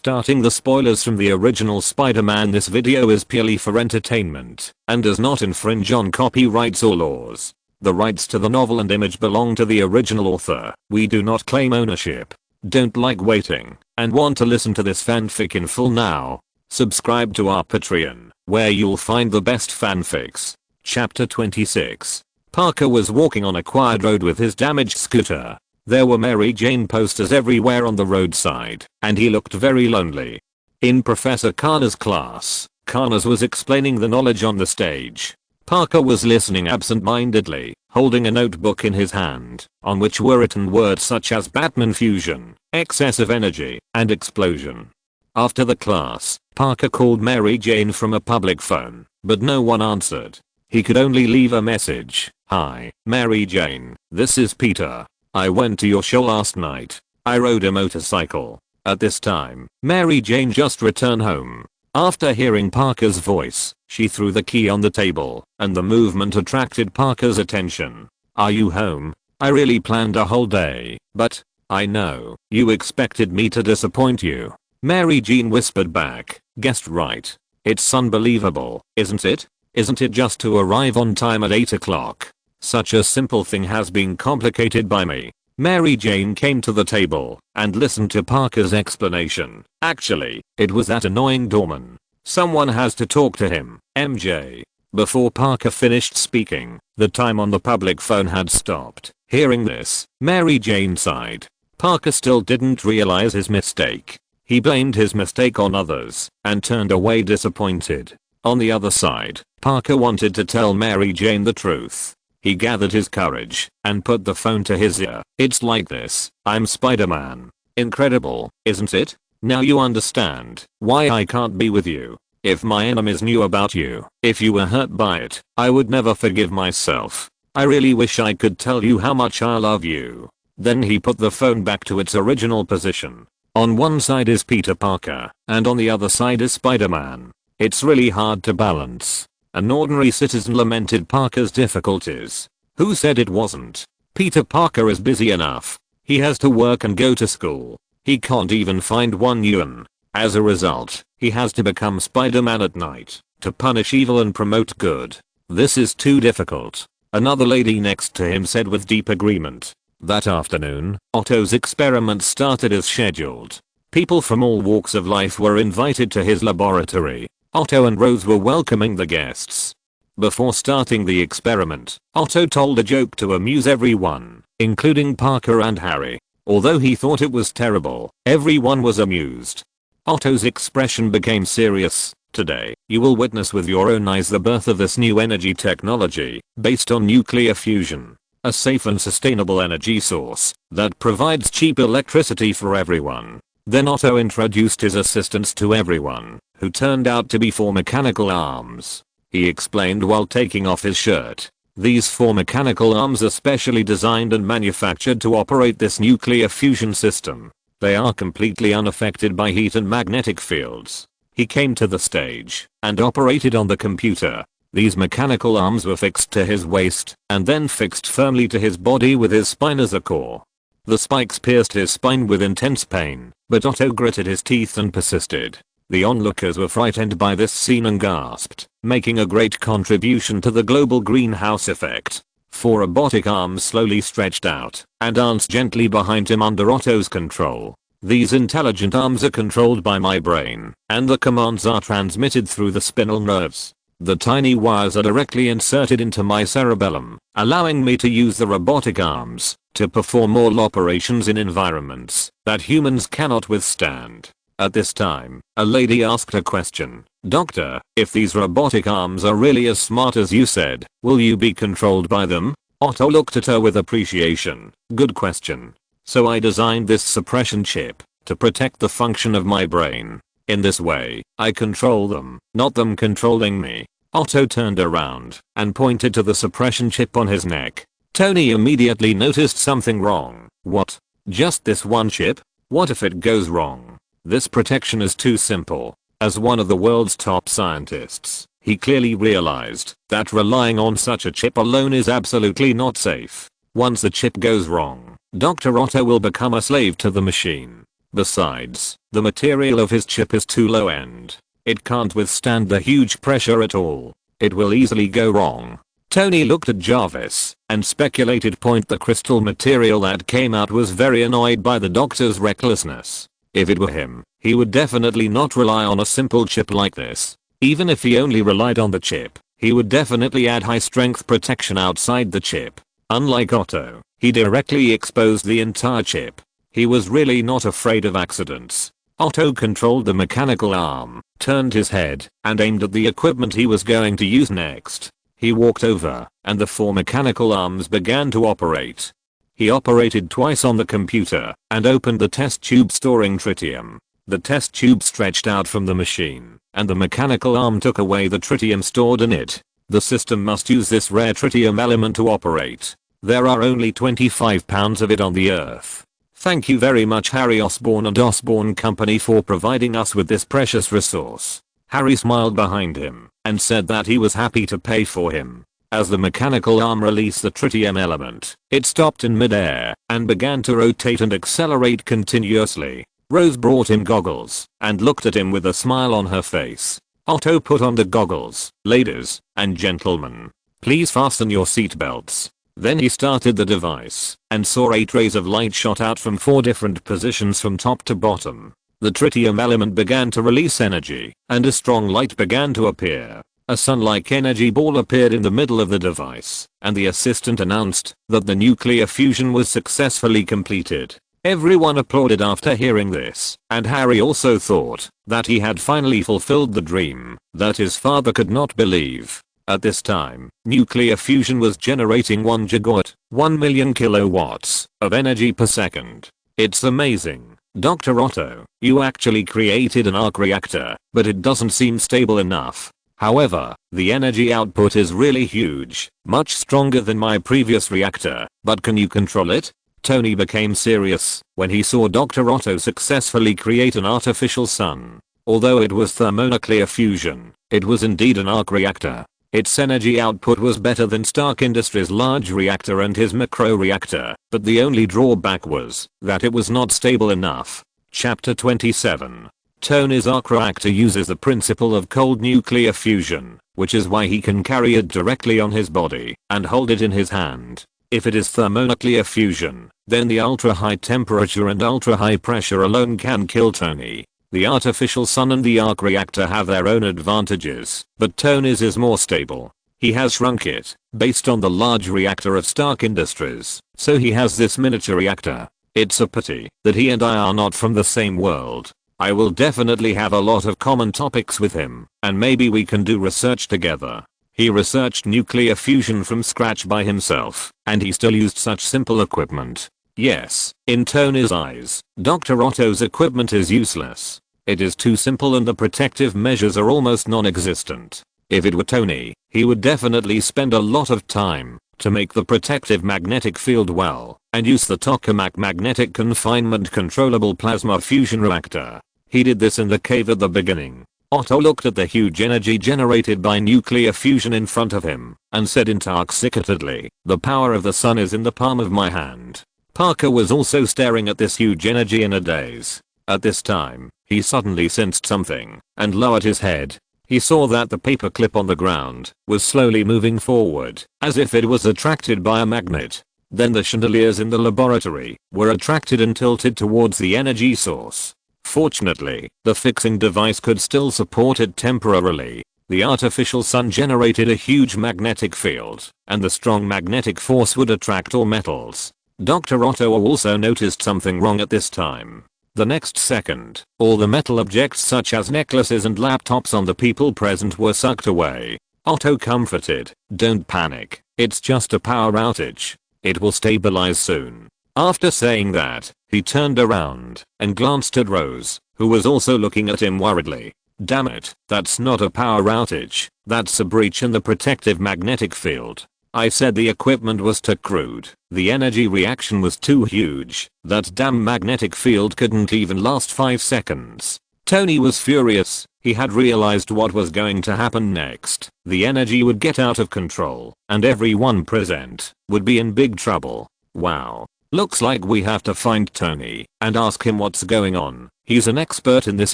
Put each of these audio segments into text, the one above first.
starting the spoilers from the original Spider-Man. This video is purely for entertainment and does not infringe on copyrights or laws. The rights to the novel and image belong to the original author. We do not claim ownership. Don't like waiting and want to listen to this fanfic in full now? Subscribe to our Patreon, where you'll find the best fanfics. Chapter 26. Parker was walking on a quiet road with his damaged scooter. There were Mary Jane posters everywhere on the roadside, and he looked very lonely. In Professor Connors' class, Connors was explaining the knowledge on the stage. Parker was listening absent-mindedly, holding a notebook in his hand, on which were written words such as Batman fusion, excessive energy, and explosion. After the class, Parker called Mary Jane from a public phone, but no one answered. He could only leave a message. "Hi, Mary Jane, this is Peter. I went to your show last night. I rode a motorcycle. At this time, Mary Jane just returned home." After hearing Parker's voice, she threw the key on the table, and the movement attracted Parker's attention. "Are you home? I really planned a whole day, but I know you expected me to disappoint you." Mary Jane whispered back, "Guessed right. It's unbelievable, isn't it? Isn't it just to arrive on time at 8 o'clock? Such a simple thing has been complicated by me." Mary Jane came to the table and listened to Parker's explanation. "Actually, it was that annoying doorman. Someone has to talk to him, MJ." Before Parker finished speaking, the time on the public phone had stopped. Hearing this, Mary Jane sighed. Parker still didn't realize his mistake. He blamed his mistake on others and turned away disappointed. On the other side, Parker wanted to tell Mary Jane the truth. He gathered his courage and put the phone to his ear. "It's like this. I'm Spider-Man. Incredible, isn't it? Now you understand why I can't be with you. If my enemies knew about you, if you were hurt by it, I would never forgive myself. I really wish I could tell you how much I love you." Then he put the phone back to its original position. On one side is Peter Parker, and on the other side is Spider-Man. It's really hard to balance. An ordinary citizen lamented Parker's difficulties. "Who said it wasn't? Peter Parker is busy enough. He has to work and go to school. He can't even find one yuan. As a result, he has to become Spider-Man at night, to punish evil and promote good. This is too difficult." Another lady next to him said with deep agreement. That afternoon, Otto's experiment started as scheduled. People from all walks of life were invited to his laboratory. Otto and Rose were welcoming the guests. Before starting the experiment, Otto told a joke to amuse everyone, including Parker and Harry. Although he thought it was terrible, everyone was amused. Otto's expression became serious. "Today, you will witness with your own eyes the birth of this new energy technology, based on nuclear fusion. A safe and sustainable energy source that provides cheap electricity for everyone." Then Otto introduced his assistants to everyone, who turned out to be 4 mechanical arms. He explained while taking off his shirt. These 4 mechanical arms are specially designed and manufactured to operate this nuclear fusion system. They are completely unaffected by heat and magnetic fields. He came to the stage and operated on the computer. These mechanical arms were fixed to his waist and then fixed firmly to his body with his spine as a core. The spikes pierced his spine with intense pain, but Otto gritted his teeth and persisted. The onlookers were frightened by this scene and gasped, making a great contribution to the global greenhouse effect. 4 robotic arms slowly stretched out and danced gently behind him under Otto's control. "These intelligent arms are controlled by my brain, and the commands are transmitted through the spinal nerves. The tiny wires are directly inserted into my cerebellum, allowing me to use the robotic arms to perform all operations in environments that humans cannot withstand." At this time, a lady asked a question. "Doctor, if these robotic arms are really as smart as you said, will you be controlled by them?" Otto looked at her with appreciation. "Good question. So I designed this suppression chip to protect the function of my brain. In this way, I control them, not them controlling me." Otto turned around and pointed to the suppression chip on his neck. Tony immediately noticed something wrong. "What? Just this one chip? What if it goes wrong?" This protection is too simple. As one of the world's top scientists, he clearly realized that relying on such a chip alone is absolutely not safe. Once the chip goes wrong, Dr. Otto will become a slave to the machine. Besides, The material of his chip is too low end. It can't withstand the huge pressure at all. It will easily go wrong. Tony looked at Jarvis and speculated. The crystal material that came out was very annoyed by the doctor's recklessness. If it were him, he would definitely not rely on a simple chip like this. Even if he only relied on the chip, he would definitely add high strength protection outside the chip. Unlike Otto, he directly exposed the entire chip. He was really not afraid of accidents. Otto controlled the mechanical arm, turned his head, and aimed at the equipment he was going to use next. He walked over, and the 4 mechanical arms began to operate. He operated twice on the computer, and opened the test tube storing tritium. The test tube stretched out from the machine, and the mechanical arm took away the tritium stored in it. The system must use this rare tritium element to operate. There are only 25 pounds of it on the Earth. Thank you very much Harry Osborn and Osborn Company for providing us with this precious resource. Harry smiled behind him and said that he was happy to pay for him. As the mechanical arm released the tritium element, it stopped in midair and began to rotate and accelerate continuously. Rose brought him goggles and looked at him with a smile on her face. Otto put on the goggles. Ladies and gentlemen, please fasten your seatbelts. Then he started the device and saw 8 rays of light shot out from 4 different positions from top to bottom. The tritium element began to release energy, and a strong light began to appear. A sun-like energy ball appeared in the middle of the device, and the assistant announced that the nuclear fusion was successfully completed. Everyone applauded after hearing this, and Harry also thought that he had finally fulfilled the dream that his father could not believe. At this time, nuclear fusion was generating 1 gigawatt, 1 million kilowatts of energy per second. It's amazing. Dr. Otto, you actually created an arc reactor, but it doesn't seem stable enough. However, the energy output is really huge, much stronger than my previous reactor, but can you control it? Tony became serious when he saw Dr. Otto successfully create an artificial sun. Although it was thermonuclear fusion, it was indeed an arc reactor. Its energy output was better than Stark Industries' large reactor and his micro reactor, but the only drawback was that it was not stable enough. Chapter 27. Tony's arc reactor uses the principle of cold nuclear fusion, which is why he can carry it directly on his body and hold it in his hand. If it is thermonuclear fusion, then the ultra-high temperature and ultra-high pressure alone can kill Tony. The artificial sun and the arc reactor have their own advantages, but Tony's is more stable. He has shrunk it, based on the large reactor of Stark Industries, so he has this miniature reactor. It's a pity that he and I are not from the same world. I will definitely have a lot of common topics with him, and maybe we can do research together. He researched nuclear fusion from scratch by himself, and he still used such simple equipment. Yes, in Tony's eyes, Dr. Otto's equipment is useless. It is too simple and the protective measures are almost non-existent. If it were Tony, he would definitely spend a lot of time to make the protective magnetic field well, and use the tokamak magnetic confinement controllable plasma fusion reactor. He did this in the cave at the beginning. Otto looked at the huge energy generated by nuclear fusion in front of him, and said intoxicatedly, "The power of the sun is in the palm of my hand." Parker was also staring at this huge energy in a daze. At this time, he suddenly sensed something, and lowered his head. He saw that the paperclip on the ground was slowly moving forward, as if it was attracted by a magnet. Then the chandeliers in the laboratory were attracted and tilted towards the energy source. Fortunately, the fixing device could still support it temporarily. The artificial sun generated a huge magnetic field, and the strong magnetic force would attract all metals. Dr. Otto also noticed something wrong at this time. The next second, all the metal objects such as necklaces and laptops on the people present were sucked away. Otto comforted, "Don't panic, it's just a power outage. It will stabilize soon." After saying that, he turned around and glanced at Rose, who was also looking at him worriedly. "Damn it, that's not a power outage, that's a breach in the protective magnetic field. I said the equipment was too crude. The energy reaction was too huge. That damn magnetic field couldn't even last 5 seconds. Tony was furious. He had realized what was going to happen next. The energy would get out of control, and everyone present would be in big trouble. Wow. Looks like we have to find Tony and ask him what's going on. He's an expert in this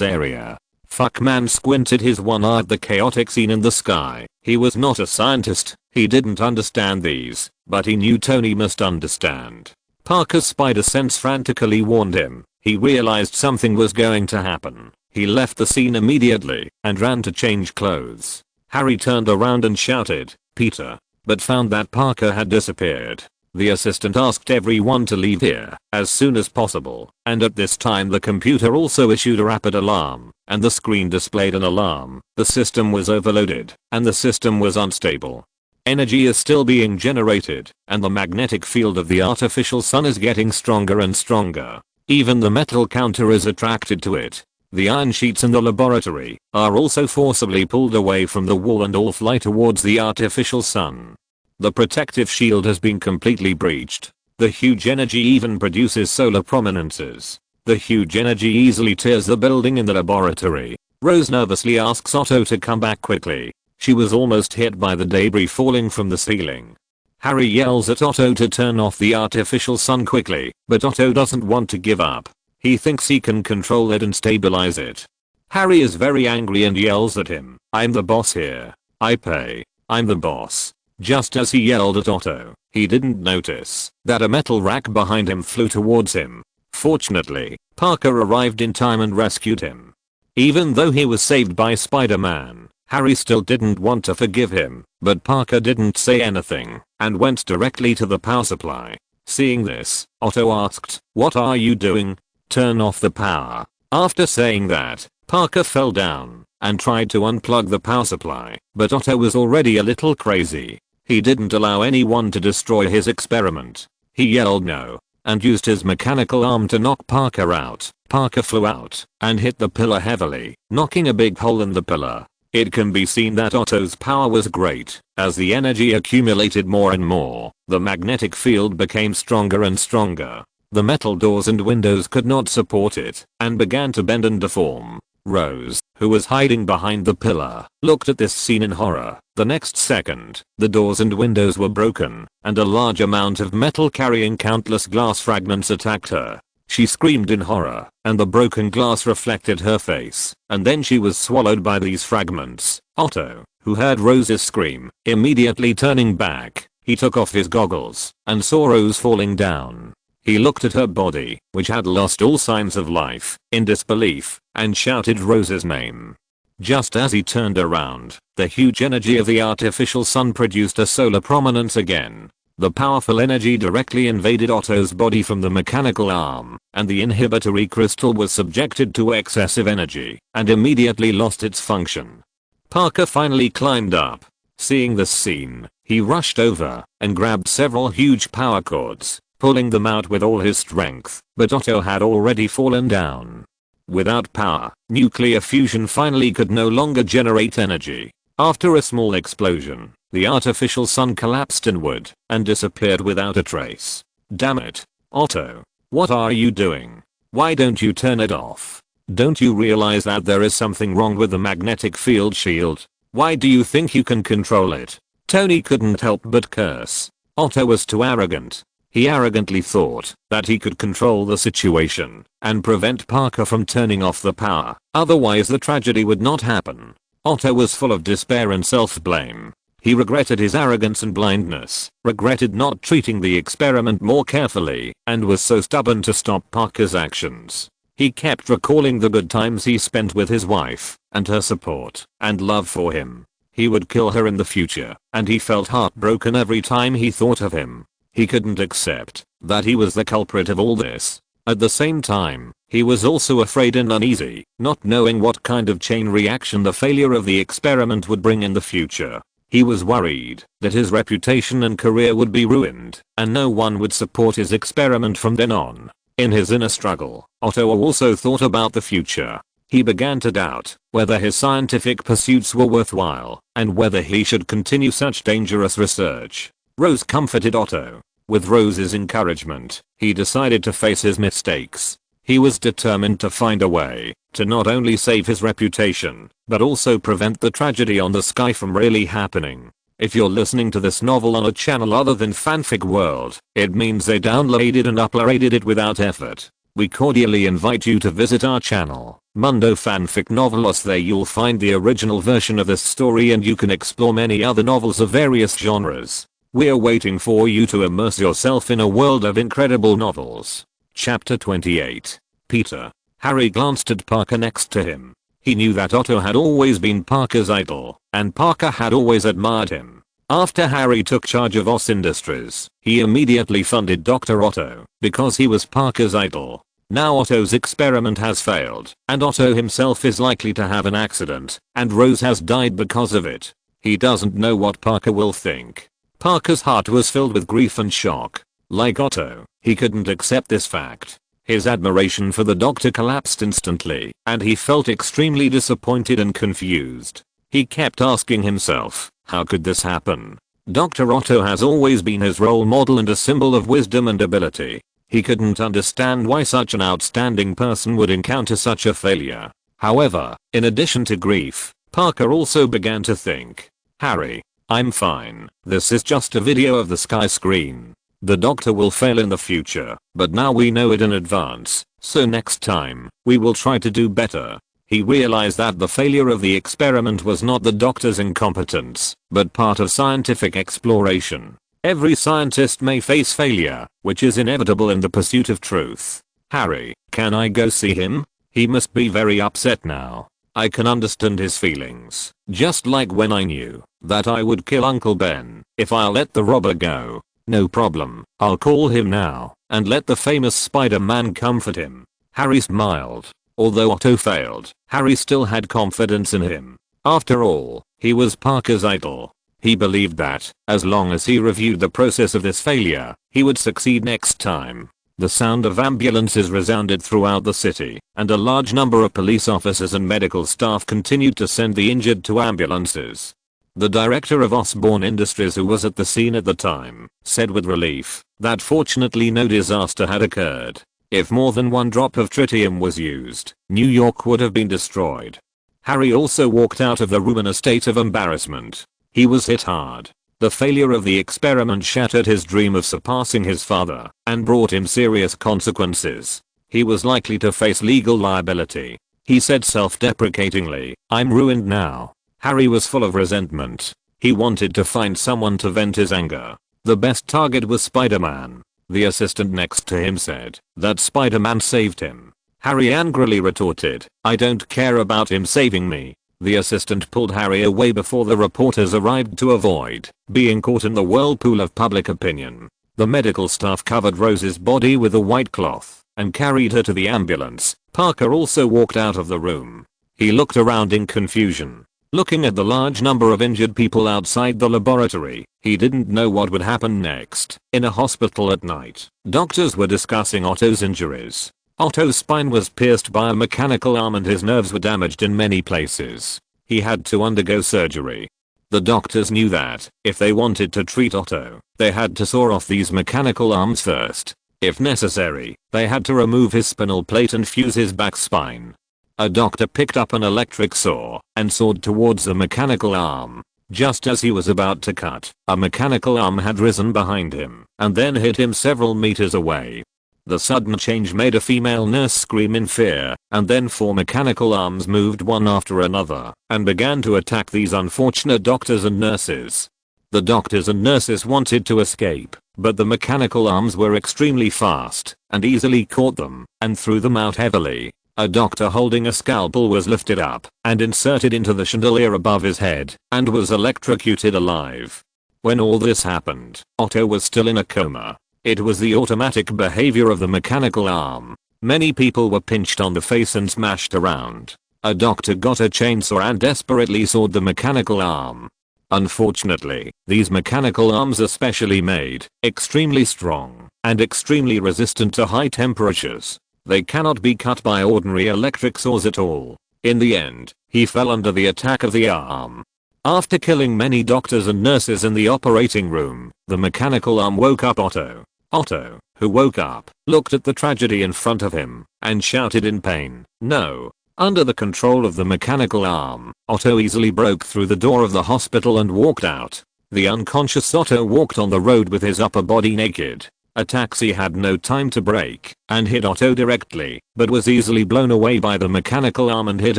area. Fuckman squinted his one eye at the chaotic scene in the sky. He was not a scientist. He didn't understand these, but he knew Tony must understand. Parker's spider sense frantically warned him. He realized something was going to happen. He left the scene immediately and ran to change clothes. Harry turned around and shouted, "Peter," but found that Parker had disappeared. The assistant asked everyone to leave here as soon as possible, and at this time the computer also issued a rapid alarm, and the screen displayed an alarm. The system was overloaded, and the system was unstable. Energy is still being generated, and the magnetic field of the artificial sun is getting stronger and stronger. Even the metal counter is attracted to it. The iron sheets in the laboratory are also forcibly pulled away from the wall and all fly towards the artificial sun. The protective shield has been completely breached. The huge energy even produces solar prominences. The huge energy easily tears the building in the laboratory. Rose nervously asks Otto to come back quickly. She was almost hit by the debris falling from the ceiling. Harry yells at Otto to turn off the artificial sun quickly, but Otto doesn't want to give up. He thinks he can control it and stabilize it. Harry is very angry and yells at him, "I'm the boss here. I pay. I'm the boss." Just as he yelled at Otto, he didn't notice that a metal rack behind him flew towards him. Fortunately, Parker arrived in time and rescued him. Even though he was saved by Spider-Man, Harry still didn't want to forgive him, but Parker didn't say anything and went directly to the power supply. Seeing this, Otto asked, "What are you doing? Turn off the power." After saying that, Parker fell down and tried to unplug the power supply, but Otto was already a little crazy. He didn't allow anyone to destroy his experiment. He yelled no and used his mechanical arm to knock Parker out. Parker flew out and hit the pillar heavily, knocking a big hole in the pillar. It can be seen that Otto's power was great. As the energy accumulated more and more, the magnetic field became stronger and stronger. The metal doors and windows could not support it and began to bend and deform. Rose, who was hiding behind the pillar, looked at this scene in horror. The next second, the doors and windows were broken, and a large amount of metal carrying countless glass fragments attacked her. She screamed in horror, and the broken glass reflected her face, and then she was swallowed by these fragments. Otto, who heard Rose's scream, immediately turning back, he took off his goggles and saw Rose falling down. He looked at her body, which had lost all signs of life, in disbelief, and shouted Rose's name. Just as he turned around, the huge energy of the artificial sun produced a solar prominence again. The powerful energy directly invaded Otto's body from the mechanical arm, and the inhibitory crystal was subjected to excessive energy, and immediately lost its function. Parker finally climbed up. Seeing this scene, he rushed over and grabbed several huge power cords, pulling them out with all his strength, but Otto had already fallen down. Without power, nuclear fusion finally could no longer generate energy. After a small explosion, the artificial sun collapsed inward and disappeared without a trace. Damn it, Otto. What are you doing? Why don't you turn it off? Don't you realize that there is something wrong with the magnetic field shield? Why do you think you can control it? Tony couldn't help but curse. Otto was too arrogant. He arrogantly thought that he could control the situation and prevent Parker from turning off the power. Otherwise the tragedy would not happen. Otto was full of despair and self-blame. He regretted his arrogance and blindness, regretted not treating the experiment more carefully, and was so stubborn to stop Parker's actions. He kept recalling the good times he spent with his wife, and her support and love for him. He would kill her in the future, and he felt heartbroken every time he thought of him. He couldn't accept that he was the culprit of all this. At the same time, he was also afraid and uneasy, not knowing what kind of chain reaction the failure of the experiment would bring in the future. He was worried that his reputation and career would be ruined, and no one would support his experiment from then on. In his inner struggle, Otto also thought about the future. He began to doubt whether his scientific pursuits were worthwhile, and whether he should continue such dangerous research. Rose comforted Otto. With Rose's encouragement, he decided to face his mistakes. He was determined to find a way to not only save his reputation, but also prevent the tragedy on the sky from really happening. If you're listening to this novel on a channel other than Fanfic World, it means they downloaded and uploaded it without effort. We cordially invite you to visit our channel, Mundo Fanfic Novelos. There you'll find the original version of this story and you can explore many other novels of various genres. We're waiting for you to immerse yourself in a world of incredible novels. Chapter 28. Peter. Harry glanced at Parker next to him. He knew that Otto had always been Parker's idol, and Parker had always admired him. After Harry took charge of OS Industries, he immediately funded Dr. Otto, because he was Parker's idol. Now Otto's experiment has failed, and Otto himself is likely to have an accident, and Rose has died because of it. He doesn't know what Parker will think. Parker's heart was filled with grief and shock. Like Otto, he couldn't accept this fact. His admiration for the doctor collapsed instantly, and he felt extremely disappointed and confused. He kept asking himself, how could this happen? Dr. Otto has always been his role model and a symbol of wisdom and ability. He couldn't understand why such an outstanding person would encounter such a failure. However, in addition to grief, Parker also began to think, Harry, I'm fine. This is just a video of the sky screen. The doctor will fail in the future, but now we know it in advance, so next time, we will try to do better. He realized that the failure of the experiment was not the doctor's incompetence, but part of scientific exploration. Every scientist may face failure, which is inevitable in the pursuit of truth. Harry, can I go see him? He must be very upset now. I can understand his feelings, just like when I knew that I would kill Uncle Ben if I let the robber go. No problem, I'll call him now, and let the famous Spider-Man comfort him. Harry smiled. Although Otto failed, Harry still had confidence in him. After all, he was Parker's idol. He believed that, as long as he reviewed the process of this failure, he would succeed next time. The sound of ambulances resounded throughout the city, and a large number of police officers and medical staff continued to send the injured to ambulances. The director of Osborne Industries, who was at the scene at the time, said with relief that fortunately no disaster had occurred. If more than one drop of tritium was used, New York would have been destroyed. Harry also walked out of the room in a state of embarrassment. He was hit hard. The failure of the experiment shattered his dream of surpassing his father and brought him serious consequences. He was likely to face legal liability. He said self-deprecatingly, I'm ruined now. Harry was full of resentment. He wanted to find someone to vent his anger. The best target was Spider-Man. The assistant next to him said that Spider-Man saved him. Harry angrily retorted, I don't care about him saving me. The assistant pulled Harry away before the reporters arrived to avoid being caught in the whirlpool of public opinion. The medical staff covered Rose's body with a white cloth and carried her to the ambulance. Parker also walked out of the room. He looked around in confusion. Looking at the large number of injured people outside the laboratory, he didn't know what would happen next. In a hospital at night, doctors were discussing Otto's injuries. Otto's spine was pierced by a mechanical arm and his nerves were damaged in many places. He had to undergo surgery. The doctors knew that, if they wanted to treat Otto, they had to saw off these mechanical arms first. If necessary, they had to remove his spinal plate and fuse his back spine. A doctor picked up an electric saw and sawed towards the mechanical arm. Just as he was about to cut, a mechanical arm had risen behind him and then hit him several meters away. The sudden change made a female nurse scream in fear, and then 4 mechanical arms moved one after another and began to attack these unfortunate doctors and nurses. The doctors and nurses wanted to escape, but the mechanical arms were extremely fast and easily caught them and threw them out heavily. A doctor holding a scalpel was lifted up and inserted into the chandelier above his head and was electrocuted alive. When all this happened, Otto was still in a coma. It was the automatic behavior of the mechanical arm. Many people were pinched on the face and smashed around. A doctor got a chainsaw and desperately sawed the mechanical arm. Unfortunately, these mechanical arms are specially made, extremely strong, and extremely resistant to high temperatures. They cannot be cut by ordinary electric saws at all. In the end, he fell under the attack of the arm. After killing many doctors and nurses in the operating room, the mechanical arm woke up Otto. Otto, who woke up, looked at the tragedy in front of him and shouted in pain, "No!" Under the control of the mechanical arm, Otto easily broke through the door of the hospital and walked out. The unconscious Otto walked on the road with his upper body naked. A taxi had no time to brake and hit Otto directly, but was easily blown away by the mechanical arm and hit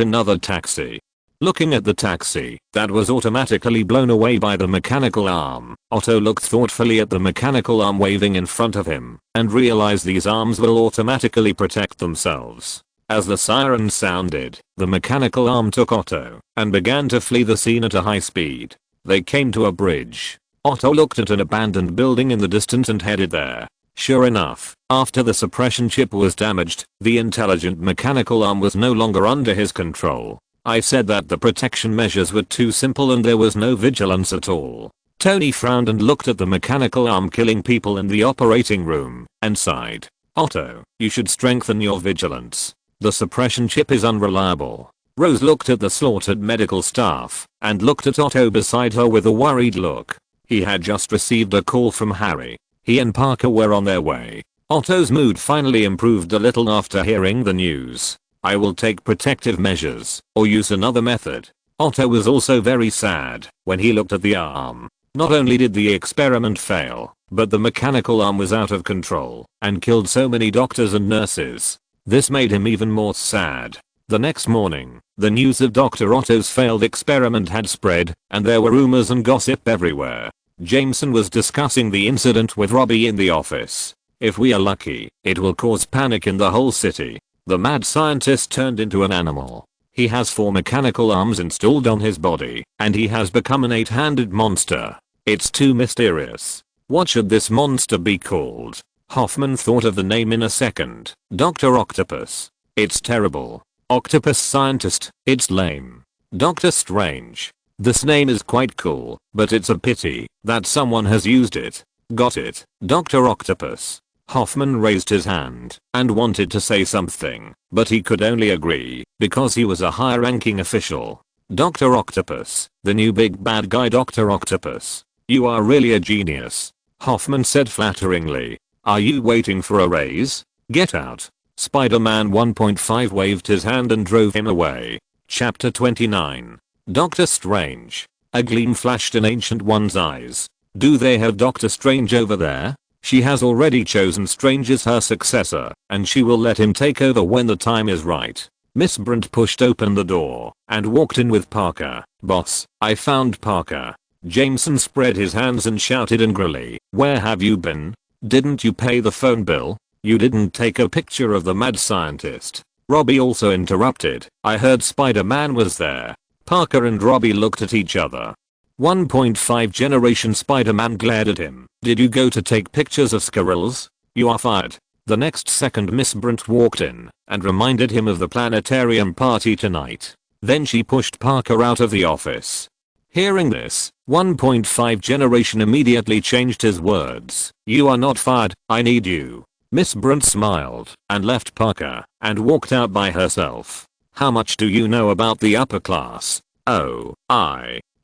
another taxi. Looking at the taxi that was automatically blown away by the mechanical arm, Otto looked thoughtfully at the mechanical arm waving in front of him and realized these arms will automatically protect themselves. As the siren sounded, the mechanical arm took Otto and began to flee the scene at a high speed. They came to a bridge. Otto looked at an abandoned building in the distance and headed there. Sure enough, after the suppression chip was damaged, the intelligent mechanical arm was no longer under his control. I said that the protection measures were too simple and there was no vigilance at all. Tony frowned and looked at the mechanical arm killing people in the operating room and sighed. Otto, you should strengthen your vigilance. The suppression chip is unreliable. Rose looked at the slaughtered medical staff and looked at Otto beside her with a worried look. He had just received a call from Harry. He and Parker were on their way. Otto's mood finally improved a little after hearing the news. I will take protective measures or use another method. Otto was also very sad when he looked at the arm. Not only did the experiment fail, but the mechanical arm was out of control and killed so many doctors and nurses. This made him even more sad. The next morning, the news of Dr. Otto's failed experiment had spread, and there were rumors and gossip everywhere. Jameson was discussing the incident with Robbie in the office. If we are lucky, it will cause panic in the whole city. The mad scientist turned into an animal. He has 4 mechanical arms installed on his body, and he has become an 8-handed monster. It's too mysterious. What should this monster be called? Hoffman thought of the name in a second. Dr. Octopus. It's terrible. Octopus scientist, it's lame. Doctor Strange. This name is quite cool, but it's a pity that someone has used it. Got it, Dr. Octopus. Hoffman raised his hand and wanted to say something, but he could only agree because he was a high-ranking official. Dr. Octopus, the new big bad guy. Dr. Octopus. You are really a genius, Hoffman said flatteringly. Are you waiting for a raise? Get out. Spider-Man 1.5 waved his hand and drove him away. Chapter 29. Doctor Strange. A gleam flashed in Ancient One's eyes. Do they have Doctor Strange over there? She has already chosen Strange as her successor, and she will let him take over when the time is right. Miss Brent pushed open the door and walked in with Parker. Boss, I found Parker. Jameson spread his hands and shouted angrily, where have you been? Didn't you pay the phone bill? You didn't take a picture of the mad scientist. Robbie also interrupted. I heard Spider-Man was there. Parker and Robbie looked at each other. 1.5 generation Spider-Man glared at him. Did you go to take pictures of squirrels? You are fired. The next second Miss Brent walked in and reminded him of the planetarium party tonight. Then she pushed Parker out of the office. Hearing this, 1.5 generation immediately changed his words. You are not fired, I need you. Miss Brent smiled and left Parker and walked out by herself. How much do you know about the upper class? Oh,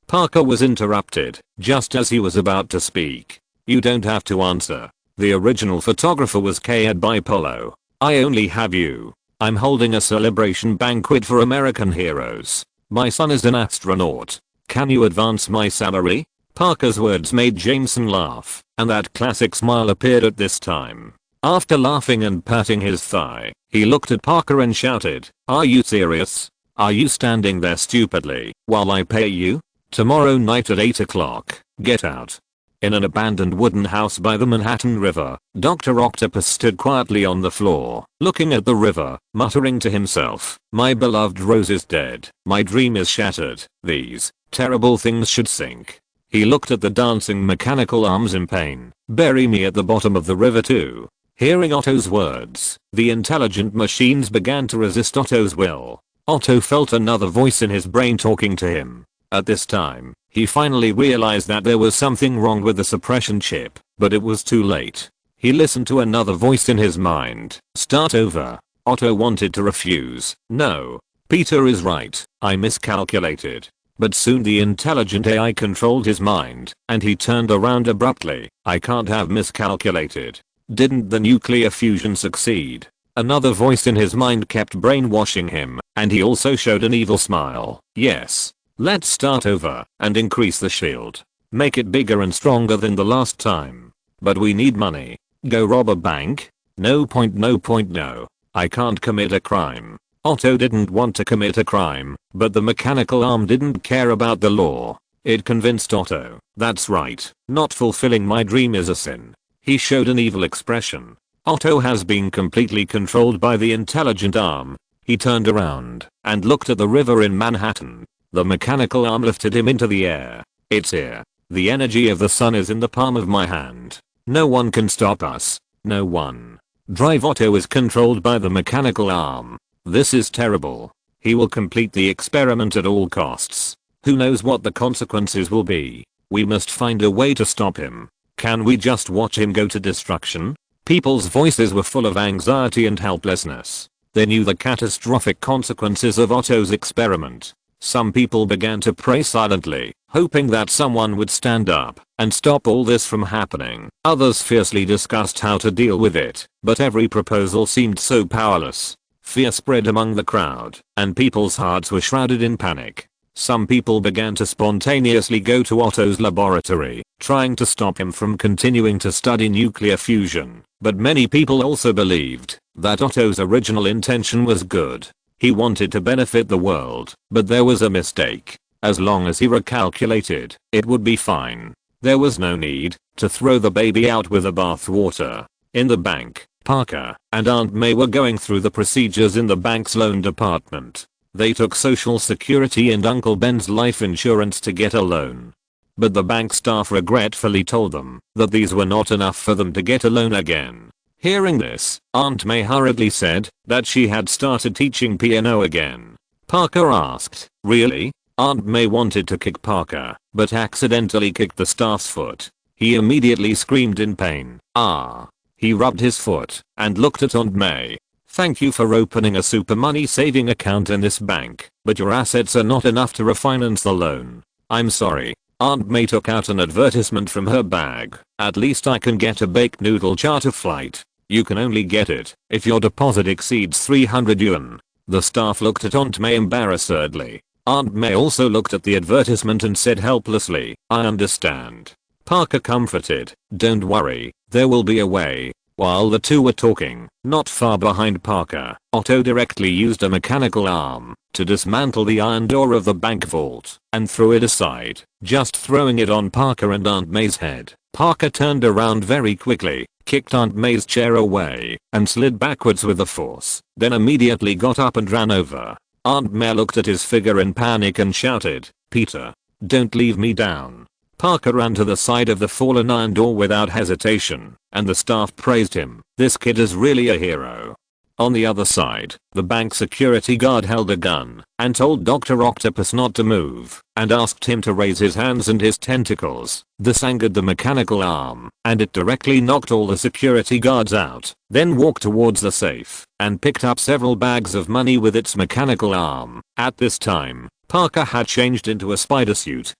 Parker was interrupted just as he was about to speak. You don't have to answer. The original photographer was K.A.D. Bipolo. I only have you. I'm holding a celebration banquet for American heroes. My son is an astronaut. Can you advance my salary? Parker's words made Jameson laugh, and that classic smile appeared at this time. After laughing and patting his thigh, he looked at Parker and shouted, are you serious? Are you standing there stupidly while I pay you? Tomorrow night at 8 o'clock, get out. In an abandoned wooden house by the Manhattan River, Dr. Octopus stood quietly on the floor, looking at the river, muttering to himself, my beloved Rose is dead, my dream is shattered, these terrible things should sink. He looked at the dancing mechanical arms in pain. Bury me at the bottom of the river too. Hearing Otto's words, the intelligent machines began to resist Otto's will. Otto felt another voice in his brain talking to him. At this time, he finally realized that there was something wrong with the suppression chip, but it was too late. He listened to another voice in his mind. Start over. Otto wanted to refuse. No. Peter is right. I miscalculated. But soon the intelligent AI controlled his mind, and he turned around abruptly. I can't have miscalculated. Didn't the nuclear fusion succeed? Another voice in his mind kept brainwashing him, and he also showed an evil smile. Yes. Let's start over and increase the shield. Make it bigger and stronger than the last time. But we need money. Go rob a bank? No point, no point, no. I can't commit a crime. Otto didn't want to commit a crime, but the mechanical arm didn't care about the law. It convinced Otto. That's right. Not fulfilling my dream is a sin. He showed an evil expression. Otto has been completely controlled by the intelligent arm. He turned around and looked at the river in Manhattan. The mechanical arm lifted him into the air. It's here. The energy of the sun is in the palm of my hand. No one can stop us. No one. Drive Otto is controlled by the mechanical arm. This is terrible. He will complete the experiment at all costs. Who knows what the consequences will be? We must find a way to stop him. Can we just watch him go to destruction? People's voices were full of anxiety and helplessness. They knew the catastrophic consequences of Otto's experiment. Some people began to pray silently, hoping that someone would stand up and stop all this from happening. Others fiercely discussed how to deal with it, but every proposal seemed so powerless. Fear spread among the crowd, and people's hearts were shrouded in panic. Some people began to spontaneously go to Otto's laboratory, trying to stop him from continuing to study nuclear fusion. But many people also believed that Otto's original intention was good. He wanted to benefit the world, but there was a mistake. As long as he recalculated, it would be fine. There was no need to throw the baby out with the bathwater. In the bank, Parker and Aunt May were going through the procedures in the bank's loan department. They took Social Security and Uncle Ben's life insurance to get a loan. But the bank staff regretfully told them that these were not enough for them to get a loan again. Hearing this, Aunt May hurriedly said that she had started teaching piano again. Parker asked, "Really?" Aunt May wanted to kick Parker, but accidentally kicked the staff's foot. He immediately screamed in pain. Ah! He rubbed his foot and looked at Aunt May. "Thank you for opening a super money saving account in this bank, but your assets are not enough to refinance the loan. I'm sorry." Aunt May took out an advertisement from her bag. "At least I can get a baked noodle charter flight. You can only get it if your deposit exceeds 300 yuan. The staff looked at Aunt May embarrassedly. Aunt May also looked at the advertisement and said helplessly, "I understand." Parker comforted, "Don't worry, there will be a way." While the two were talking, not far behind Parker, Otto directly used a mechanical arm to dismantle the iron door of the bank vault and threw it aside, just throwing it on Parker and Aunt May's head. Parker turned around very quickly, kicked Aunt May's chair away, and slid backwards with the force, then immediately got up and ran over. Aunt May looked at his figure in panic and shouted, "Peter, don't leave me down." Parker ran to the side of the fallen iron door without hesitation, and the staff praised him. "This kid is really a hero." On the other side, the bank security guard held a gun and told Dr. Octopus not to move and asked him to raise his hands and his tentacles. This angered the mechanical arm, and it directly knocked all the security guards out, then walked towards the safe and picked up several bags of money with its mechanical arm. At this time, Parker had changed into a spider suit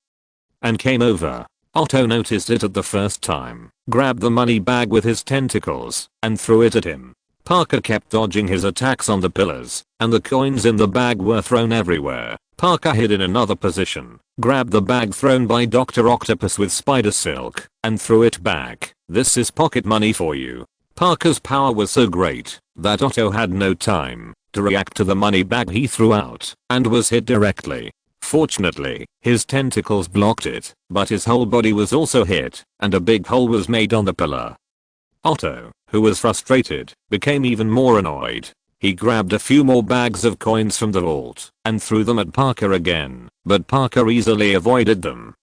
and came over. Otto noticed it at the first time, grabbed the money bag with his tentacles, and threw it at him. Parker kept dodging his attacks on the pillars, and the coins in the bag were thrown everywhere. Parker hid in another position, grabbed the bag thrown by Dr. Octopus with spider silk, and threw it back. "This is pocket money for you." Parker's power was so great that Otto had no time to react to the money bag he threw out, and was hit directly. Fortunately, his tentacles blocked it, but his whole body was also hit, and a big hole was made on the pillar. Otto, who was frustrated, became even more annoyed. He grabbed a few more bags of coins from the vault and threw them at Parker again, but Parker easily avoided them.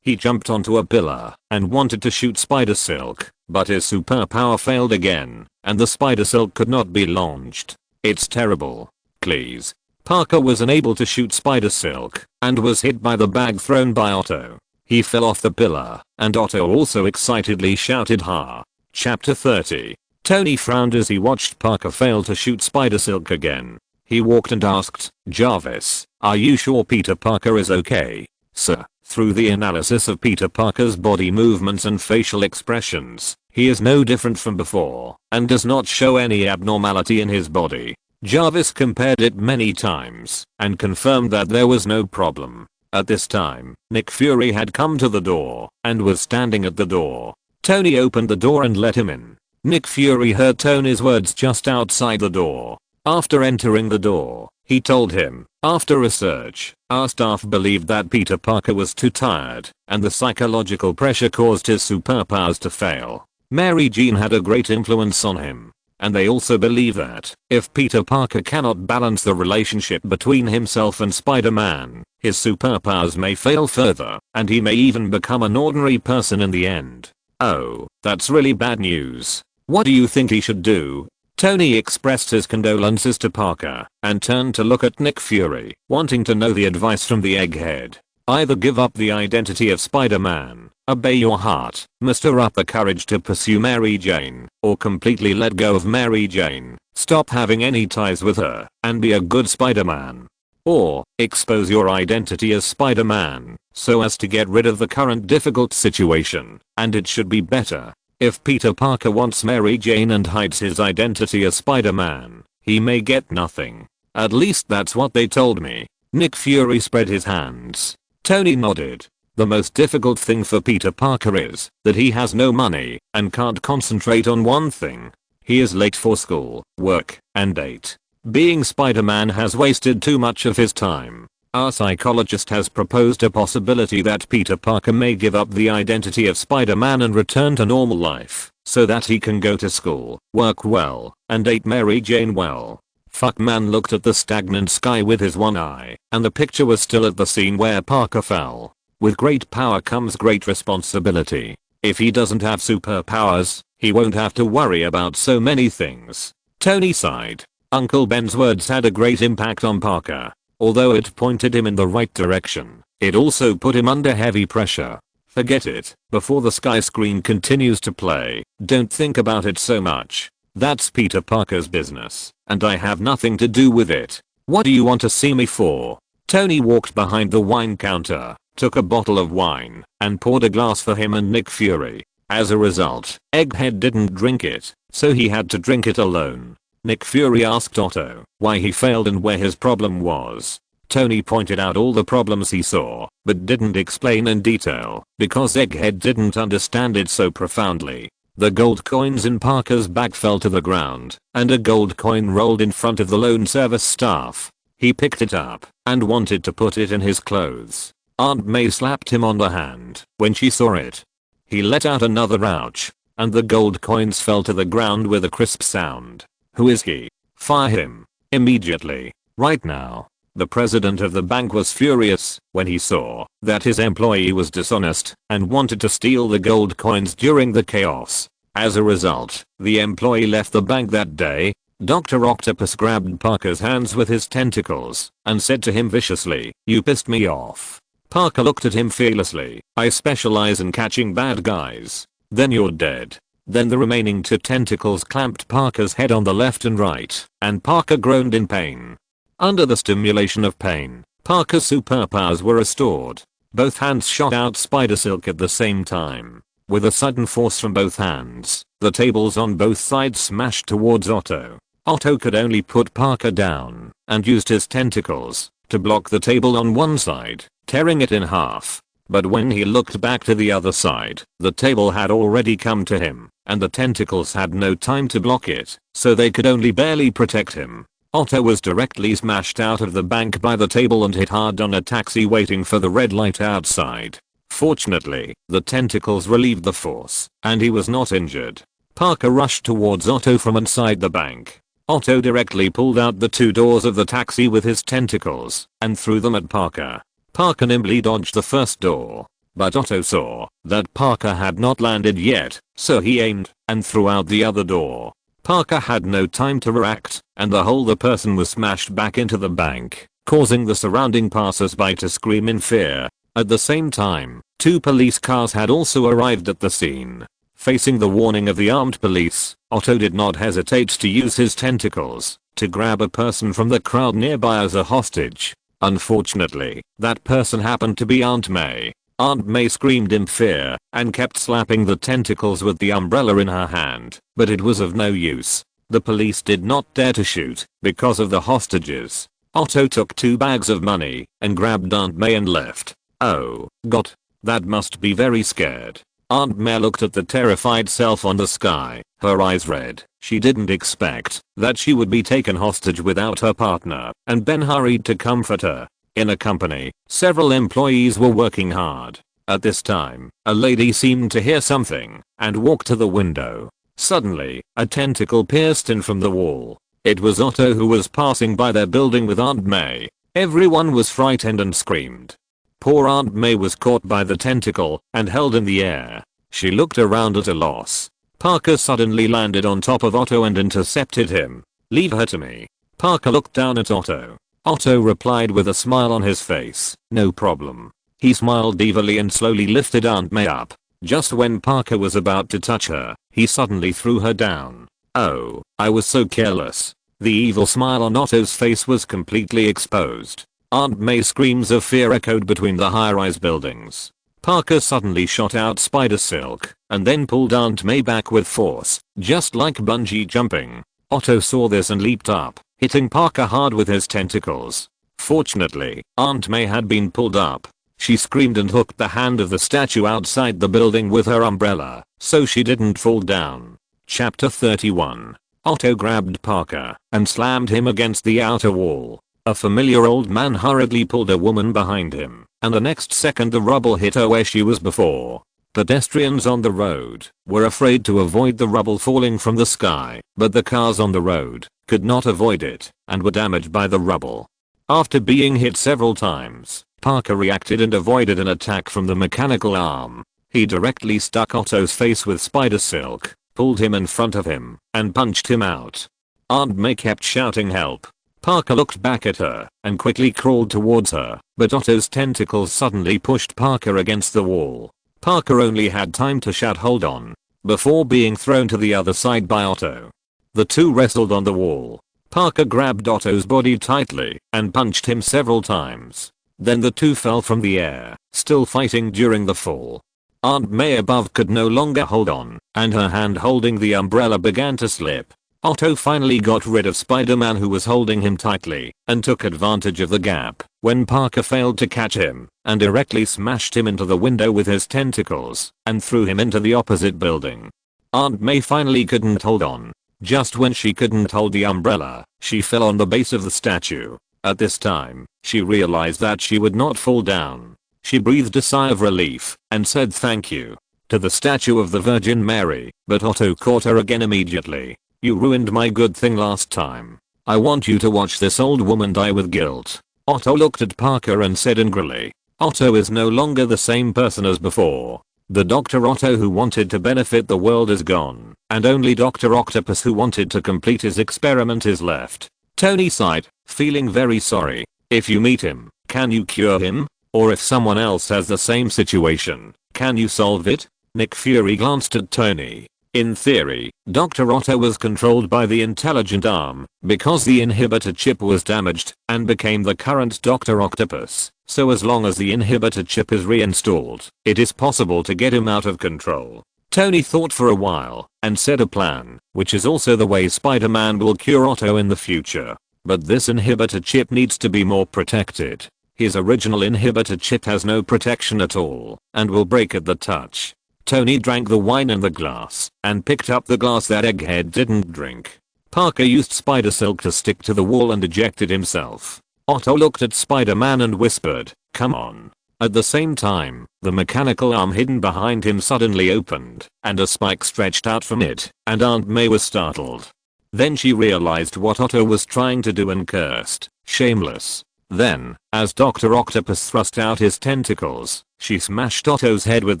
He jumped onto a pillar and wanted to shoot spider silk, but his superpower failed again, and the spider silk could not be launched. "It's terrible. Please." Parker was unable to shoot spider silk and was hit by the bag thrown by Otto. He fell off the pillar, and Otto also excitedly shouted, "Ha!" Chapter 30. Tony frowned as he watched Parker fail to shoot spider silk again. He walked and asked, "Jarvis, are you sure Peter Parker is okay?" "Sir." Through the analysis of Peter Parker's body movements and facial expressions, he is no different from before and does not show any abnormality in his body. Jarvis compared it many times and confirmed that there was no problem. At this time, Nick Fury had come to the door and was standing at the door. Tony opened the door and let him in. Nick Fury heard Tony's words just outside the door. After entering the door, he told him, after research, our staff believed that Peter Parker was too tired, and the psychological pressure caused his superpowers to fail. Mary Jane had a great influence on him. And they also believe that, if Peter Parker cannot balance the relationship between himself and Spider-Man, his superpowers may fail further, and he may even become an ordinary person in the end. Oh, that's really bad news. What do you think he should do? Tony expressed his condolences to Parker, and turned to look at Nick Fury, wanting to know the advice from the egghead. Either give up the identity of Spider-Man, obey your heart, muster up the courage to pursue Mary Jane, or completely let go of Mary Jane, stop having any ties with her, and be a good Spider-Man. Or, expose your identity as Spider-Man, so as to get rid of the current difficult situation, and it should be better. If Peter Parker wants Mary Jane and hides his identity as Spider-Man, he may get nothing. At least that's what they told me. Nick Fury spread his hands. Tony nodded. The most difficult thing for Peter Parker is that he has no money and can't concentrate on one thing. He is late for school, work, and date. Being Spider-Man has wasted too much of his time. Our psychologist has proposed a possibility that Peter Parker may give up the identity of Spider-Man and return to normal life, so that he can go to school, work well, and date Mary Jane well. Fuckman looked at the stagnant sky with his one eye, and the picture was still at the scene where Parker fell. With great power comes great responsibility. If he doesn't have superpowers, he won't have to worry about so many things. Tony sighed. Uncle Ben's words had a great impact on Parker. Although it pointed him in the right direction, it also put him under heavy pressure. Forget it. Before the sky screen continues to play, don't think about it so much. That's Peter Parker's business, and I have nothing to do with it. What do you want to see me for? Tony walked behind the wine counter, took a bottle of wine, and poured a glass for him and Nick Fury. As a result, Egghead didn't drink it, so he had to drink it alone. Nick Fury asked Otto why he failed and where his problem was. Tony pointed out all the problems he saw, but didn't explain in detail, because Egghead didn't understand it so profoundly. The gold coins in Parker's bag fell to the ground, and a gold coin rolled in front of the loan service staff. He picked it up, and wanted to put it in his clothes. Aunt May slapped him on the hand when she saw it. He let out another ouch, and the gold coins fell to the ground with a crisp sound. Who is he? Fire him. Immediately. Right now. The president of the bank was furious when he saw that his employee was dishonest and wanted to steal the gold coins during the chaos. As a result, the employee left the bank that day. Dr. Octopus grabbed Parker's hands with his tentacles and said to him viciously, "You pissed me off." Parker looked at him fearlessly. "I specialize in catching bad guys." "Then you're dead." Then the remaining two tentacles clamped Parker's head on the left and right, and Parker groaned in pain. Under the stimulation of pain, Parker's superpowers were restored. Both hands shot out spider silk at the same time. With a sudden force from both hands, the tables on both sides smashed towards Otto. Otto could only put Parker down, and used his tentacles to block the table on one side, tearing it in half. But when he looked back to the other side, the table had already come to him, and the tentacles had no time to block it, so they could only barely protect him. Otto was directly smashed out of the bank by the table and hit hard on a taxi waiting for the red light outside. Fortunately, the tentacles relieved the force, and he was not injured. Parker rushed towards Otto from inside the bank. Otto directly pulled out the two doors of the taxi with his tentacles, and threw them at Parker. Parker nimbly dodged the first door, but Otto saw that Parker had not landed yet, so he aimed and threw out the other door. Parker had no time to react, and the person was smashed back into the bank, causing the surrounding passers-by to scream in fear. At the same time, two police cars had also arrived at the scene. Facing the warning of the armed police, Otto did not hesitate to use his tentacles to grab a person from the crowd nearby as a hostage. Unfortunately, that person happened to be Aunt May. Aunt May screamed in fear and kept slapping the tentacles with the umbrella in her hand, but it was of no use. The police did not dare to shoot because of the hostages. Otto took 2 bags of money and grabbed Aunt May and left. Oh, God. That must be very scared. Aunt May looked at the terrified self on the sky, her eyes red. She didn't expect that she would be taken hostage without her partner, and Ben hurried to comfort her. In a company, several employees were working hard. At this time, a lady seemed to hear something and walked to the window. Suddenly, a tentacle pierced in from the wall. It was Otto, who was passing by their building with Aunt May. Everyone was frightened and screamed. Poor Aunt May was caught by the tentacle and held in the air. She looked around at a loss. Parker suddenly landed on top of Otto and intercepted him. "Leave her to me." Parker looked down at Otto. Otto replied with a smile on his face, "No problem." He smiled evilly and slowly lifted Aunt May up. Just when Parker was about to touch her, he suddenly threw her down. "Oh, I was so careless." The evil smile on Otto's face was completely exposed. Aunt May's screams of fear echoed between the high-rise buildings. Parker suddenly shot out spider silk and then pulled Aunt May back with force, just like bungee jumping. Otto saw this and leaped up, hitting Parker hard with his tentacles. Fortunately, Aunt May had been pulled up. She screamed and hooked the hand of the statue outside the building with her umbrella, so she didn't fall down. Chapter 31. Otto grabbed Parker and slammed him against the outer wall. A familiar old man hurriedly pulled a woman behind him, and the next second the rubble hit her where she was before. Pedestrians on the road were afraid to avoid the rubble falling from the sky, but the cars on the road could not avoid it and were damaged by the rubble. After being hit several times, Parker reacted and avoided an attack from the mechanical arm. He directly stuck Otto's face with spider silk, pulled him in front of him, and punched him out. Aunt May kept shouting help. Parker looked back at her and quickly crawled towards her, but Otto's tentacles suddenly pushed Parker against the wall. Parker only had time to shout "Hold on" before being thrown to the other side by Otto. The two wrestled on the wall. Parker grabbed Otto's body tightly and punched him several times. Then the two fell from the air, still fighting during the fall. Aunt May above could no longer hold on, and her hand holding the umbrella began to slip. Otto finally got rid of Spider-Man, who was holding him tightly, and took advantage of the gap when Parker failed to catch him and directly smashed him into the window with his tentacles and threw him into the opposite building. Aunt May finally couldn't hold on. Just when she couldn't hold the umbrella, she fell on the base of the statue. At this time, she realized that she would not fall down. She breathed a sigh of relief and said thank you to the statue of the Virgin Mary, but Otto caught her again immediately. "You ruined my good thing last time. I want you to watch this old woman die with guilt." Otto looked at Parker and said angrily. Otto is no longer the same person as before. The Dr. Otto who wanted to benefit the world is gone, and only Dr. Octopus who wanted to complete his experiment is left. Tony sighed, feeling very sorry. "If you meet him, can you cure him? Or if someone else has the same situation, can you solve it?" Nick Fury glanced at Tony. In theory, Dr. Otto was controlled by the intelligent arm because the inhibitor chip was damaged and became the current Dr. Octopus. So as long as the inhibitor chip is reinstalled, it is possible to get him out of control. Tony thought for a while and said a plan, which is also the way Spider-Man will cure Otto in the future. But this inhibitor chip needs to be more protected. His original inhibitor chip has no protection at all and will break at the touch. Tony drank the wine in the glass and picked up the glass that Egghead didn't drink. Parker used spider silk to stick to the wall and ejected himself. Otto looked at Spider-Man and whispered, "Come on." At the same time, the mechanical arm hidden behind him suddenly opened, and a spike stretched out from it, and Aunt May was startled. Then she realized what Otto was trying to do and cursed, "Shameless." Then, as Dr. Octopus thrust out his tentacles, she smashed Otto's head with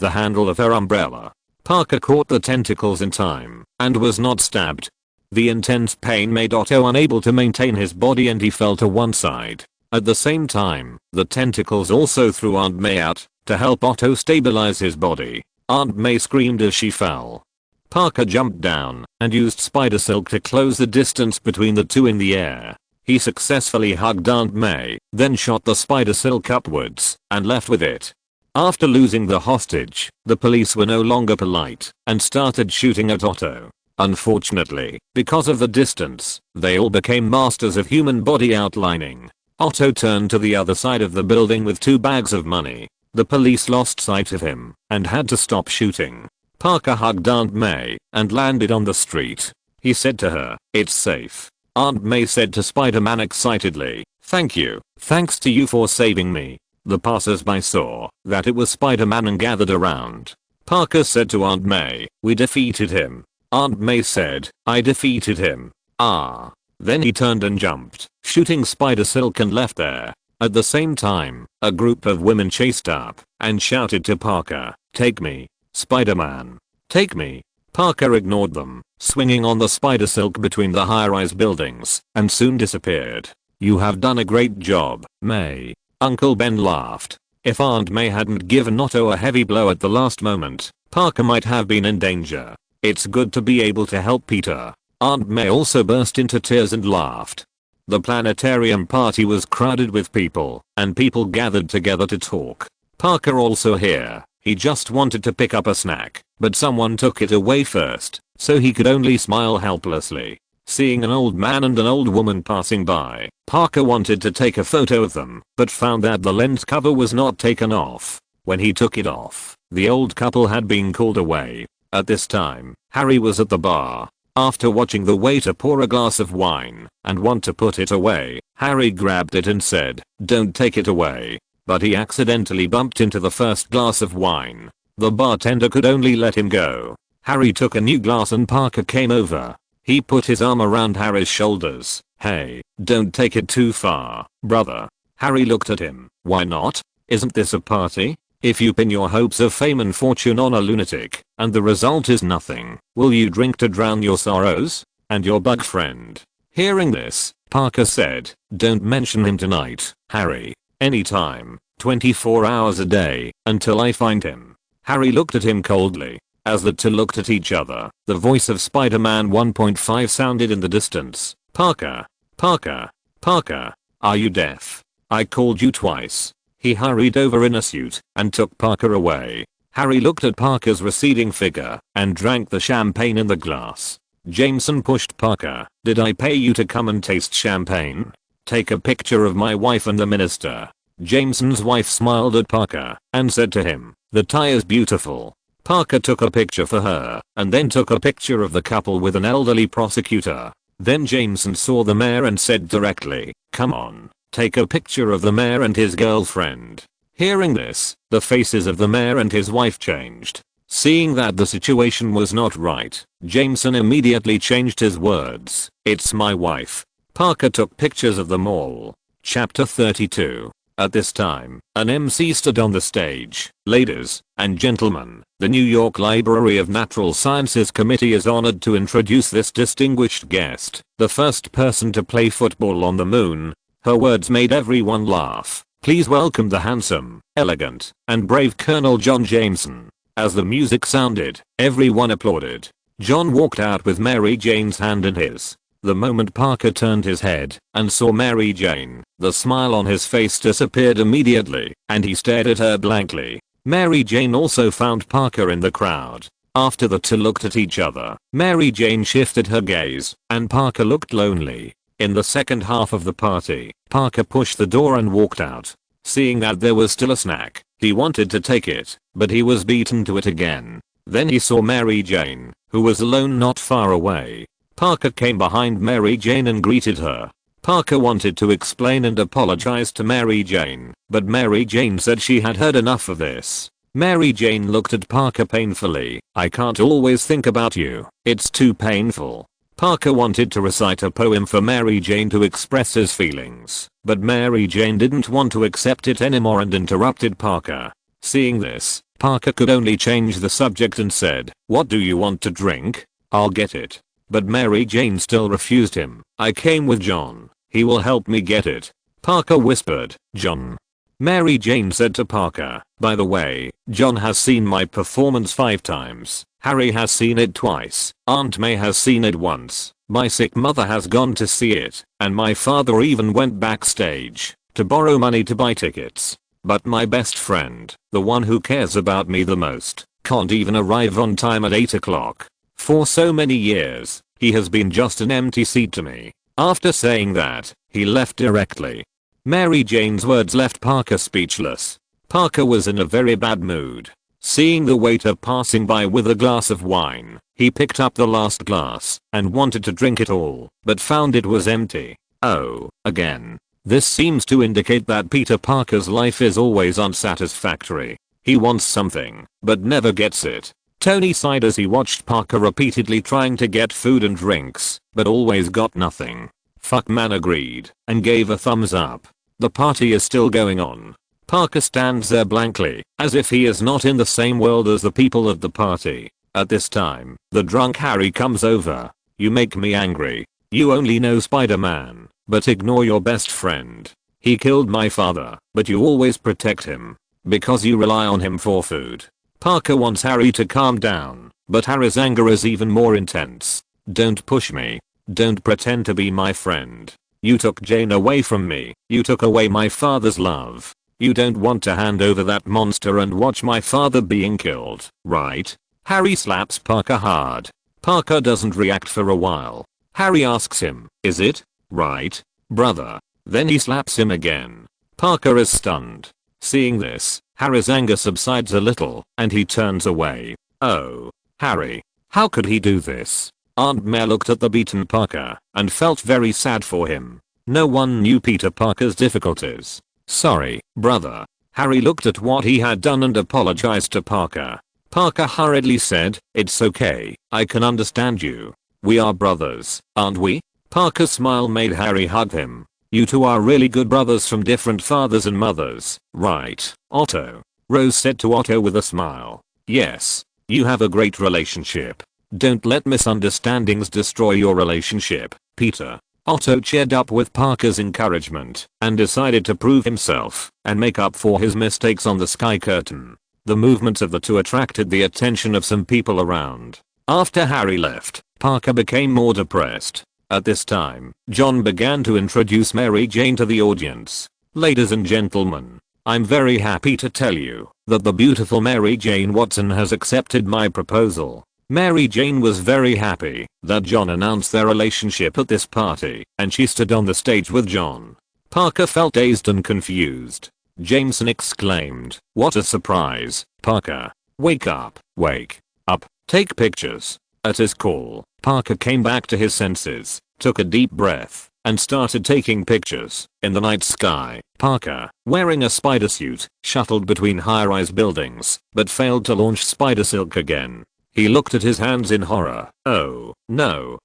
the handle of her umbrella. Parker caught the tentacles in time and was not stabbed. The intense pain made Otto unable to maintain his body and he fell to one side. At the same time, the tentacles also threw Aunt May out to help Otto stabilize his body. Aunt May screamed as she fell. Parker jumped down and used spider silk to close the distance between the two in the air. He successfully hugged Aunt May, then shot the spider silk upwards and left with it. After losing the hostage, the police were no longer polite and started shooting at Otto. Unfortunately, because of the distance, they all became masters of human body outlining. Otto turned to the other side of the building with 2 bags of money. The police lost sight of him and had to stop shooting. Parker hugged Aunt May and landed on the street. He said to her, "It's safe." Aunt May said to Spider-Man excitedly, "Thank you. Thanks to you for saving me." The passers-by saw that it was Spider-Man and gathered around. Parker said to Aunt May, "We defeated him." Aunt May said, "I defeated him." Ah. Then he turned and jumped, shooting Spider-Silk and left there. At the same time, a group of women chased up and shouted to Parker, "Take me, Spider-Man. Take me." Parker ignored them, swinging on the Spider-Silk between the high-rise buildings, and soon disappeared. "You have done a great job, May." Uncle Ben laughed. If Aunt May hadn't given Otto a heavy blow at the last moment, Parker might have been in danger. "It's good to be able to help Peter." Aunt May also burst into tears and laughed. The planetarium party was crowded with people, and people gathered together to talk. Parker also here. He just wanted to pick up a snack, but someone took it away first, so he could only smile helplessly. Seeing an old man and an old woman passing by, Parker wanted to take a photo of them, but found that the lens cover was not taken off. When he took it off, the old couple had been called away. At this time, Harry was at the bar. After watching the waiter pour a glass of wine and want to put it away, Harry grabbed it and said, "Don't take it away." But he accidentally bumped into the first glass of wine. The bartender could only let him go. Harry took a new glass and Parker came over. He put his arm around Harry's shoulders. "Hey, don't take it too far, brother." Harry looked at him. "Why not? Isn't this a party? If you pin your hopes of fame and fortune on a lunatic, and the result is nothing, will you drink to drown your sorrows? And your bug friend?" Hearing this, Parker said, "Don't mention him tonight, Harry. Anytime, 24 hours a day, until I find him." Harry looked at him coldly. As the two looked at each other, the voice of Spider-Man 1.5 sounded in the distance. "Parker, Parker, Parker, are you deaf? I called you twice." He hurried over in a suit and took Parker away. Harry looked at Parker's receding figure and drank the champagne in the glass. Jameson pushed Parker. "Did I pay you to come and taste champagne? Take a picture of my wife and the minister." Jameson's wife smiled at Parker and said to him, "The tie is beautiful." Parker took a picture for her and then took a picture of the couple with an elderly prosecutor. Then Jameson saw the mayor and said directly, "Come on, take a picture of the mayor and his girlfriend." Hearing this, the faces of the mayor and his wife changed. Seeing that the situation was not right, Jameson immediately changed his words. "It's my wife." Parker took pictures of them all. Chapter 32. At this time, an MC stood on the stage. "Ladies and gentlemen, the New York Library of Natural Sciences Committee is honored to introduce this distinguished guest, the first person to play football on the moon." Her words made everyone laugh. "Please welcome the handsome, elegant, and brave Colonel John Jameson." As the music sounded, everyone applauded. John walked out with Mary Jane's hand in his. The moment Parker turned his head and saw Mary Jane, the smile on his face disappeared immediately, and he stared at her blankly. Mary Jane also found Parker in the crowd. After the two looked at each other, Mary Jane shifted her gaze, and Parker looked lonely. In the second half of the party, Parker pushed the door and walked out. Seeing that there was still a snack, he wanted to take it, but he was beaten to it again. Then he saw Mary Jane, who was alone not far away. Parker came behind Mary Jane and greeted her. Parker wanted to explain and apologize to Mary Jane, but Mary Jane said she had heard enough of this. Mary Jane looked at Parker painfully. "I can't always think about you. It's too painful." Parker wanted to recite a poem for Mary Jane to express his feelings, but Mary Jane didn't want to accept it anymore and interrupted Parker. Seeing this, Parker could only change the subject and said, "What do you want to drink? I'll get it." But Mary Jane still refused him. "I came with John. He will help me get it." Parker whispered, "John." Mary Jane said to Parker, "By the way, John has seen my performance 5 times. Harry has seen it twice. Aunt May has seen it once. My sick mother has gone to see it, and my father even went backstage to borrow money to buy tickets. But my best friend, the one who cares about me the most, can't even arrive on time at 8 o'clock. For so many years, he has been just an empty seat to me." After saying that, he left directly. Mary Jane's words left Parker speechless. Parker was in a very bad mood. Seeing the waiter passing by with a glass of wine, he picked up the last glass and wanted to drink it all, but found it was empty. Oh, again. This seems to indicate that Peter Parker's life is always unsatisfactory. He wants something, but never gets it. Tony sighed as he watched Parker repeatedly trying to get food and drinks, but always got nothing. Fuckman agreed and gave a thumbs up. The party is still going on. Parker stands there blankly, as if he is not in the same world as the people at the party. At this time, the drunk Harry comes over. You make me angry. You only know Spider-Man, but ignore your best friend. He killed my father, but you always protect him. Because you rely on him for food. Parker wants Harry to calm down, but Harry's anger is even more intense. Don't push me. Don't pretend to be my friend. You took Jane away from me. You took away my father's love. You don't want to hand over that monster and watch my father being killed, right? Harry slaps Parker hard. Parker doesn't react for a while. Harry asks him, is it? Right, brother? Then he slaps him again. Parker is stunned. Seeing this, Harry's anger subsides a little, and he turns away. Oh, Harry. How could he do this? Aunt May looked at the beaten Parker, and felt very sad for him. No one knew Peter Parker's difficulties. Sorry, brother. Harry looked at what he had done and apologized to Parker. Parker hurriedly said, it's okay, I can understand you. We are brothers, aren't we? Parker's smile made Harry hug him. You two are really good brothers from different fathers and mothers, right, Otto? Rose said to Otto with a smile. Yes, you have a great relationship. Don't let misunderstandings destroy your relationship, Peter. Otto cheered up with Parker's encouragement and decided to prove himself and make up for his mistakes on the Sky Curtain. The movements of the two attracted the attention of some people around. After Harry left, Parker became more depressed. At this time, John began to introduce Mary Jane to the audience. Ladies and gentlemen, I'm very happy to tell you that the beautiful Mary Jane Watson has accepted my proposal. Mary Jane was very happy that John announced their relationship at this party, and she stood on the stage with John. Parker felt dazed and confused. Jameson exclaimed, what a surprise, Parker. Wake up, take pictures. At his call, Parker came back to his senses, took a deep breath, and started taking pictures. In the night sky, Parker, wearing a spider suit, shuttled between high-rise buildings, but failed to launch spider silk again. He looked at his hands in horror. Oh, no.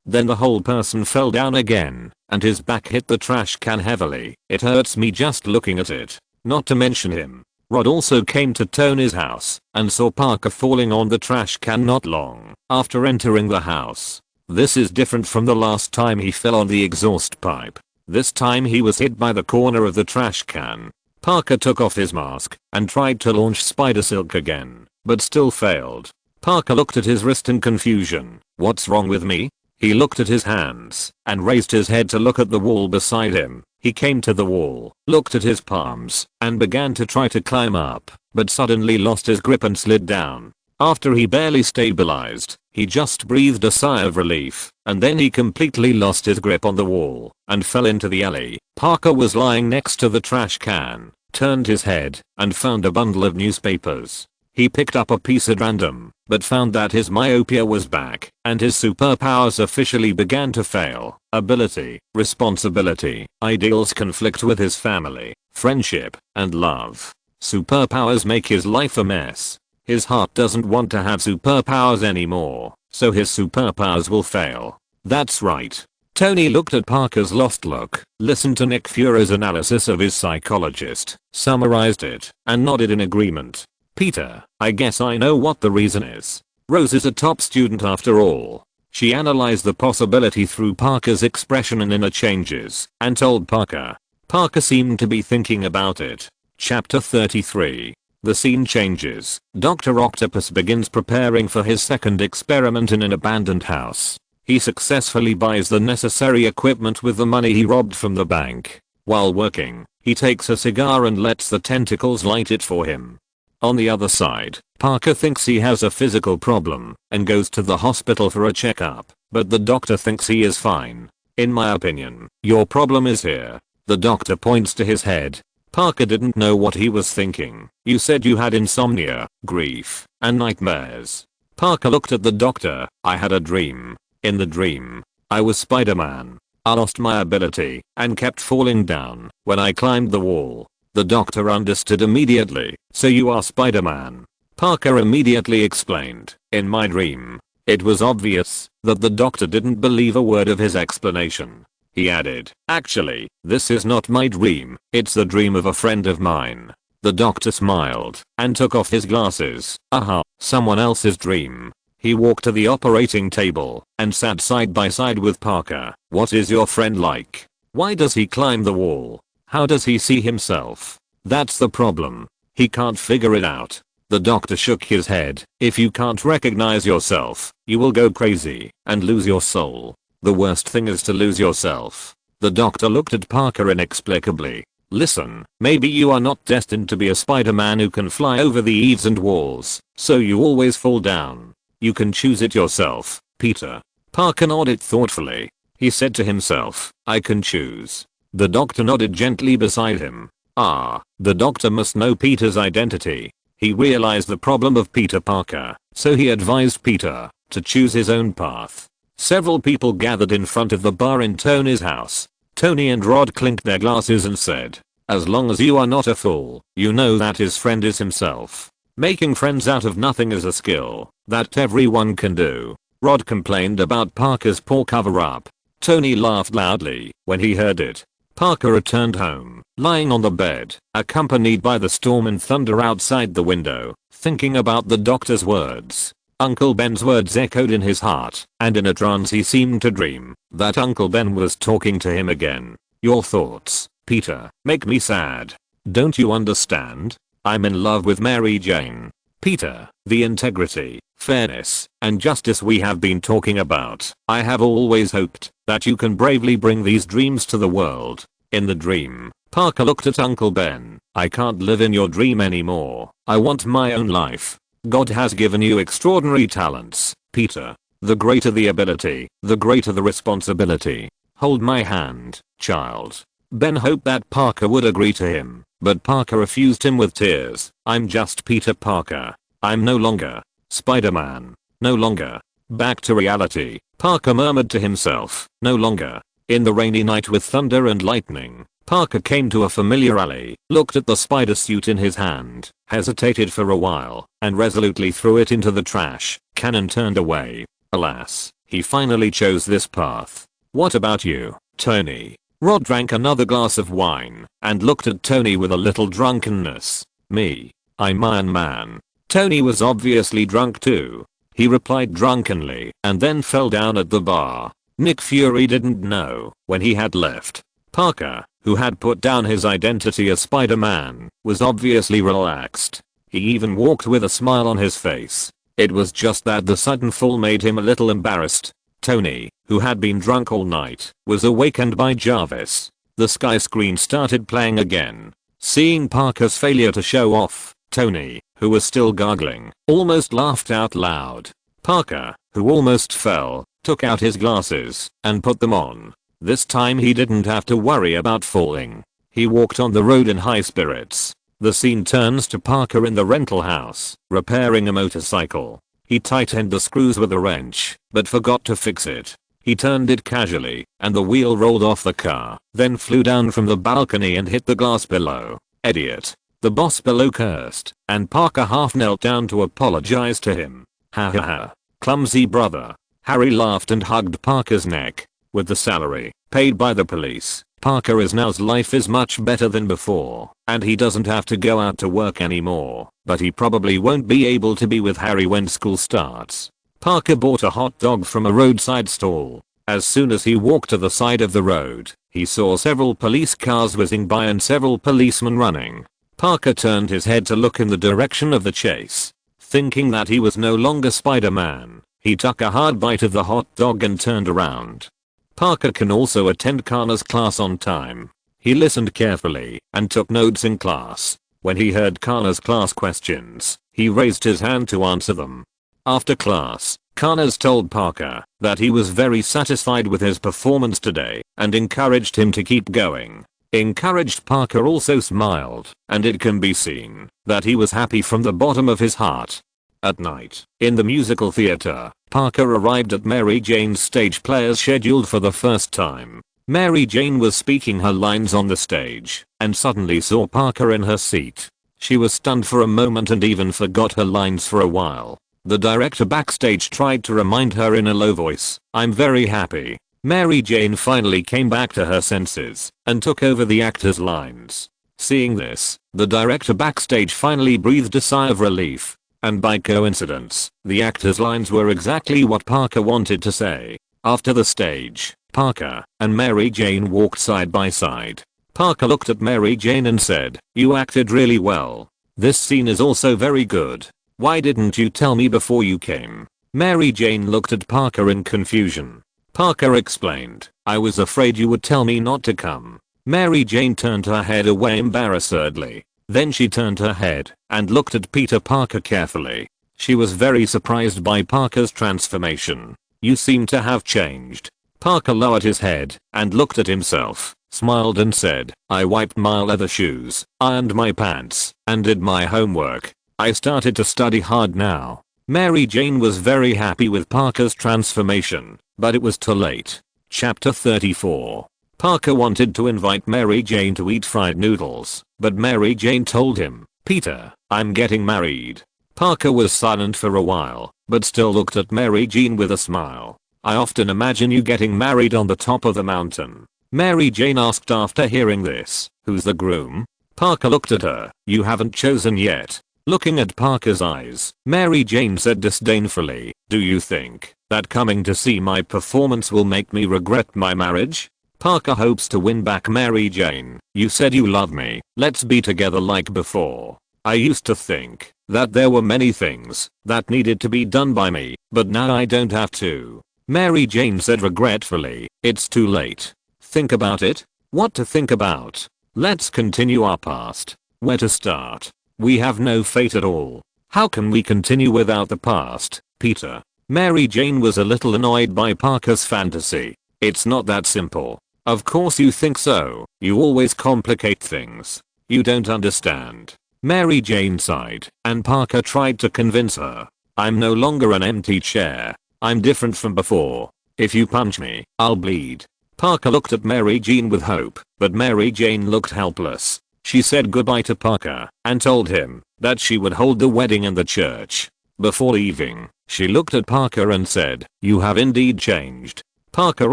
Then the whole person fell down again, and his back hit the trash can heavily. It hurts me just looking at it. Not to mention him. Rod also came to Tony's house and saw Parker falling on the trash can not long after entering the house. This is different from the last time he fell on the exhaust pipe. This time he was hit by the corner of the trash can. Parker took off his mask and tried to launch spider silk again, but still failed. Parker looked at his wrist in confusion. What's wrong with me? He looked at his hands and raised his head to look at the wall beside him. He came to the wall, looked at his palms, and began to try to climb up, but suddenly lost his grip and slid down. After he barely stabilized, he just breathed a sigh of relief, and then he completely lost his grip on the wall and fell into the alley. Parker was lying next to the trash can, turned his head, and found a bundle of newspapers. He picked up a piece at random, but found that his myopia was back, and his superpowers officially began to fail. Ability, responsibility, ideals conflict with his family, friendship, and love. Superpowers make his life a mess. His heart doesn't want to have superpowers anymore, so his superpowers will fail. That's right. Tony looked at Parker's lost look, listened to Nick Fury's analysis of his psychologist, summarized it, and nodded in agreement. Peter, I guess I know what the reason is. Rose is a top student after all. She analyzed the possibility through Parker's expression and inner changes, and told Parker. Parker seemed to be thinking about it. Chapter 33. The scene changes. Dr. Octopus begins preparing for his second experiment in an abandoned house. He successfully buys the necessary equipment with the money he robbed from the bank. While working, he takes a cigar and lets the tentacles light it for him. On the other side, Parker thinks he has a physical problem and goes to the hospital for a checkup, but the doctor thinks he is fine. In my opinion, your problem is here. The doctor points to his head. Parker didn't know what he was thinking. You said you had insomnia, grief, and nightmares. Parker looked at the doctor. I had a dream. In the dream, I was Spider-Man. I lost my ability and kept falling down when I climbed the wall. The doctor understood immediately. So you are Spider-Man. Parker immediately explained. In my dream. It was obvious that the doctor didn't believe a word of his explanation. He added, actually, this is not my dream, it's the dream of a friend of mine. The doctor smiled and took off his glasses. Aha, someone else's dream. He walked to the operating table and sat side by side with Parker. What is your friend like? Why does he climb the wall? How does he see himself? That's the problem. He can't figure it out. The doctor shook his head. If you can't recognize yourself, you will go crazy and lose your soul. The worst thing is to lose yourself. The doctor looked at Parker inexplicably. Listen, maybe you are not destined to be a Spider-Man who can fly over the eaves and walls, so you always fall down. You can choose it yourself, Peter. Parker nodded thoughtfully. He said to himself, I can choose. The doctor nodded gently beside him. The doctor must know Peter's identity. He realized the problem of Peter Parker, so he advised Peter to choose his own path. Several people gathered in front of the bar in Tony's house. Tony and Rod clinked their glasses and said, as long as you are not a fool, you know that his friend is himself. Making friends out of nothing is a skill that everyone can do. Rod complained about Parker's poor cover-up. Tony laughed loudly when he heard it. Parker returned home, lying on the bed, accompanied by the storm and thunder outside the window, thinking about the doctor's words. Uncle Ben's words echoed in his heart, and in a trance he seemed to dream that Uncle Ben was talking to him again. Your thoughts, Peter, make me sad. Don't you understand? I'm in love with Mary Jane. Peter, the integrity, fairness, and justice we have been talking about. I have always hoped that you can bravely bring these dreams to the world. In the dream, Parker looked at Uncle Ben. I can't live in your dream anymore. I want my own life. God has given you extraordinary talents, Peter. The greater the ability, the greater the responsibility. Hold my hand, child. Ben hoped that Parker would agree to him, but Parker refused him with tears. I'm just Peter Parker. I'm no longer Spider-Man. No longer. Back to reality, Parker murmured to himself. No longer. In the rainy night with thunder and lightning, Parker came to a familiar alley, looked at the spider suit in his hand, hesitated for a while, and resolutely threw it into the trash can and turned away. Alas, he finally chose this path. What about you, Tony? Rod drank another glass of wine and looked at Tony with a little drunkenness. Me. I'm Iron Man. Tony was obviously drunk too. He replied drunkenly and then fell down at the bar. Nick Fury didn't know when he had left. Parker, who had put down his identity as Spider-Man, was obviously relaxed. He even walked with a smile on his face. It was just that the sudden fall made him a little embarrassed. Tony, who had been drunk all night, was awakened by Jarvis. The sky screen started playing again. Seeing Parker's failure to show off, Tony, who was still gargling, almost laughed out loud. Parker, who almost fell, took out his glasses and put them on. This time he didn't have to worry about falling. He walked on the road in high spirits. The scene turns to Parker in the rental house, repairing a motorcycle. He tightened the screws with a wrench, but forgot to fix it. He turned it casually, and the wheel rolled off the car, then flew down from the balcony and hit the glass below. Idiot. The boss below cursed, and Parker half knelt down to apologize to him. Ha ha ha. Clumsy brother. Harry laughed and hugged Parker's neck. With the salary paid by the police, Parker's now's life is much better than before, and he doesn't have to go out to work anymore, but he probably won't be able to be with Harry when school starts. Parker bought a hot dog from a roadside stall. As soon as he walked to the side of the road, he saw several police cars whizzing by and several policemen running. Parker turned his head to look in the direction of the chase. Thinking that he was no longer Spider-Man, he took a hard bite of the hot dog and turned around. Parker can also attend Connors' class on time. He listened carefully and took notes in class. When he heard Connors' class questions, he raised his hand to answer them. After class, Connors told Parker that he was very satisfied with his performance today and encouraged him to keep going. Encouraged Parker also smiled, and it can be seen that he was happy from the bottom of his heart. At night, in the musical theater, Parker arrived at Mary Jane's stage play as scheduled for the first time. Mary Jane was speaking her lines on the stage, and suddenly saw Parker in her seat. She was stunned for a moment and even forgot her lines for a while. The director backstage tried to remind her in a low voice, "I'm very happy." Mary Jane finally came back to her senses and took over the actor's lines. Seeing this, the director backstage finally breathed a sigh of relief. And by coincidence, the actor's lines were exactly what Parker wanted to say. After the stage, Parker and Mary Jane walked side by side. Parker looked at Mary Jane and said, "You acted really well. This scene is also very good. Why didn't you tell me before you came?" Mary Jane looked at Parker in confusion. Parker explained, "I was afraid you would tell me not to come." Mary Jane turned her head away embarrassedly. Then she turned her head and looked at Peter Parker carefully. She was very surprised by Parker's transformation. "You seem to have changed." Parker lowered his head and looked at himself, smiled and said, "I wiped my leather shoes, ironed my pants, and did my homework. I started to study hard now." Mary Jane was very happy with Parker's transformation, but it was too late. Chapter 34. Parker wanted to invite Mary Jane to eat fried noodles, but Mary Jane told him, "Peter, I'm getting married." Parker was silent for a while, but still looked at Mary Jane with a smile. "I often imagine you getting married on the top of the mountain." Mary Jane asked after hearing this, "Who's the groom?" Parker looked at her. "You haven't chosen yet." Looking at Parker's eyes, Mary Jane said disdainfully, "Do you think that coming to see my performance will make me regret my marriage?" Parker hopes to win back Mary Jane. "You said you love me. Let's be together like before. I used to think that there were many things that needed to be done by me, but now I don't have to." Mary Jane said regretfully, "It's too late." "Think about it?" "What to think about?" "Let's continue our past." "Where to start?" "We have no fate at all. How can we continue without the past, Peter?" Mary Jane was a little annoyed by Parker's fantasy. "It's not that simple." "Of course you think so. You always complicate things. You don't understand." Mary Jane sighed, and Parker tried to convince her. "I'm no longer an empty chair. I'm different from before. If you punch me, I'll bleed." Parker looked at Mary Jane with hope, but Mary Jane looked helpless. She said goodbye to Parker and told him that she would hold the wedding in the church. Before leaving, she looked at Parker and said, "You have indeed changed." Parker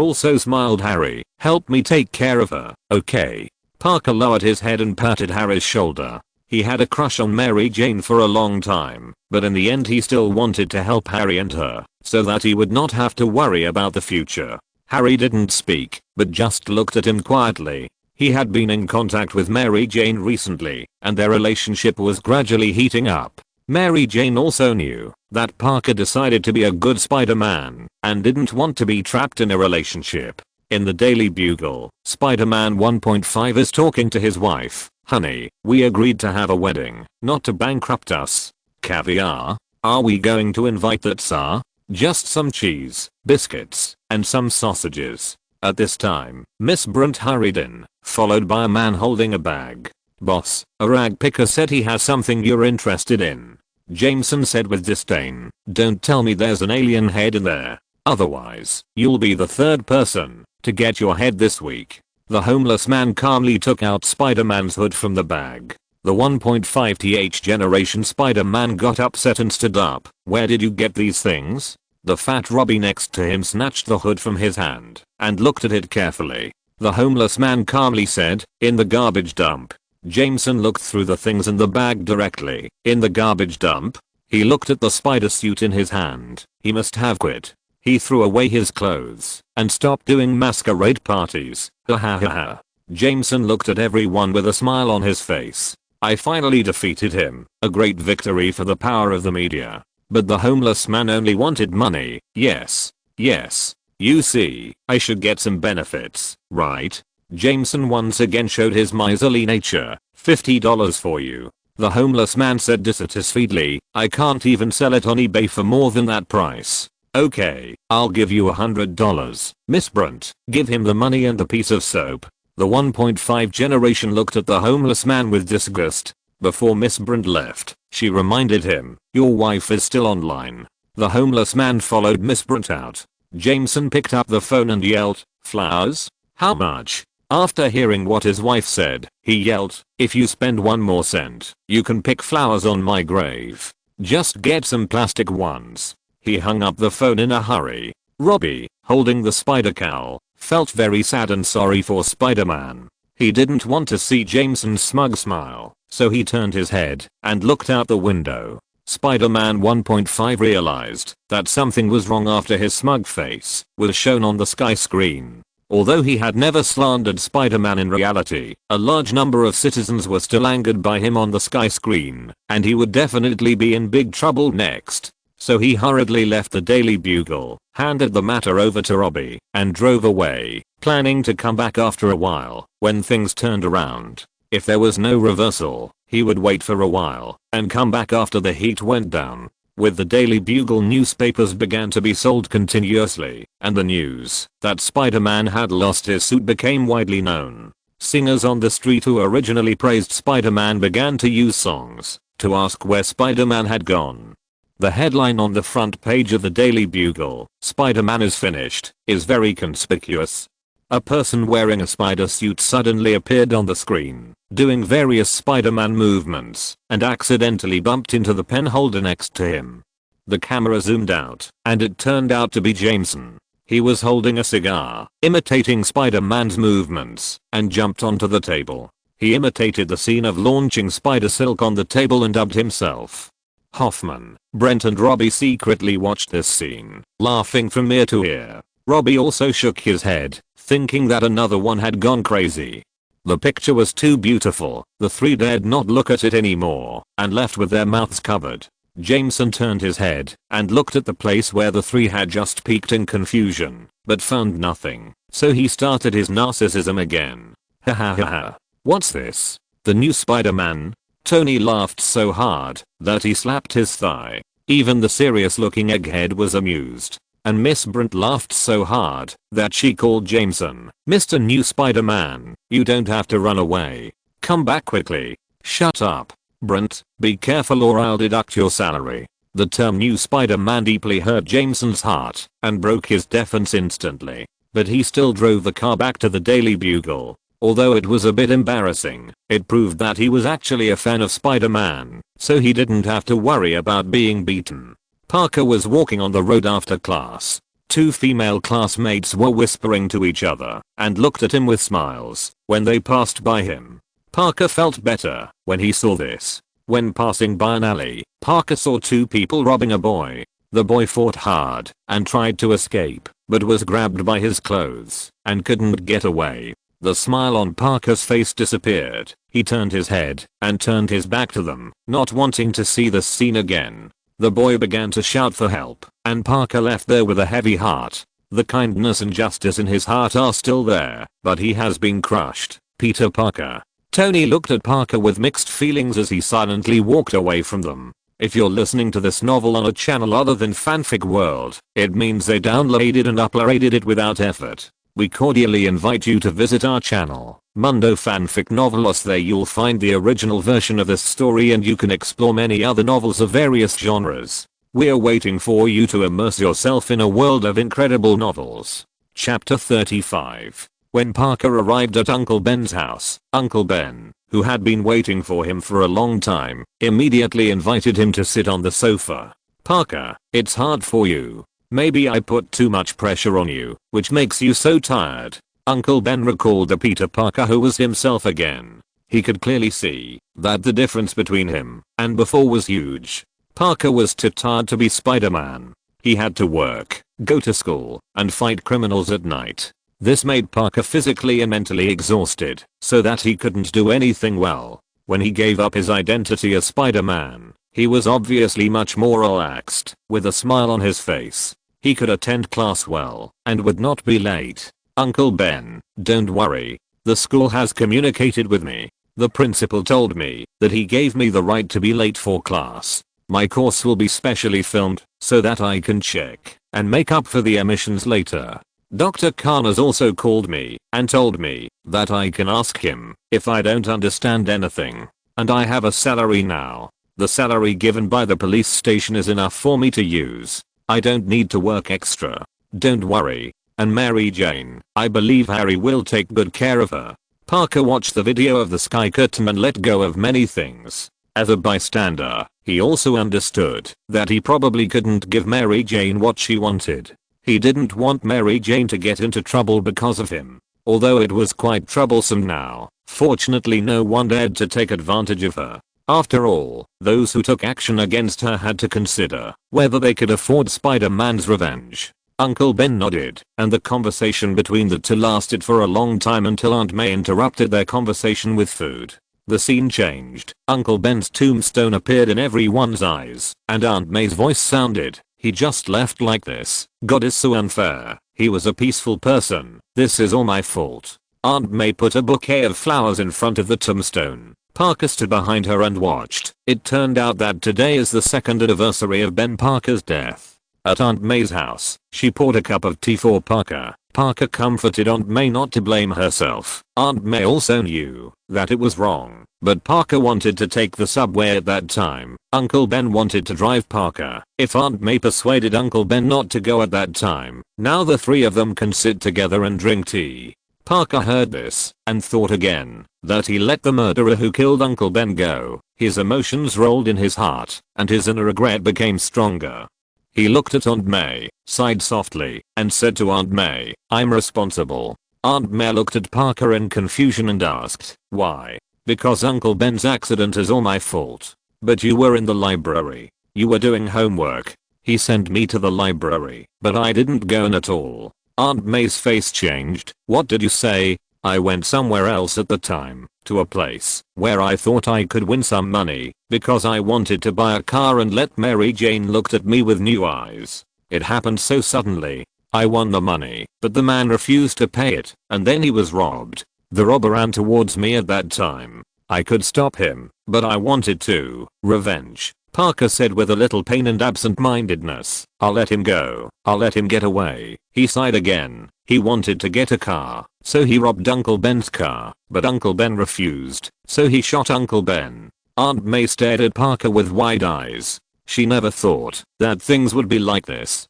also smiled. "Harry, help me take care of her, okay?" Parker lowered his head and patted Harry's shoulder. He had a crush on Mary Jane for a long time, but in the end he still wanted to help Harry and her, so that he would not have to worry about the future. Harry didn't speak, but just looked at him quietly. He had been in contact with Mary Jane recently, and their relationship was gradually heating up. Mary Jane also knew that Parker decided to be a good Spider-Man and didn't want to be trapped in a relationship. In the Daily Bugle, Spider-Man 1.5 is talking to his wife. "Honey, we agreed to have a wedding, not to bankrupt us. Caviar? Are we going to invite that Tsar? Just some cheese, biscuits, and some sausages." At this time, Miss Brunt hurried in, followed by a man holding a bag. "Boss, a rag picker said he has something you're interested in." Jameson said with disdain, "Don't tell me there's an alien head in there. Otherwise, you'll be the third person to get your head this week." The homeless man calmly took out Spider-Man's hood from the bag. The 1.5th generation Spider-Man got upset and stood up. "Where did you get these things?" The fat Robbie next to him snatched the hood from his hand and looked at it carefully. The homeless man calmly said, "In the garbage dump." Jameson looked through the things in the bag directly. "In the garbage dump?" He looked at the spider suit in his hand. He must have quit. He threw away his clothes and stopped doing masquerade parties. Ha ha ha ha. Jameson looked at everyone with a smile on his face. "I finally defeated him. A great victory for the power of the media." But the homeless man only wanted money. "Yes. Yes. You see, I should get some benefits, right?" Jameson once again showed his miserly nature. $50 for you. The homeless man said dissatisfiedly, "I can't even sell it on eBay for more than that price." "Okay, I'll give you $100. Miss Brunt, give him the money and the piece of soap." The 1.5 generation looked at the homeless man with disgust. Before Miss Brent left, she reminded him, "Your wife is still online." The homeless man followed Miss Brent out. Jameson picked up the phone and yelled, "Flowers? How much?" After hearing what his wife said, he yelled, "If you spend one more cent, you can pick flowers on my grave. Just get some plastic ones." He hung up the phone in a hurry. Robbie, holding the spider cowl, felt very sad and sorry for Spider-Man. He didn't want to see Jameson's smug smile, so he turned his head and looked out the window. Spider-Man 1.5 realized that something was wrong after his smug face was shown on the sky screen. Although he had never slandered Spider-Man in reality, a large number of citizens were still angered by him on the sky screen, and he would definitely be in big trouble next. So he hurriedly left the Daily Bugle, handed the matter over to Robbie, and drove away, planning to come back after a while when things turned around. If there was no reversal, he would wait for a while and come back after the heat went down. With the Daily Bugle, newspapers began to be sold continuously, and the news that Spider-Man had lost his suit became widely known. Singers on the street who originally praised Spider-Man began to use songs to ask where Spider-Man had gone. The headline on the front page of the Daily Bugle, "Spider-Man is finished," is very conspicuous. A person wearing a spider suit suddenly appeared on the screen, doing various Spider-Man movements, and accidentally bumped into the pen holder next to him. The camera zoomed out, and it turned out to be Jameson. He was holding a cigar, imitating Spider-Man's movements, and jumped onto the table. He imitated the scene of launching spider silk on the table and dubbed himself. Hoffman, Brent and Robbie secretly watched this scene, laughing from ear to ear. Robbie also shook his head, thinking that another one had gone crazy. The picture was too beautiful, the three dared not look at it anymore, and left with their mouths covered. Jameson turned his head and looked at the place where the three had just peeked in confusion, but found nothing, so he started his narcissism again. "Ha ha ha ha. What's this? The new Spider-Man?" Tony laughed so hard that he slapped his thigh. Even the serious looking egghead was amused. And Miss Brent laughed so hard that she called Jameson, "Mr. New Spider-Man, you don't have to run away. Come back quickly." "Shut up, Brent, be careful or I'll deduct your salary." The term New Spider-Man deeply hurt Jameson's heart and broke his defense instantly. But he still drove the car back to the Daily Bugle. Although it was a bit embarrassing, it proved that he was actually a fan of Spider-Man, so he didn't have to worry about being beaten. Parker was walking on the road after class. Two female classmates were whispering to each other and looked at him with smiles when they passed by him. Parker felt better when he saw this. When passing by an alley, Parker saw two people robbing a boy. The boy fought hard and tried to escape, but was grabbed by his clothes and couldn't get away. The smile on Parker's face disappeared. He turned his head and turned his back to them, not wanting to see the scene again. The boy began to shout for help, and Parker left there with a heavy heart. The kindness and justice in his heart are still there, but he has been crushed. Peter Parker. Tony looked at Parker with mixed feelings as he silently walked away from them. If you're listening to this novel on a channel other than Fanfic World, it means they downloaded and uploaded it without effort. We cordially invite you to visit our channel, Mundo Fanfic Novelos. There you'll find the original version of this story and you can explore many other novels of various genres. We're waiting for you to immerse yourself in a world of incredible novels. Chapter 35. When Parker arrived at Uncle Ben's house, Uncle Ben, who had been waiting for him for a long time, immediately invited him to sit on the sofa. "Parker, it's hard for you. Maybe I put too much pressure on you, which makes you so tired." Uncle Ben recalled the Peter Parker who was himself again. He could clearly see that the difference between him and before was huge. Parker was too tired to be Spider-Man. He had to work, go to school, and fight criminals at night. This made Parker physically and mentally exhausted, so that he couldn't do anything well. When he gave up his identity as Spider-Man, he was obviously much more relaxed, with a smile on his face. He could attend class well and would not be late. "Uncle Ben, don't worry. The school has communicated with me. The principal told me that he gave me the right to be late for class. My course will be specially filmed so that I can check and make up for the omissions later." Dr. Khan has also called me and told me that I can ask him if I don't understand anything. And I have a salary now. The salary given by the police station is enough for me to use. I don't need to work extra. Don't worry. And Mary Jane, I believe Harry will take good care of her. Parker watched the video of the sky curtain and let go of many things. As a bystander, he also understood that he probably couldn't give Mary Jane what she wanted. He didn't want Mary Jane to get into trouble because of him. Although it was quite troublesome now, fortunately no one dared to take advantage of her. After all, those who took action against her had to consider whether they could afford Spider-Man's revenge. Uncle Ben nodded, and the conversation between the two lasted for a long time until Aunt May interrupted their conversation with food. The scene changed. Uncle Ben's tombstone appeared in everyone's eyes, and Aunt May's voice sounded, "He just left like this. God is so unfair. He was a peaceful person. This is all my fault." Aunt May put a bouquet of flowers in front of the tombstone. Parker stood behind her and watched. It turned out that today is the second anniversary of Ben Parker's death. At Aunt May's house, she poured a cup of tea for Parker. Parker comforted Aunt May not to blame herself. Aunt May also knew that it was wrong, but Parker wanted to take the subway at that time. Uncle Ben wanted to drive Parker. If Aunt May persuaded Uncle Ben not to go at that time, now the three of them can sit together and drink tea. Parker heard this and thought again that he let the murderer who killed Uncle Ben go. His emotions rolled in his heart, and his inner regret became stronger. He looked at Aunt May, sighed softly, and said to Aunt May, "I'm responsible." Aunt May looked at Parker in confusion and asked, "Why?" "Because Uncle Ben's accident is all my fault." "But you were in the library. You were doing homework. He sent me to the library, but I didn't go in at all." Aunt May's face changed. "What did you say?" "I went somewhere else at the time, to a place where I thought I could win some money, because I wanted to buy a car and let Mary Jane looked at me with new eyes. It happened so suddenly. I won the money, but the man refused to pay it, and then he was robbed. The robber ran towards me at that time. I could stop him, but I wanted to. Revenge." Parker said with a little pain and absent-mindedness, "I'll let him go. I'll let him get away." He sighed again. He wanted to get a car, so he robbed Uncle Ben's car, but Uncle Ben refused, so he shot Uncle Ben. Aunt May stared at Parker with wide eyes. She never thought that things would be like this.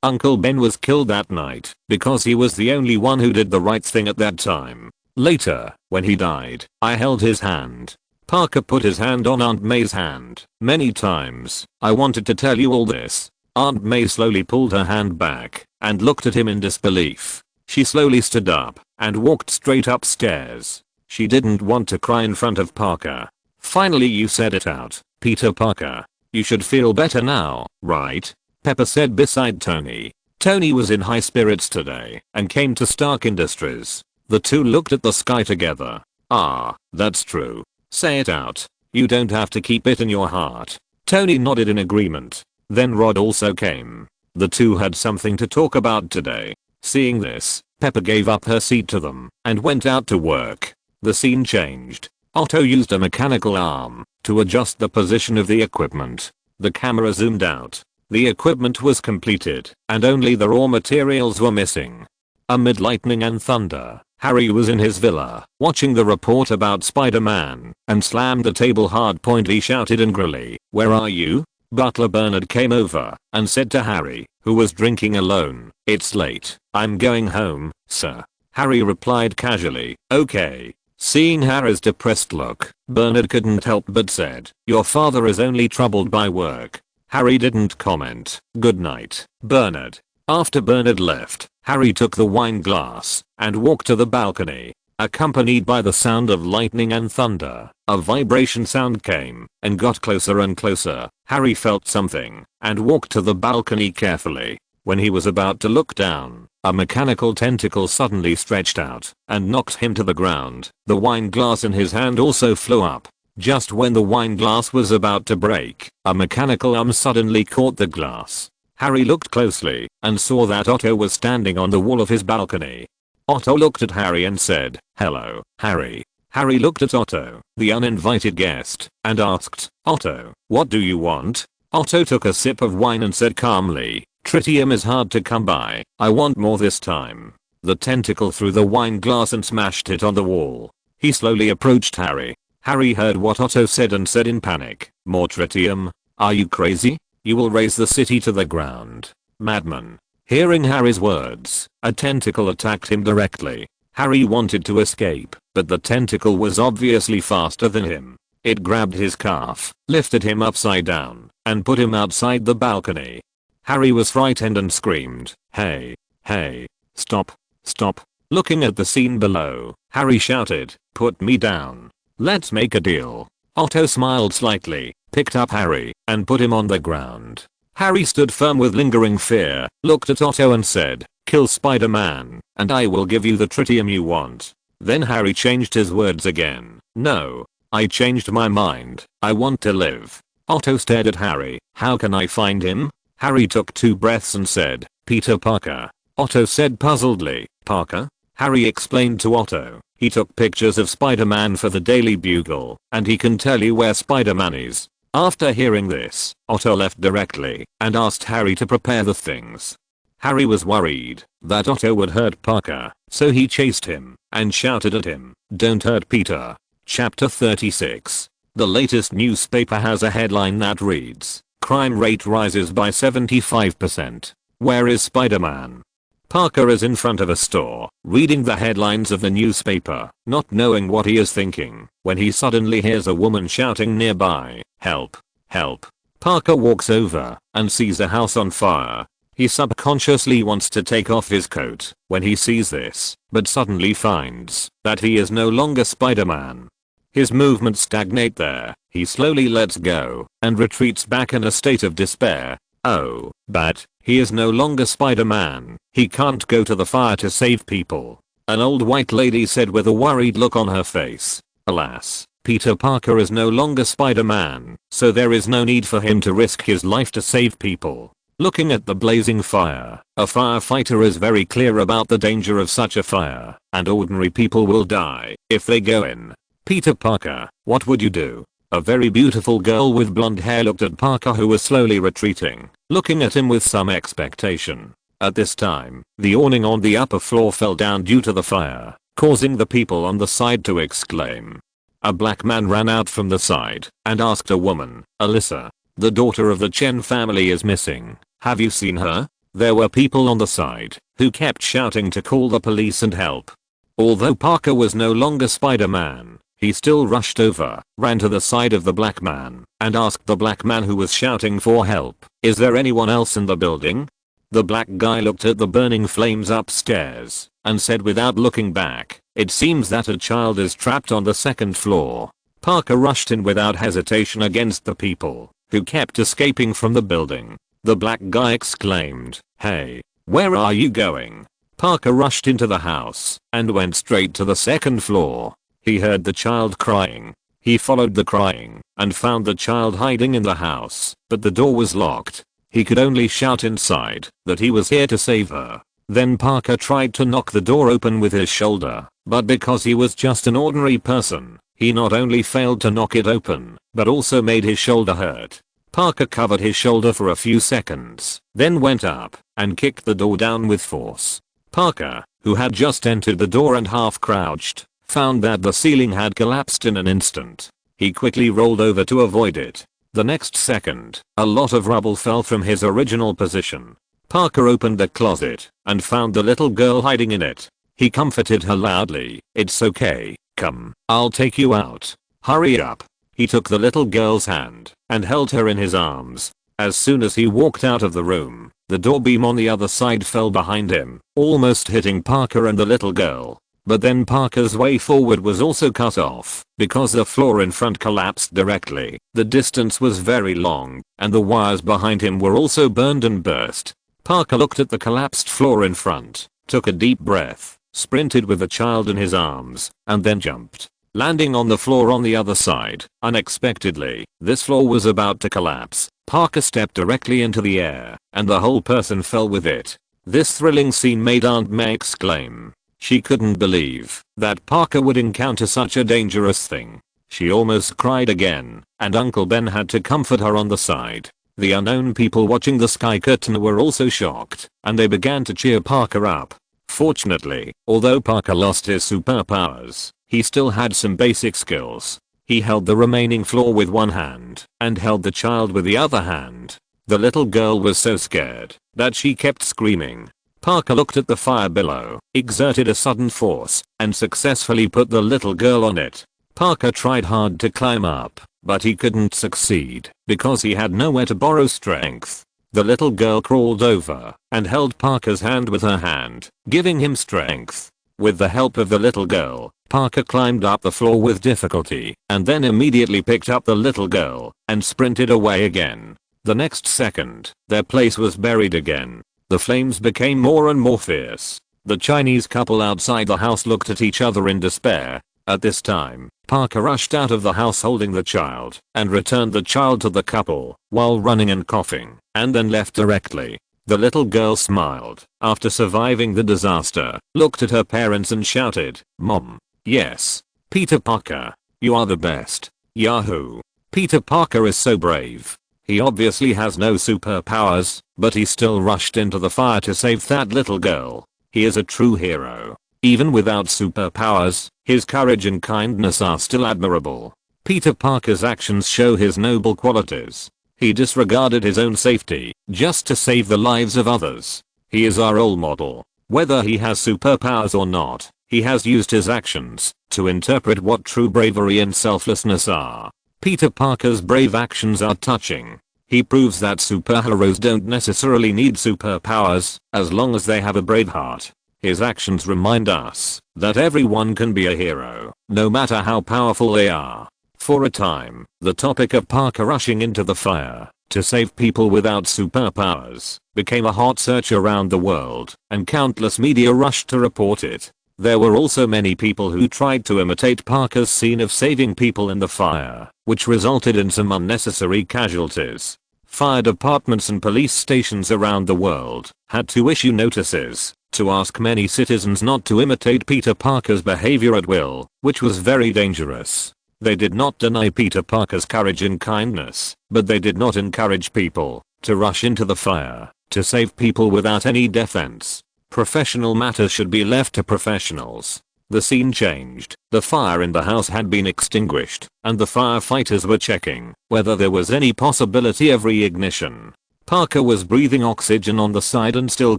Uncle Ben was killed that night because he was the only one who did the right thing at that time. Later, when he died, I held his hand. Parker put his hand on Aunt May's hand. "Many times, I wanted to tell you all this." Aunt May slowly pulled her hand back and looked at him in disbelief. She slowly stood up and walked straight upstairs. She didn't want to cry in front of Parker. "Finally you said it out, Peter Parker. You should feel better now, right?" Pepper said beside Tony. Tony was in high spirits today and came to Stark Industries. The two looked at the sky together. "Ah, that's true. Say it out. You don't have to keep it in your heart." Tony nodded in agreement. Then Rod also came. The two had something to talk about today. Seeing this, Pepper gave up her seat to them and went out to work. The scene changed. Otto used a mechanical arm to adjust the position of the equipment. The camera zoomed out. The equipment was completed, and only the raw materials were missing. Amid lightning and thunder, Harry was in his villa, watching the report about Spider-Man, and slammed the table hard. He shouted angrily, "Where are you?" Butler Bernard came over and said to Harry, who was drinking alone, "It's late. I'm going home, sir." Harry replied casually, "Okay." Seeing Harry's depressed look, Bernard couldn't help but said, "Your father is only troubled by work." Harry didn't comment. "Good night, Bernard." After Bernard left, Harry took the wine glass and walked to the balcony. Accompanied by the sound of lightning and thunder, a vibration sound came and got closer and closer. Harry felt something and walked to the balcony carefully. When he was about to look down, a mechanical tentacle suddenly stretched out and knocked him to the ground. The wine glass in his hand also flew up. Just when the wine glass was about to break, a mechanical arm suddenly caught the glass. Harry looked closely and saw that Otto was standing on the wall of his balcony. Otto looked at Harry and said, "Hello, Harry." Harry looked at Otto, the uninvited guest, and asked, "Otto, what do you want?" Otto took a sip of wine and said calmly, Tritium is hard to come by. I want more this time. The tentacle threw the wine glass and smashed it on the wall. He slowly approached Harry. Harry heard what Otto said and said in panic, "More tritium? Are you crazy? You will raise the city to the ground. Madman." Hearing Harry's words, a tentacle attacked him directly. Harry wanted to escape, but the tentacle was obviously faster than him. It grabbed his calf, lifted him upside down, and put him outside the balcony. Harry was frightened and screamed, "Hey, hey, stop, stop." Looking at the scene below, Harry shouted, "Put me down. Let's make a deal." Otto smiled slightly, picked up Harry, and put him on the ground. Harry stood firm with lingering fear, looked at Otto and said, "Kill Spider-Man, and I will give you the tritium you want." Then Harry changed his words again. "No. I changed my mind. I want to live." Otto stared at Harry. "How can I find him?" Harry took 2 breaths and said, "Peter Parker." Otto said puzzledly, "Parker?" Harry explained to Otto, "He took pictures of Spider-Man for the Daily Bugle, and he can tell you where Spider-Man is." After hearing this, Otto left directly and asked Harry to prepare the things. Harry was worried that Otto would hurt Parker, so he chased him and shouted at him, "Don't hurt Peter." Chapter 36. The latest newspaper has a headline that reads, "Crime rate rises by 75%. Where is Spider-Man?" Parker is in front of a store, reading the headlines of the newspaper, not knowing what he is thinking, when he suddenly hears a woman shouting nearby, "Help! Help!" Parker walks over and sees a house on fire. He subconsciously wants to take off his coat when he sees this, but suddenly finds that he is no longer Spider-Man. His movements stagnate there. He slowly lets go and retreats back in a state of despair. Oh, but he is no longer Spider-Man. He can't go to the fire to save people. An old white lady said with a worried look on her face. Alas, Peter Parker is no longer Spider-Man, so there is no need for him to risk his life to save people. Looking at the blazing fire, a firefighter is very clear about the danger of such a fire, and ordinary people will die if they go in. "Peter Parker, what would you do?" A very beautiful girl with blonde hair looked at Parker, who was slowly retreating, looking at him with some expectation. At this time, the awning on the upper floor fell down due to the fire, causing the people on the side to exclaim. A black man ran out from the side and asked a woman, "Alyssa, the daughter of the Chen family is missing. Have you seen her?" There were people on the side who kept shouting to call the police and help. Although Parker was no longer Spider-Man, he still rushed over, ran to the side of the black man, and asked the black man who was shouting for help, "Is there anyone else in the building?" The black guy looked at the burning flames upstairs and said without looking back, "It seems that a child is trapped on the 2nd floor." Parker rushed in without hesitation against the people who kept escaping from the building. The black guy exclaimed, "Hey, where are you going?" Parker rushed into the house and went straight to the 2nd floor. He heard the child crying. He followed the crying and found the child hiding in the house, but the door was locked. He could only shout inside that he was here to save her. Then Parker tried to knock the door open with his shoulder, but because he was just an ordinary person, he not only failed to knock it open, but also made his shoulder hurt. Parker covered his shoulder for a few seconds, then went up and kicked the door down with force. Parker, who had just entered the door and half crouched, found that the ceiling had collapsed in an instant. He quickly rolled over to avoid it. The next second, a lot of rubble fell from his original position. Parker opened the closet and found the little girl hiding in it. He comforted her loudly, "It's okay, come, I'll take you out. Hurry up." He took the little girl's hand and held her in his arms. As soon as he walked out of the room, the door beam on the other side fell behind him, almost hitting Parker and the little girl. But then Parker's way forward was also cut off because the floor in front collapsed directly. The distance was very long, and the wires behind him were also burned and burst. Parker looked at the collapsed floor in front, took a deep breath, sprinted with the child in his arms, and then jumped, landing on the floor on the other side. Unexpectedly, this floor was about to collapse. Parker stepped directly into the air, and the whole person fell with it. This thrilling scene made Aunt May exclaim. She couldn't believe that Parker would encounter such a dangerous thing. She almost cried again, and Uncle Ben had to comfort her on the side. The unknown people watching the sky curtain were also shocked, and they began to cheer Parker up. Fortunately, although Parker lost his superpowers, he still had some basic skills. He held the remaining floor with one hand and held the child with the other hand. The little girl was so scared that she kept screaming. Parker looked at the fire below, exerted a sudden force, and successfully put the little girl on it. Parker tried hard to climb up, but he couldn't succeed because he had nowhere to borrow strength. The little girl crawled over and held Parker's hand with her hand, giving him strength. With the help of the little girl, Parker climbed up the floor with difficulty and then immediately picked up the little girl and sprinted away again. The next second, their place was buried again. The flames became more and more fierce. The Chinese couple outside the house looked at each other in despair. At this time, Parker rushed out of the house holding the child and returned the child to the couple while running and coughing, and then left directly. The little girl smiled after surviving the disaster, looked at her parents and shouted, "Mom, yes. Peter Parker, you are the best. Yahoo. Peter Parker is so brave. He obviously has no superpowers, but he still rushed into the fire to save that little girl. He is a true hero. Even without superpowers, his courage and kindness are still admirable. Peter Parker's actions show his noble qualities. He disregarded his own safety just to save the lives of others. He is our role model. Whether he has superpowers or not, he has used his actions to interpret what true bravery and selflessness are. Peter Parker's brave actions are touching. He proves that superheroes don't necessarily need superpowers as long as they have a brave heart. His actions remind us that everyone can be a hero, no matter how powerful they are. For a time, the topic of Parker rushing into the fire to save people without superpowers became a hot search around the world, and countless media rushed to report it. There were also many people who tried to imitate Parker's scene of saving people in the fire, which resulted in some unnecessary casualties. Fire departments and police stations around the world had to issue notices to ask many citizens not to imitate Peter Parker's behavior at will, which was very dangerous. They did not deny Peter Parker's courage and kindness, but they did not encourage people to rush into the fire to save people without any defense. Professional matters should be left to professionals. The scene changed. The fire in the house had been extinguished, and the firefighters were checking whether there was any possibility of reignition. Parker was breathing oxygen on the side and still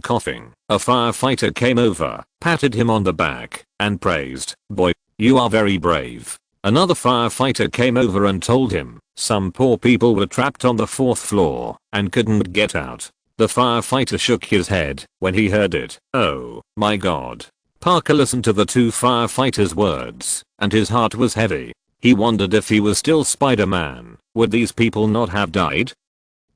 coughing. A firefighter came over, patted him on the back, and praised, "Boy, you are very brave." Another firefighter came over and told him some poor people were trapped on the 4th floor and couldn't get out. The firefighter shook his head when he heard it. Oh my God. Parker listened to the two firefighters' words, and his heart was heavy. He wondered if he was still Spider-Man, would these people not have died?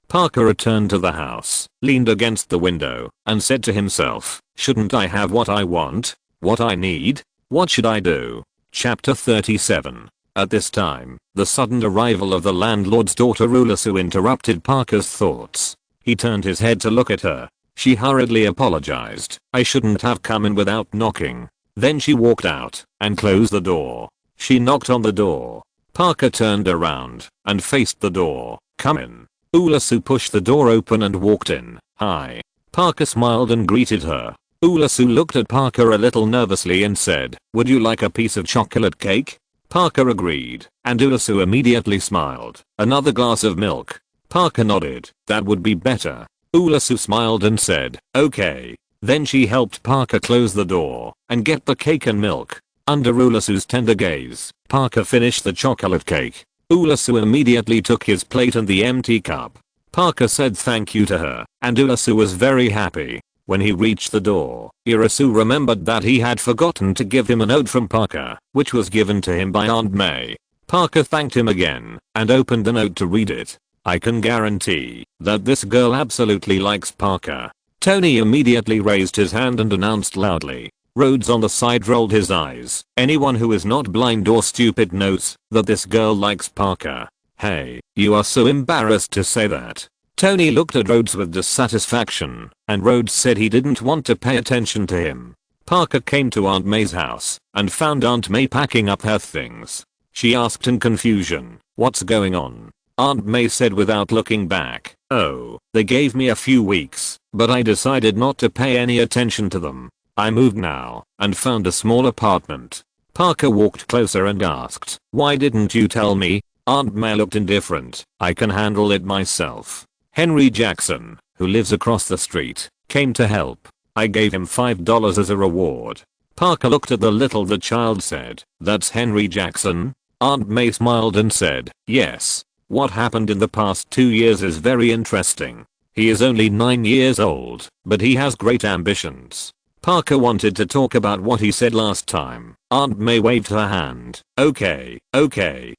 Parker returned to the house, leaned against the window, and said to himself, shouldn't I have what I want? What I need? What should I do? Chapter 37. At this time, the sudden arrival of the landlord's daughter Ulasu interrupted Parker's thoughts. He turned his head to look at her. She hurriedly apologized. I shouldn't have come in without knocking. Then she walked out and closed the door. She knocked on the door. Parker turned around and faced the door. Come in. Ulasu pushed the door open and walked in. Hi. Parker smiled and greeted her. Ulasu looked at Parker a little nervously and said, would you like a piece of chocolate cake? Parker agreed, and Ulasu immediately smiled. Another glass of milk. Parker nodded. That would be better. Ulasu smiled and said, okay. Then she helped Parker close the door and get the cake and milk. Under Ulasu's tender gaze, Parker finished the chocolate cake. Ulasu immediately took his plate and the empty cup. Parker said thank you to her, and Ulasu was very happy. When he reached the door, Urasu remembered that he had forgotten to give him a note from Parker, which was given to him by Aunt May. Parker thanked him again and opened the note to read it. I can guarantee that this girl absolutely likes Parker. Tony immediately raised his hand and announced loudly. Rhodes on the side rolled his eyes. Anyone who is not blind or stupid knows that this girl likes Parker. Hey, you are so embarrassed to say that. Tony looked at Rhodes with dissatisfaction, and Rhodes said he didn't want to pay attention to him. Parker came to Aunt May's house and found Aunt May packing up her things. She asked in confusion, what's going on? Aunt May said without looking back. Oh, they gave me a few weeks, but I decided not to pay any attention to them. I moved now, and found a small apartment. Parker walked closer and asked, "Why didn't you tell me?" Aunt May looked indifferent. "I can handle it myself." Henry Jackson, who lives across the street, came to help. I gave him $5 as a reward. Parker looked at the child said, "That's Henry Jackson?" Aunt May smiled and said, "Yes. What happened in the past 2 years is very interesting. He is only 9 years old, but he has great ambitions." Parker wanted to talk about what he said last time. Aunt May waved her hand. Okay,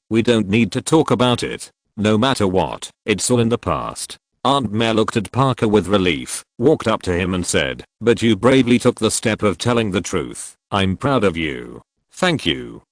we don't need to talk about it. No matter what, it's all in the past." Aunt May looked at Parker with relief, walked up to him and said, "But you bravely took the step of telling the truth. I'm proud of you. Thank you."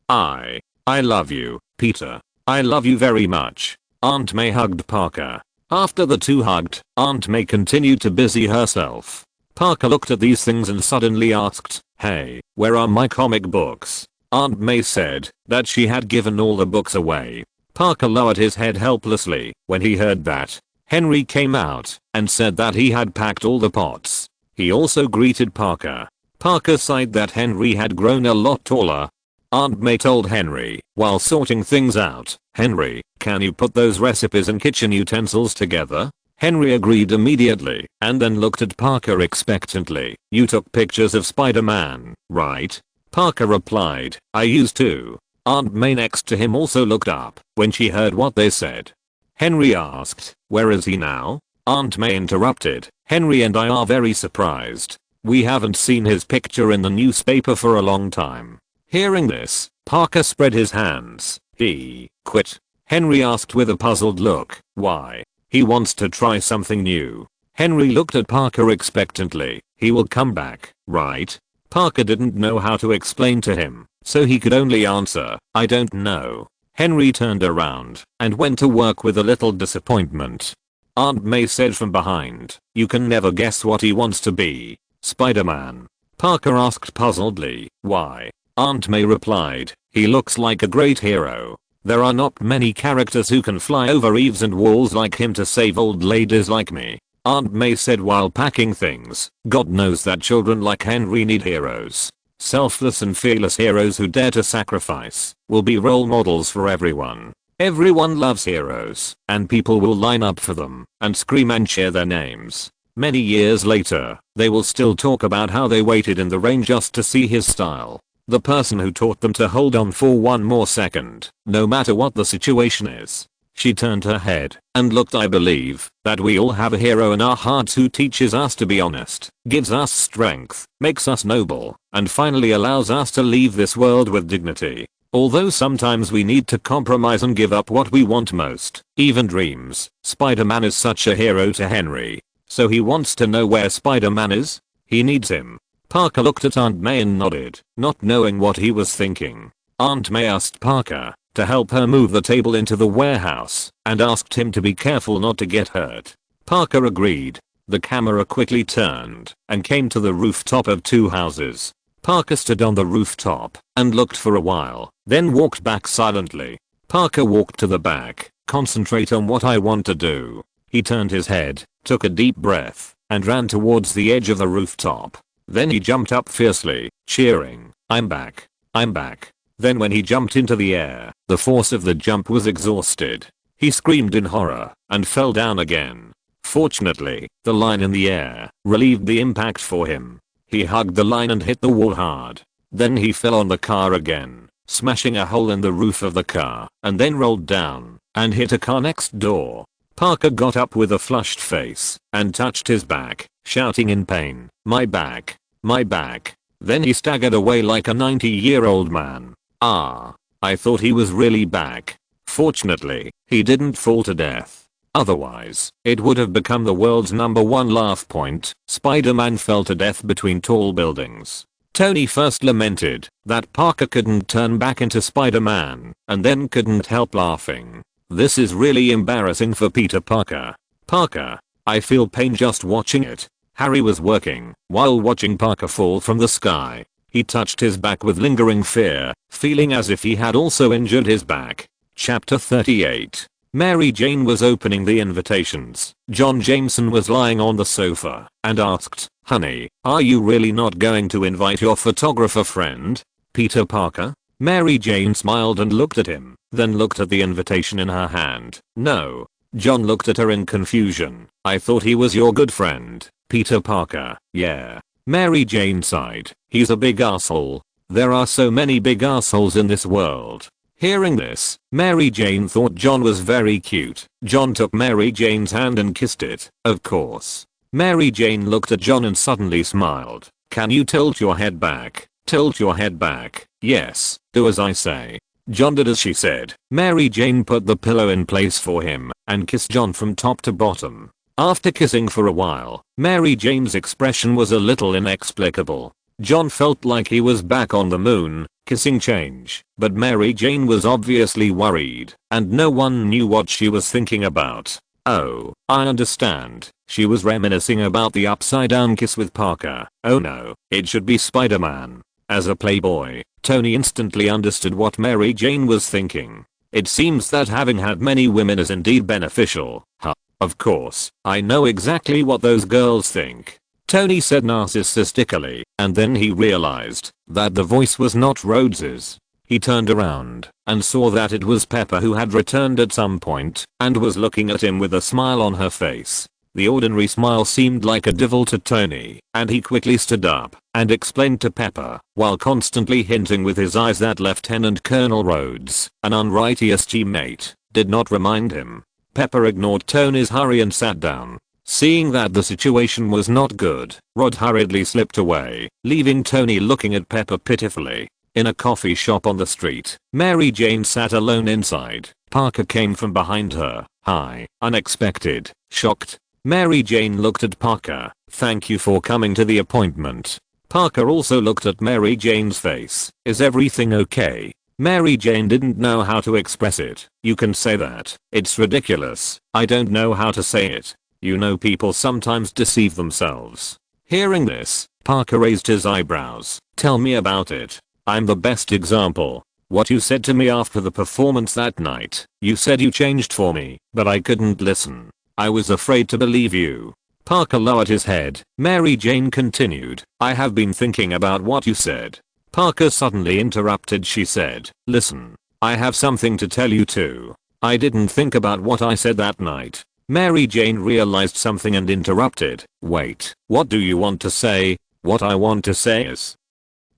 I love you, Peter. I love you very much." Aunt May hugged Parker. After the two hugged, Aunt May continued to busy herself. Parker looked at these things and suddenly asked, "Hey, where are my comic books?" Aunt May said that she had given all the books away. Parker lowered his head helplessly when he heard that. Henry came out and said that he had packed all the pots. He also greeted Parker. Parker sighed that Henry had grown a lot taller. Aunt May told Henry while sorting things out, "Henry, can you put those recipes and kitchen utensils together?" Henry agreed immediately and then looked at Parker expectantly. "You took pictures of Spider-Man, right?" Parker replied, "I used to." Aunt May next to him also looked up when she heard what they said. Henry asked, "Where is he now?" Aunt May interrupted, "Henry and I are very surprised. We haven't seen his picture in the newspaper for a long time." Hearing this, Parker spread his hands. "He quit?" Henry asked with a puzzled look. "Why?" "He wants to try something new." Henry looked at Parker expectantly. "He will come back, right?" Parker didn't know how to explain to him, so he could only answer, "I don't know." Henry turned around and went to work with a little disappointment. Aunt May said from behind, "You can never guess what he wants to be." "Spider-Man?" Parker asked puzzledly. "Why?" Aunt May replied, "He looks like a great hero. There are not many characters who can fly over eaves and walls like him to save old ladies like me." Aunt May said while packing things, "God knows that children like Henry need heroes. Selfless and fearless heroes who dare to sacrifice will be role models for everyone. Everyone loves heroes, and people will line up for them and scream and cheer their names. Many years later, they will still talk about how they waited in the rain just to see his style. The person who taught them to hold on for one more second, no matter what the situation is." She turned her head and looked. "I believe that we all have a hero in our hearts who teaches us to be honest, gives us strength, makes us noble, and finally allows us to leave this world with dignity. Although sometimes we need to compromise and give up what we want most, even dreams." Spider-Man is such a hero to Henry. So he wants to know where Spider-Man is? He needs him. Parker looked at Aunt May and nodded, not knowing what he was thinking. Aunt May asked Parker to help her move the table into the warehouse and asked him to be careful not to get hurt. Parker agreed. The camera quickly turned and came to the rooftop of two houses. Parker stood on the rooftop and looked for a while, then walked back silently. Parker walked to the back. "Concentrate on what I want to do." He turned his head, took a deep breath, and ran towards the edge of the rooftop. Then he jumped up fiercely, cheering, "I'm back. I'm back." Then when he jumped into the air, the force of the jump was exhausted. He screamed in horror and fell down again. Fortunately, the line in the air relieved the impact for him. He hugged the line and hit the wall hard. Then he fell on the car again, smashing a hole in the roof of the car, and then rolled down and hit a car next door. Parker got up with a flushed face and touched his back, shouting in pain, "My back. My back." Then he staggered away like a 90-year-old man. I thought he was really back. Fortunately, he didn't fall to death. Otherwise, it would have become the world's #1 laugh point. Spider-Man fell to death between tall buildings. Tony first lamented that Parker couldn't turn back into Spider-Man, and then couldn't help laughing. "This is really embarrassing for Peter Parker. Parker, I feel pain just watching it." Harry was working while watching Parker fall from the sky. He touched his back with lingering fear, feeling as if he had also injured his back. Chapter 38. Mary Jane was opening the invitations. John Jameson was lying on the sofa and asked, "Honey, are you really not going to invite your photographer friend, Peter Parker?" Mary Jane smiled and looked at him, then looked at the invitation in her hand. "No." John looked at her in confusion. "I thought he was your good friend, Peter Parker." "Yeah." Mary Jane sighed. "He's a big asshole. There are so many big assholes in this world." Hearing this, Mary Jane thought John was very cute. John took Mary Jane's hand and kissed it, of course. Mary Jane looked at John and suddenly smiled. "Can you tilt your head back? Tilt your head back. Yes, do as I say." John did as she said. Mary Jane put the pillow in place for him and kissed John from top to bottom. After kissing for a while, Mary Jane's expression was a little inexplicable. John felt like he was back on the moon. Kissing change, but Mary Jane was obviously worried, and no one knew what she was thinking about. "Oh, I understand." She was reminiscing about the upside down kiss with Parker. "Oh no, it should be Spider-Man." As a playboy, Tony instantly understood what Mary Jane was thinking. It seems that having had many women is indeed beneficial. Huh. Of course, I know exactly what those girls think, Tony said narcissistically, and then he realized that the voice was not Rhodes's. He turned around and saw that it was Pepper, who had returned at some point and was looking at him with a smile on her face. The ordinary smile seemed like a devil to Tony, and he quickly stood up and explained to Pepper, while constantly hinting with his eyes that Lieutenant Colonel Rhodes, an unrighteous teammate, did not remind him. Pepper ignored Tony's hurry and sat down. Seeing that the situation was not good, Rod hurriedly slipped away, leaving Tony looking at Pepper pitifully. In a coffee shop on the street, Mary Jane sat alone inside. Parker came from behind her. "Hi." Unexpected. Shocked. Mary Jane looked at Parker. "Thank you for coming to the appointment." Parker also looked at Mary Jane's face. "Is everything okay?" Mary Jane didn't know how to express it. "You can say that. It's ridiculous. I don't know how to say it. You know, people sometimes deceive themselves." Hearing this, Parker raised his eyebrows. "Tell me about it. I'm the best example. What you said to me after the performance that night. You said you changed for me, but I couldn't listen. I was afraid to believe you." Parker lowered his head. Mary Jane continued, "I have been thinking about what you said." Parker suddenly interrupted. She said, "Listen. I have something to tell you too. I didn't think about what I said that night." Mary Jane realized something and interrupted. "Wait, what do you want to say?" "What I want to say is,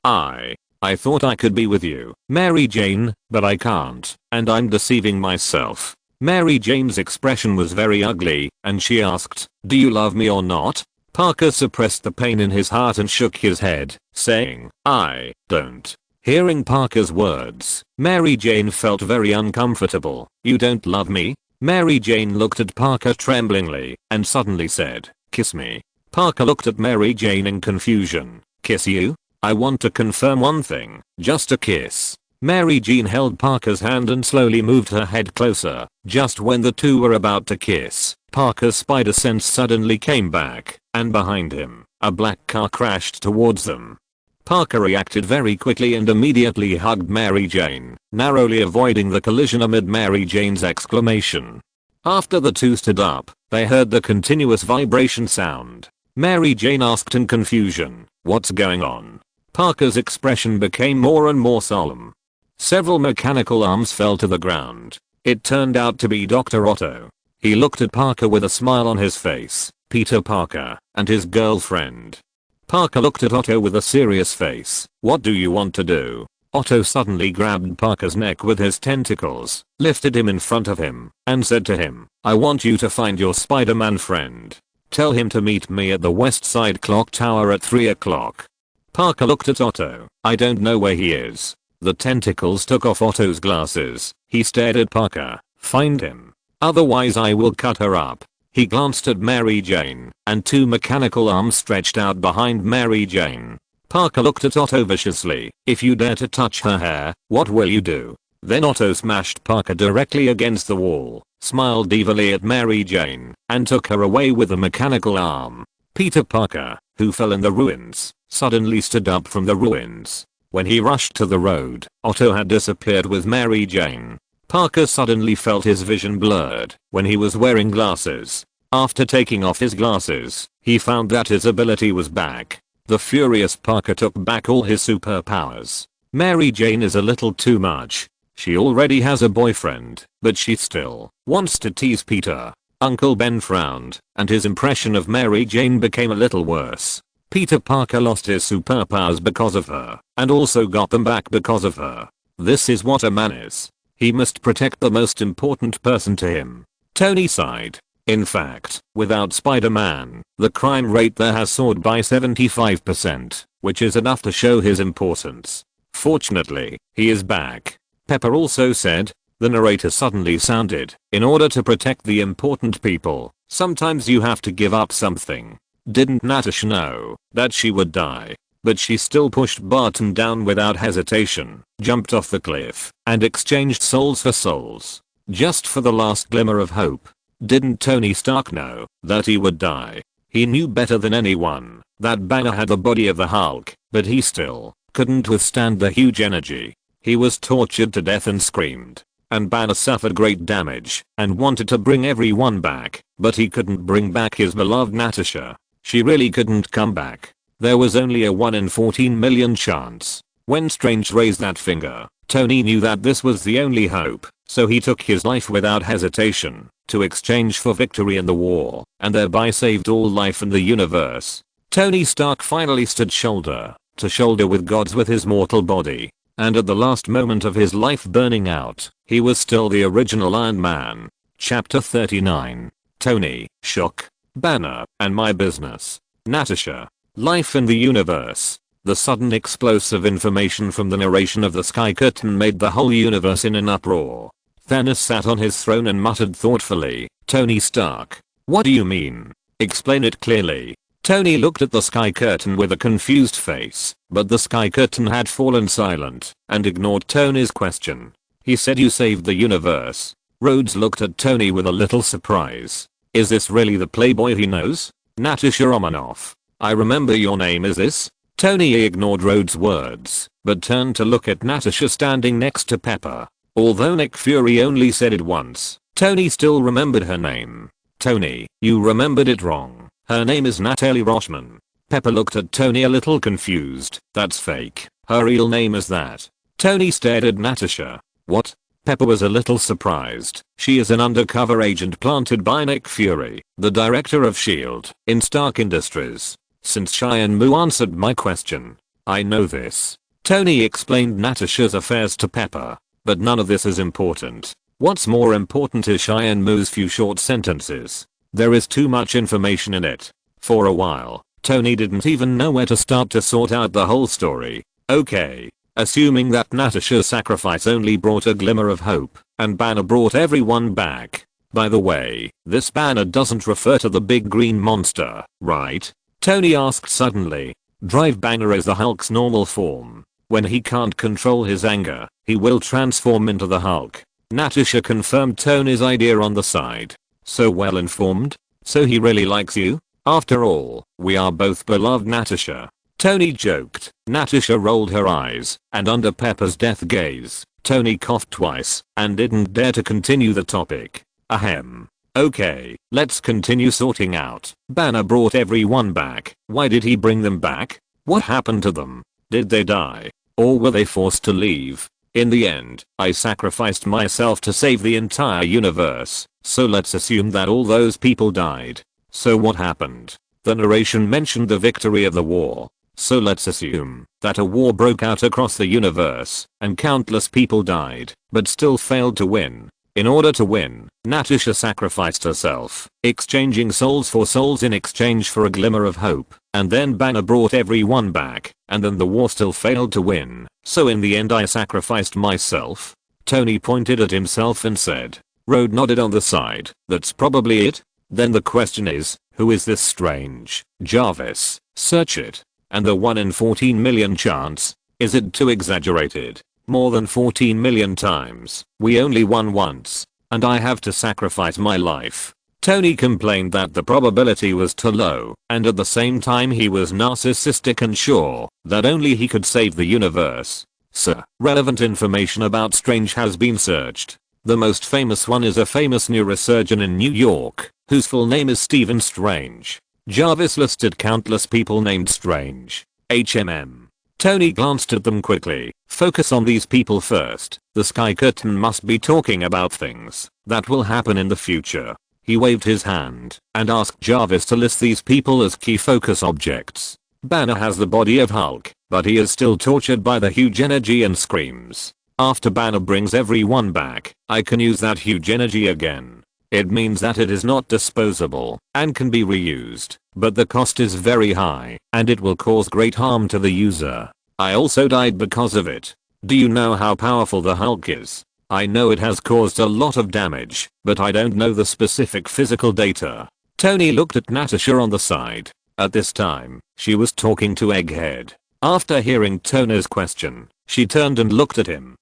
I thought I could be with you, Mary Jane, but I can't, and I'm deceiving myself." Mary Jane's expression was very ugly, and she asked, "Do you love me or not?" Parker suppressed the pain in his heart and shook his head, saying, "I don't." Hearing Parker's words, Mary Jane felt very uncomfortable. "You don't love me?" Mary Jane looked at Parker tremblingly and suddenly said, "Kiss me." Parker looked at Mary Jane in confusion. "Kiss you? I want to confirm one thing, just a kiss." Mary Jane held Parker's hand and slowly moved her head closer. Just when the two were about to kiss, Parker's spider sense suddenly came back, and behind him, a black car crashed towards them. Parker reacted very quickly and immediately hugged Mary Jane, narrowly avoiding the collision amid Mary Jane's exclamation. After the two stood up, they heard the continuous vibration sound. Mary Jane asked in confusion, "What's going on?" Parker's expression became more and more solemn. Several mechanical arms fell to the ground. It turned out to be Dr. Otto. He looked at Parker with a smile on his face. "Peter Parker and his girlfriend." Parker looked at Otto with a serious face. "What do you want to do?" Otto suddenly grabbed Parker's neck with his tentacles, lifted him in front of him, and said to him, "I want you to find your Spider-Man friend. Tell him to meet me at the West Side Clock Tower at 3 o'clock. Parker looked at Otto. "I don't know where he is." The tentacles took off Otto's glasses. He stared at Parker. "Find him. Otherwise I will cut her up." He glanced at Mary Jane, and two mechanical arms stretched out behind Mary Jane. Parker looked at Otto viciously. "If you dare to touch her hair, what will you do?" Then Otto smashed Parker directly against the wall, smiled evilly at Mary Jane, and took her away with a mechanical arm. Peter Parker, who fell in the ruins, suddenly stood up from the ruins. When he rushed to the road, Otto had disappeared with Mary Jane. Parker suddenly felt his vision blurred when he was wearing glasses. After taking off his glasses, he found that his ability was back. The furious Parker took back all his superpowers. Mary Jane is a little too much. She already has a boyfriend, but she still wants to tease Peter. Uncle Ben frowned, and his impression of Mary Jane became a little worse. Peter Parker lost his superpowers because of her, and also got them back because of her. This is what a man is. He must protect the most important person to him. Tony sighed. In fact, without Spider-Man, the crime rate there has soared by 75%, which is enough to show his importance. Fortunately, he is back. Pepper also said. The narrator suddenly sounded, in order to protect the important people, sometimes you have to give up something. Didn't Natasha know that she would die? But she still pushed Barton down without hesitation, jumped off the cliff, and exchanged souls for souls. Just for the last glimmer of hope. Didn't Tony Stark know that he would die? He knew better than anyone that Banner had the body of the Hulk, but he still couldn't withstand the huge energy. He was tortured to death and screamed. And Banner suffered great damage and wanted to bring everyone back, but he couldn't bring back his beloved Natasha. She really couldn't come back. There was only a 1 in 14 million chance. When Strange raised that finger, Tony knew that this was the only hope, so he took his life without hesitation to exchange for victory in the war, and thereby saved all life in the universe. Tony Stark finally stood shoulder to shoulder with gods with his mortal body. And at the last moment of his life burning out, he was still the original Iron Man. Chapter 39. Tony, Shock, Banner, and My Business. Natasha. Life in the universe. The sudden explosive information from the narration of the Sky Curtain made the whole universe in an uproar. Thanos sat on his throne and muttered thoughtfully, Tony Stark. What do you mean? Explain it clearly. Tony looked at the Sky Curtain with a confused face, but the Sky Curtain had fallen silent and ignored Tony's question. He said you saved the universe. Rhodes looked at Tony with a little surprise. Is this really the playboy he knows? Natasha Romanoff. I remember your name is this? Tony ignored Rhodes' words, but turned to look at Natasha standing next to Pepper. Although Nick Fury only said it once, Tony still remembered her name. Tony, you remembered it wrong. Her name is Natalie Rochman. Pepper looked at Tony a little confused. That's fake. Her real name is that. Tony stared at Natasha. What? Pepper was a little surprised. She is an undercover agent planted by Nick Fury, the director of S.H.I.E.L.D. in Stark Industries. Since Cheyenne Mu answered my question, I know this. Tony explained Natasha's affairs to Pepper. But none of this is important. What's more important is Cheyenne Mu's few short sentences. There is too much information in it. For a while, Tony didn't even know where to start to sort out the whole story. Okay. Assuming that Natasha's sacrifice only brought a glimmer of hope, and Banner brought everyone back. By the way, this Banner doesn't refer to the big green monster, right? Tony asked suddenly. Drive Banner is the Hulk's normal form. When he can't control his anger, he will transform into the Hulk. Natasha confirmed Tony's idea on the side. So well informed? So he really likes you? After all, we are both beloved Natasha. Tony joked. Natasha rolled her eyes, and under Pepper's death gaze, Tony coughed twice, and didn't dare to continue the topic. Ahem. Okay, let's continue sorting out. Banner brought everyone back. Why did he bring them back? What happened to them? Did they die? Or were they forced to leave? In the end, I sacrificed myself to save the entire universe, so let's assume that all those people died. So what happened? The narration mentioned the victory of the war. So let's assume that a war broke out across the universe, and countless people died, but still failed to win. In order to win, Natasha sacrificed herself, exchanging souls for souls in exchange for a glimmer of hope, and then Banner brought everyone back, and then the war still failed to win, so in the end I sacrificed myself? Tony pointed at himself and said. Rhodes nodded on the side. That's probably it. Then the question is, who is this Strange? Jarvis, search it. And the 1 in 14 million chance? Is it too exaggerated? More than 14 million times. We only won once. And I have to sacrifice my life. Tony complained that the probability was too low, and at the same time he was narcissistic and sure that only he could save the universe. Sir, relevant information about Strange has been searched. The most famous one is a famous neurosurgeon in New York, whose full name is Stephen Strange. Jarvis listed countless people named Strange. HMM. Tony glanced at them quickly. Focus on these people first. The Sky Curtain must be talking about things that will happen in the future. He waved his hand and asked Jarvis to list these people as key focus objects. Banner has the body of Hulk, but he is still tortured by the huge energy and screams. After Banner brings everyone back, I can use that huge energy again. It means that it is not disposable and can be reused, but the cost is very high and it will cause great harm to the user. I also died because of it. Do you know how powerful the Hulk is? I know it has caused a lot of damage, but I don't know the specific physical data. Tony looked at Natasha on the side. At this time, she was talking to Egghead. After hearing Tony's question, she turned and looked at him.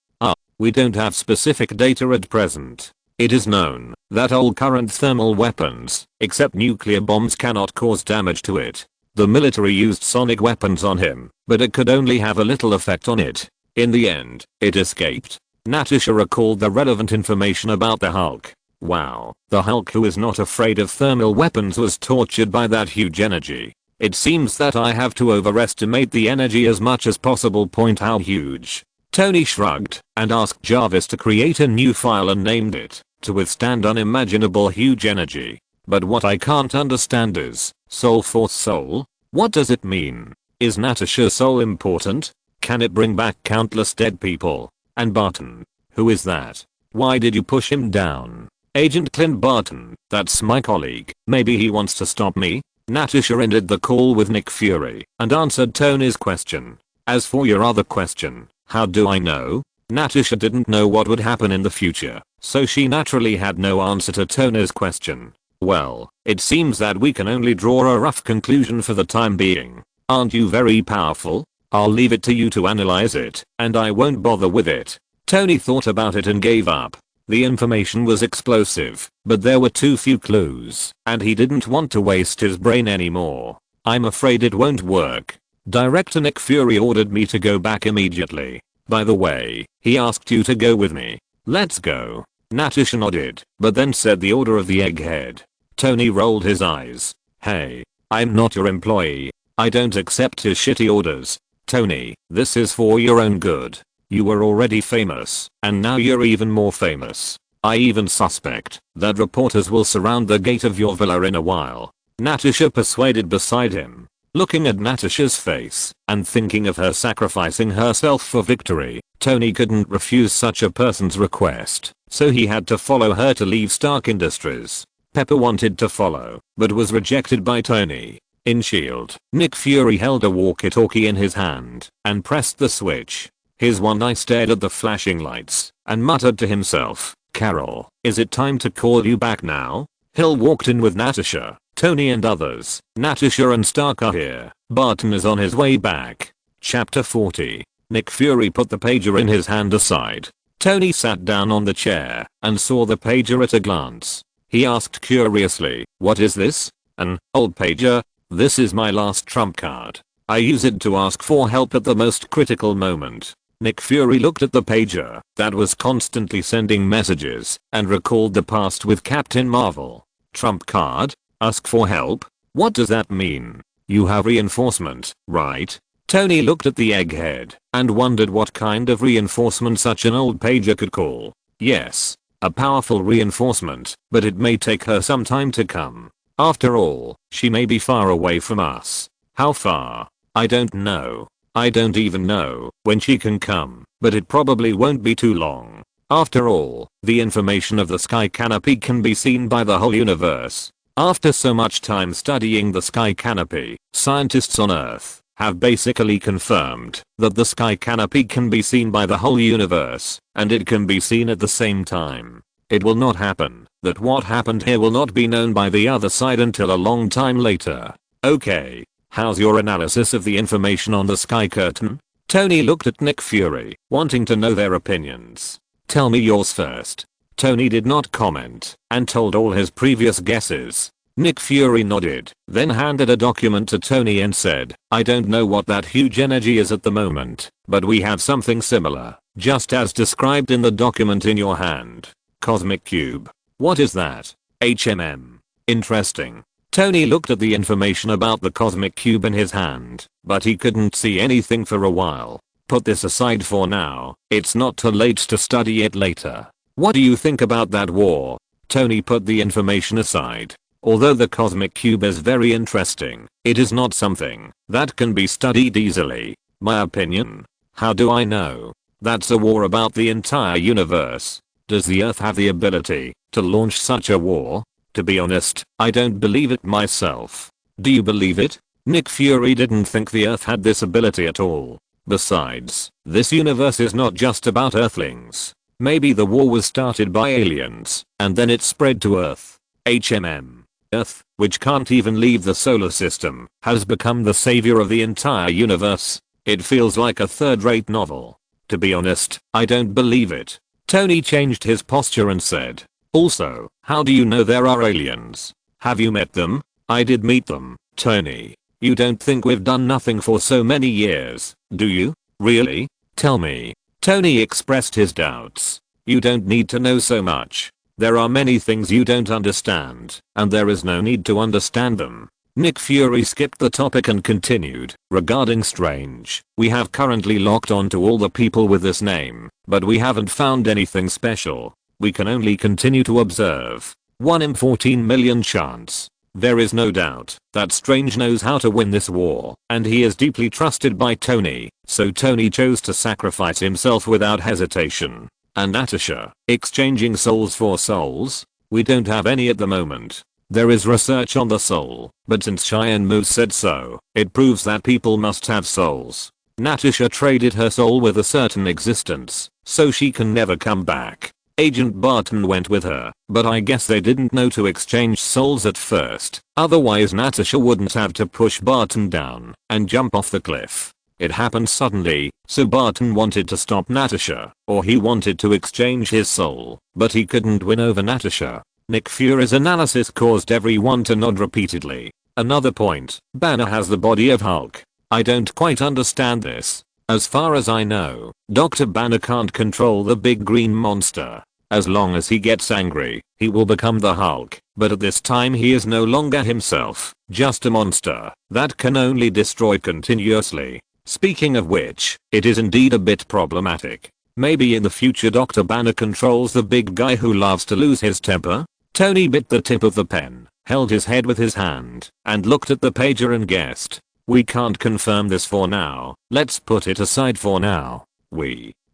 We don't have specific data at present. It is known that all current thermal weapons, except nuclear bombs, cannot cause damage to it. The military used sonic weapons on him, but it could only have a little effect on it. In the end, it escaped. Natasha recalled the relevant information about the Hulk. Wow, the Hulk, who is not afraid of thermal weapons, was tortured by that huge energy. It seems that I have to overestimate the energy as much as possible. How huge? Tony shrugged and asked Jarvis to create a new file and named it to withstand unimaginable huge energy. But what I can't understand is soul force soul? What does it mean? Is Natasha's soul important? Can it bring back countless dead people? And Barton? Who is that? Why did you push him down? Agent Clint Barton, that's my colleague. Maybe he wants to stop me? Natasha ended the call with Nick Fury and answered Tony's question. As for your other question, how do I know? Natasha didn't know what would happen in the future, so she naturally had no answer to Tony's question. Well, it seems that we can only draw a rough conclusion for the time being. Aren't you very powerful? I'll leave it to you to analyze it, and I won't bother with it. Tony thought about it and gave up. The information was explosive, but there were too few clues, and he didn't want to waste his brain anymore. I'm afraid it won't work. Director Nick Fury ordered me to go back immediately. By the way, he asked you to go with me. Let's go. Natasha nodded, but then said the order of the Egghead. Tony rolled his eyes. Hey, I'm not your employee. I don't accept his shitty orders. Tony, this is for your own good. You were already famous, and now you're even more famous. I even suspect that reporters will surround the gate of your villa in a while. Natasha persuaded beside him. Looking at Natasha's face and thinking of her sacrificing herself for victory, Tony couldn't refuse such a person's request, so he had to follow her to leave Stark Industries. Pepper wanted to follow, but was rejected by Tony. In S.H.I.E.L.D., Nick Fury held a walkie-talkie in his hand and pressed the switch. His one eye stared at the flashing lights and muttered to himself, "Carol, is it time to call you back now?" Hill walked in with Natasha, Tony and others. Natasha and Stark are here. Barton is on his way back. Chapter 40. Nick Fury put the pager in his hand aside. Tony sat down on the chair and saw the pager at a glance. He asked curiously, "What is this?" "An old pager. This is my last trump card. I use it to ask for help at the most critical moment." Nick Fury looked at the pager that was constantly sending messages and recalled the past with Captain Marvel. Trump card? Ask for help? What does that mean? You have reinforcement, right? Tony looked at the Egghead and wondered what kind of reinforcement such an old pager could call. Yes, a powerful reinforcement, but it may take her some time to come. After all, she may be far away from us. How far? I don't know. I don't even know when she can come, but it probably won't be too long. After all, the information of the sky canopy can be seen by the whole universe. After so much time studying the sky canopy, scientists on Earth have basically confirmed that the sky canopy can be seen by the whole universe, and it can be seen at the same time. It will not happen that what happened here will not be known by the other side until a long time later. Okay, how's your analysis of the information on the sky curtain? Tony looked at Nick Fury, wanting to know their opinions. Tell me yours first. Tony did not comment and told all his previous guesses. Nick Fury nodded, then handed a document to Tony and said, "I don't know what that huge energy is at the moment, but we have something similar, just as described in the document in your hand. Cosmic cube. What is that? HMM. Interesting. Tony looked at the information about the cosmic cube in his hand, but he couldn't see anything for a while. Put this aside for now, it's not too late to study it later. What do you think about that war? Tony put the information aside. Although the cosmic cube is very interesting, it is not something that can be studied easily. My opinion? How do I know? That's a war about the entire universe. Does the Earth have the ability to launch such a war? To be honest, I don't believe it myself. Do you believe it? Nick Fury didn't think the Earth had this ability at all. Besides, this universe is not just about Earthlings. Maybe the war was started by aliens, and then it spread to Earth. HMM. Earth, which can't even leave the solar system, has become the savior of the entire universe. It feels like a third-rate novel. To be honest, I don't believe it. Tony changed his posture and said, also, how do you know there are aliens? Have you met them? I did meet them, Tony. You don't think we've done nothing for so many years, do you? Really? Tell me. Tony expressed his doubts. You don't need to know so much. There are many things you don't understand, and there is no need to understand them. Nick Fury skipped the topic and continued, regarding Strange, we have currently locked on to all the people with this name, but we haven't found anything special. We can only continue to observe. 1 in 14 million chance. There is no doubt that Strange knows how to win this war, and he is deeply trusted by Tony, so Tony chose to sacrifice himself without hesitation. And Natasha, exchanging souls for souls? We don't have any at the moment. There is research on the soul, but since Cheyenne Moose said so, it proves that people must have souls. Natasha traded her soul with a certain existence, so she can never come back. Agent Barton went with her, but I guess they didn't know to exchange souls at first, otherwise Natasha wouldn't have to push Barton down and jump off the cliff. It happened suddenly, so Barton wanted to stop Natasha, or he wanted to exchange his soul, but he couldn't win over Natasha. Nick Fury's analysis caused everyone to nod repeatedly. Another point, Banner has the body of Hulk. I don't quite understand this. As far as I know, Dr. Banner can't control the big green monster. As long as he gets angry, he will become the Hulk, but at this time he is no longer himself, just a monster that can only destroy continuously. Speaking of which, it is indeed a bit problematic. Maybe in the future Dr. Banner controls the big guy who loves to lose his temper? Tony bit the tip of the pen, held his head with his hand, and looked at the pager and guessed. We can't confirm this for now, let's put it aside for now.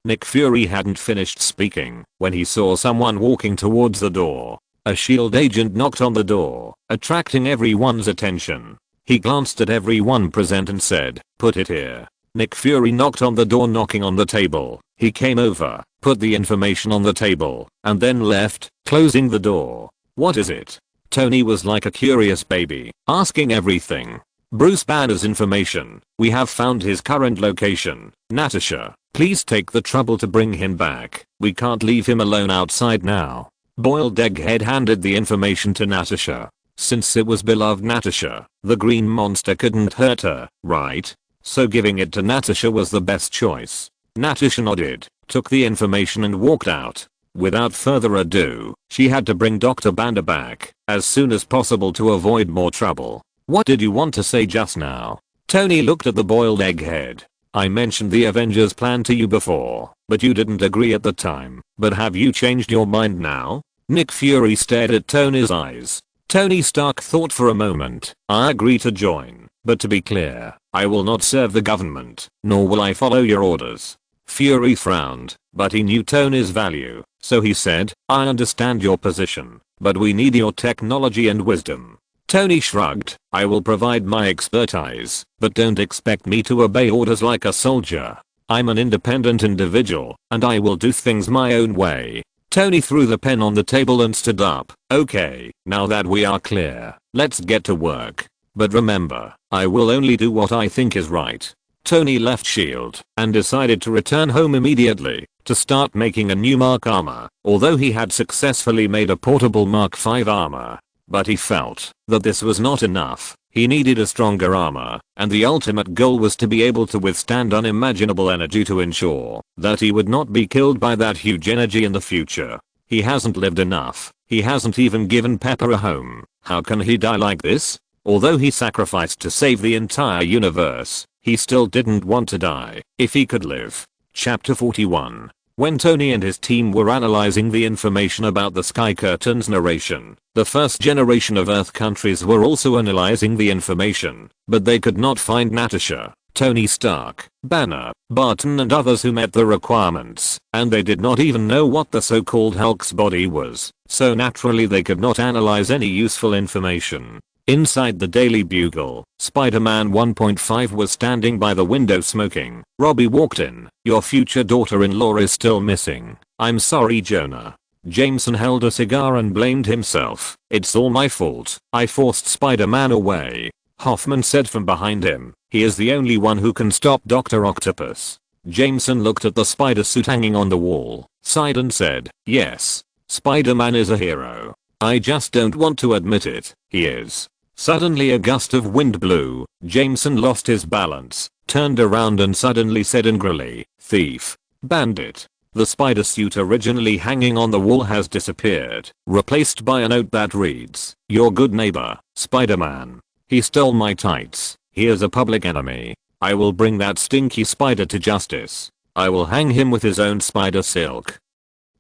Nick Fury hadn't finished speaking when he saw someone walking towards the door. A SHIELD agent knocked on the door, attracting everyone's attention. He glanced at everyone present and said, put it here. Nick Fury knocked on the door, knocking on the table. He came over, put the information on the table, and then left, closing the door. What is it? Tony was like a curious baby, asking everything. Bruce Banner's information. We have found his current location. Natasha, please take the trouble to bring him back. We can't leave him alone outside now. Boiled Egghead handed the information to Natasha. Since it was beloved Natasha, the green monster couldn't hurt her, right? So giving it to Natasha was the best choice. Natasha nodded, took the information and walked out. Without further ado, she had to bring Dr. Banner back as soon as possible to avoid more trouble. What did you want to say just now? Tony looked at the boiled egghead. I mentioned the Avengers plan to you before, but you didn't agree at the time. But have you changed your mind now? Nick Fury stared at Tony's eyes. Tony Stark thought for a moment. I agree to join, but to be clear, I will not serve the government, nor will I follow your orders. Fury frowned, but he knew Tony's value, so he said, I understand your position, but we need your technology and wisdom. Tony shrugged, I will provide my expertise, but don't expect me to obey orders like a soldier. I'm an independent individual, and I will do things my own way. Tony threw the pen on the table and stood up. Okay, now that we are clear, let's get to work. But remember, I will only do what I think is right. Tony left S.H.I.E.L.D. and decided to return home immediately to start making a new Mark armor, although he had successfully made a portable Mark 5 armor. But he felt that this was not enough. He needed a stronger armor, and the ultimate goal was to be able to withstand unimaginable energy to ensure that he would not be killed by that huge energy in the future. He hasn't lived enough. He hasn't even given Pepper a home. How can he die like this? Although he sacrificed to save the entire universe, he still didn't want to die if he could live. Chapter 41. When Tony and his team were analyzing the information about the Sky Curtain's narration, the first generation of Earth countries were also analyzing the information, but they could not find Natasha, Tony Stark, Banner, Barton and others who met the requirements, and they did not even know what the so-called Hulk's body was, so naturally they could not analyze any useful information. Inside the Daily Bugle, Spider-Man 1.5 was standing by the window smoking. Robbie walked in. "Your future daughter-in-law is still missing. I'm sorry, Jonah." Jameson held a cigar and blamed himself. "It's all my fault. I forced Spider-Man away." Hoffman said from behind him. "He is the only one who can stop Dr. Octopus." Jameson looked at the spider suit hanging on the wall, sighed and said, "Yes, Spider-Man is a hero. I just don't want to admit it. He is." Suddenly a gust of wind blew. Jameson lost his balance, turned around and suddenly said angrily, "Thief. Bandit." The spider suit originally hanging on the wall has disappeared, replaced by a note that reads, "Your good neighbor, Spider-Man. He stole my tights. He is a public enemy. I will bring that stinky spider to justice. I will hang him with his own spider silk."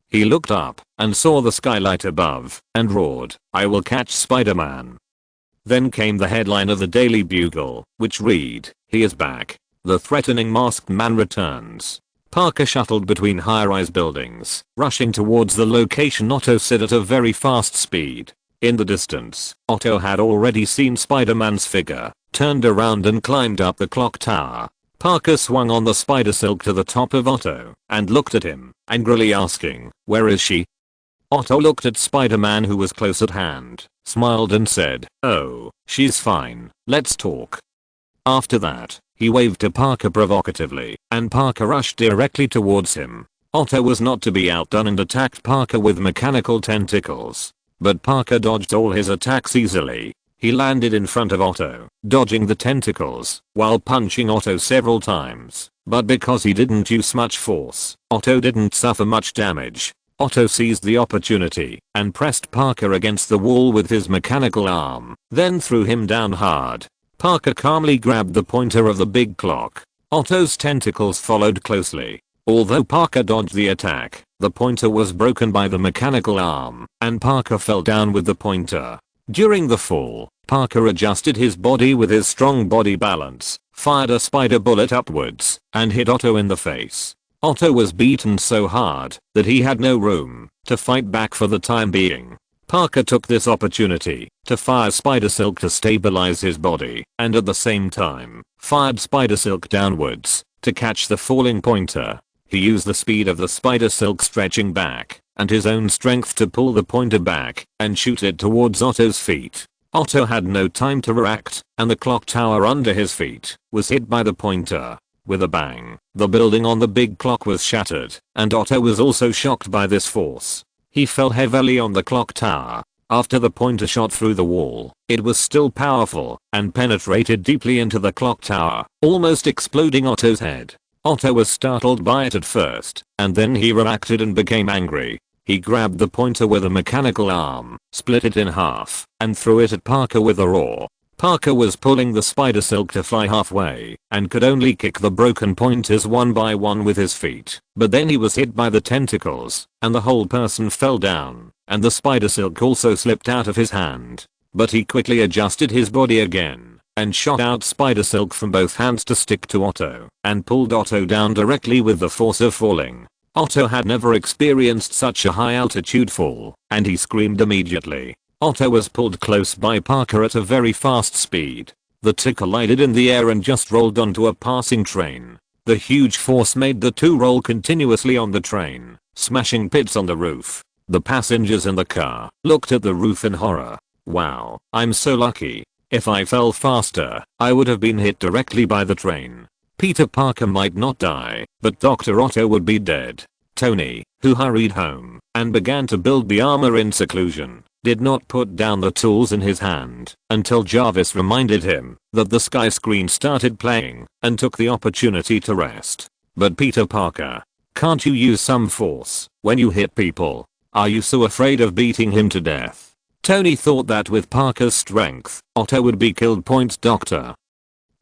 He looked up and saw the skylight above and roared, "I will catch Spider-Man." Then came the headline of the Daily Bugle, which read, "He is back. The threatening masked man returns." Parker shuttled between high-rise buildings, rushing towards the location Otto said at a very fast speed. In the distance, Otto had already seen Spider-Man's figure, turned around and climbed up the clock tower. Parker swung on the spider silk to the top of Otto and looked at him, angrily asking, "Where is she?" Otto looked at Spider-Man who was close at hand, smiled and said, "Oh, she's fine. Let's talk." After that, he waved to Parker provocatively, and Parker rushed directly towards him. Otto was not to be outdone and attacked Parker with mechanical tentacles. But Parker dodged all his attacks easily. He landed in front of Otto, dodging the tentacles, while punching Otto several times. But because he didn't use much force, Otto didn't suffer much damage. Otto seized the opportunity and pressed Parker against the wall with his mechanical arm, then threw him down hard. Parker calmly grabbed the pointer of the big clock. Otto's tentacles followed closely. Although Parker dodged the attack, the pointer was broken by the mechanical arm, and Parker fell down with the pointer. During the fall, Parker adjusted his body with his strong body balance, fired a spider bullet upwards, and hit Otto in the face. Otto was beaten so hard that he had no room to fight back for the time being. Parker took this opportunity to fire spider silk to stabilize his body, and at the same time, fired spider silk downwards to catch the falling pointer. He used the speed of the spider silk stretching back and his own strength to pull the pointer back and shoot it towards Otto's feet. Otto had no time to react, and the clock tower under his feet was hit by the pointer. With a bang, the building on the big clock was shattered, and Otto was also shocked by this force. He fell heavily on the clock tower. After the pointer shot through the wall, it was still powerful and penetrated deeply into the clock tower, almost exploding Otto's head. Otto was startled by it at first, and then he reacted and became angry. He grabbed the pointer with a mechanical arm, split it in half, and threw it at Parker with a roar. Parker was pulling the spider silk to fly halfway, and could only kick the broken pointers one by one with his feet. But then he was hit by the tentacles, and the whole person fell down, and the spider silk also slipped out of his hand. But he quickly adjusted his body again, and shot out spider silk from both hands to stick to Otto, and pulled Otto down directly with the force of falling. Otto had never experienced such a high altitude fall, and he screamed immediately. Otto was pulled close by Parker at a very fast speed. The two collided in the air and just rolled onto a passing train. The huge force made the two roll continuously on the train, smashing pits on the roof. The passengers in the car looked at the roof in horror. "Wow, I'm so lucky. If I fell faster, I would have been hit directly by the train." Peter Parker might not die, but Dr. Otto would be dead. Tony, who hurried home and began to build the armor in seclusion, did not put down the tools in his hand until Jarvis reminded him that the sky screen started playing and took the opportunity to rest. "But Peter Parker, can't you use some force when you hit people?" Are you so afraid of beating him to death? Tony thought that with Parker's strength, Otto would be killed. Doctor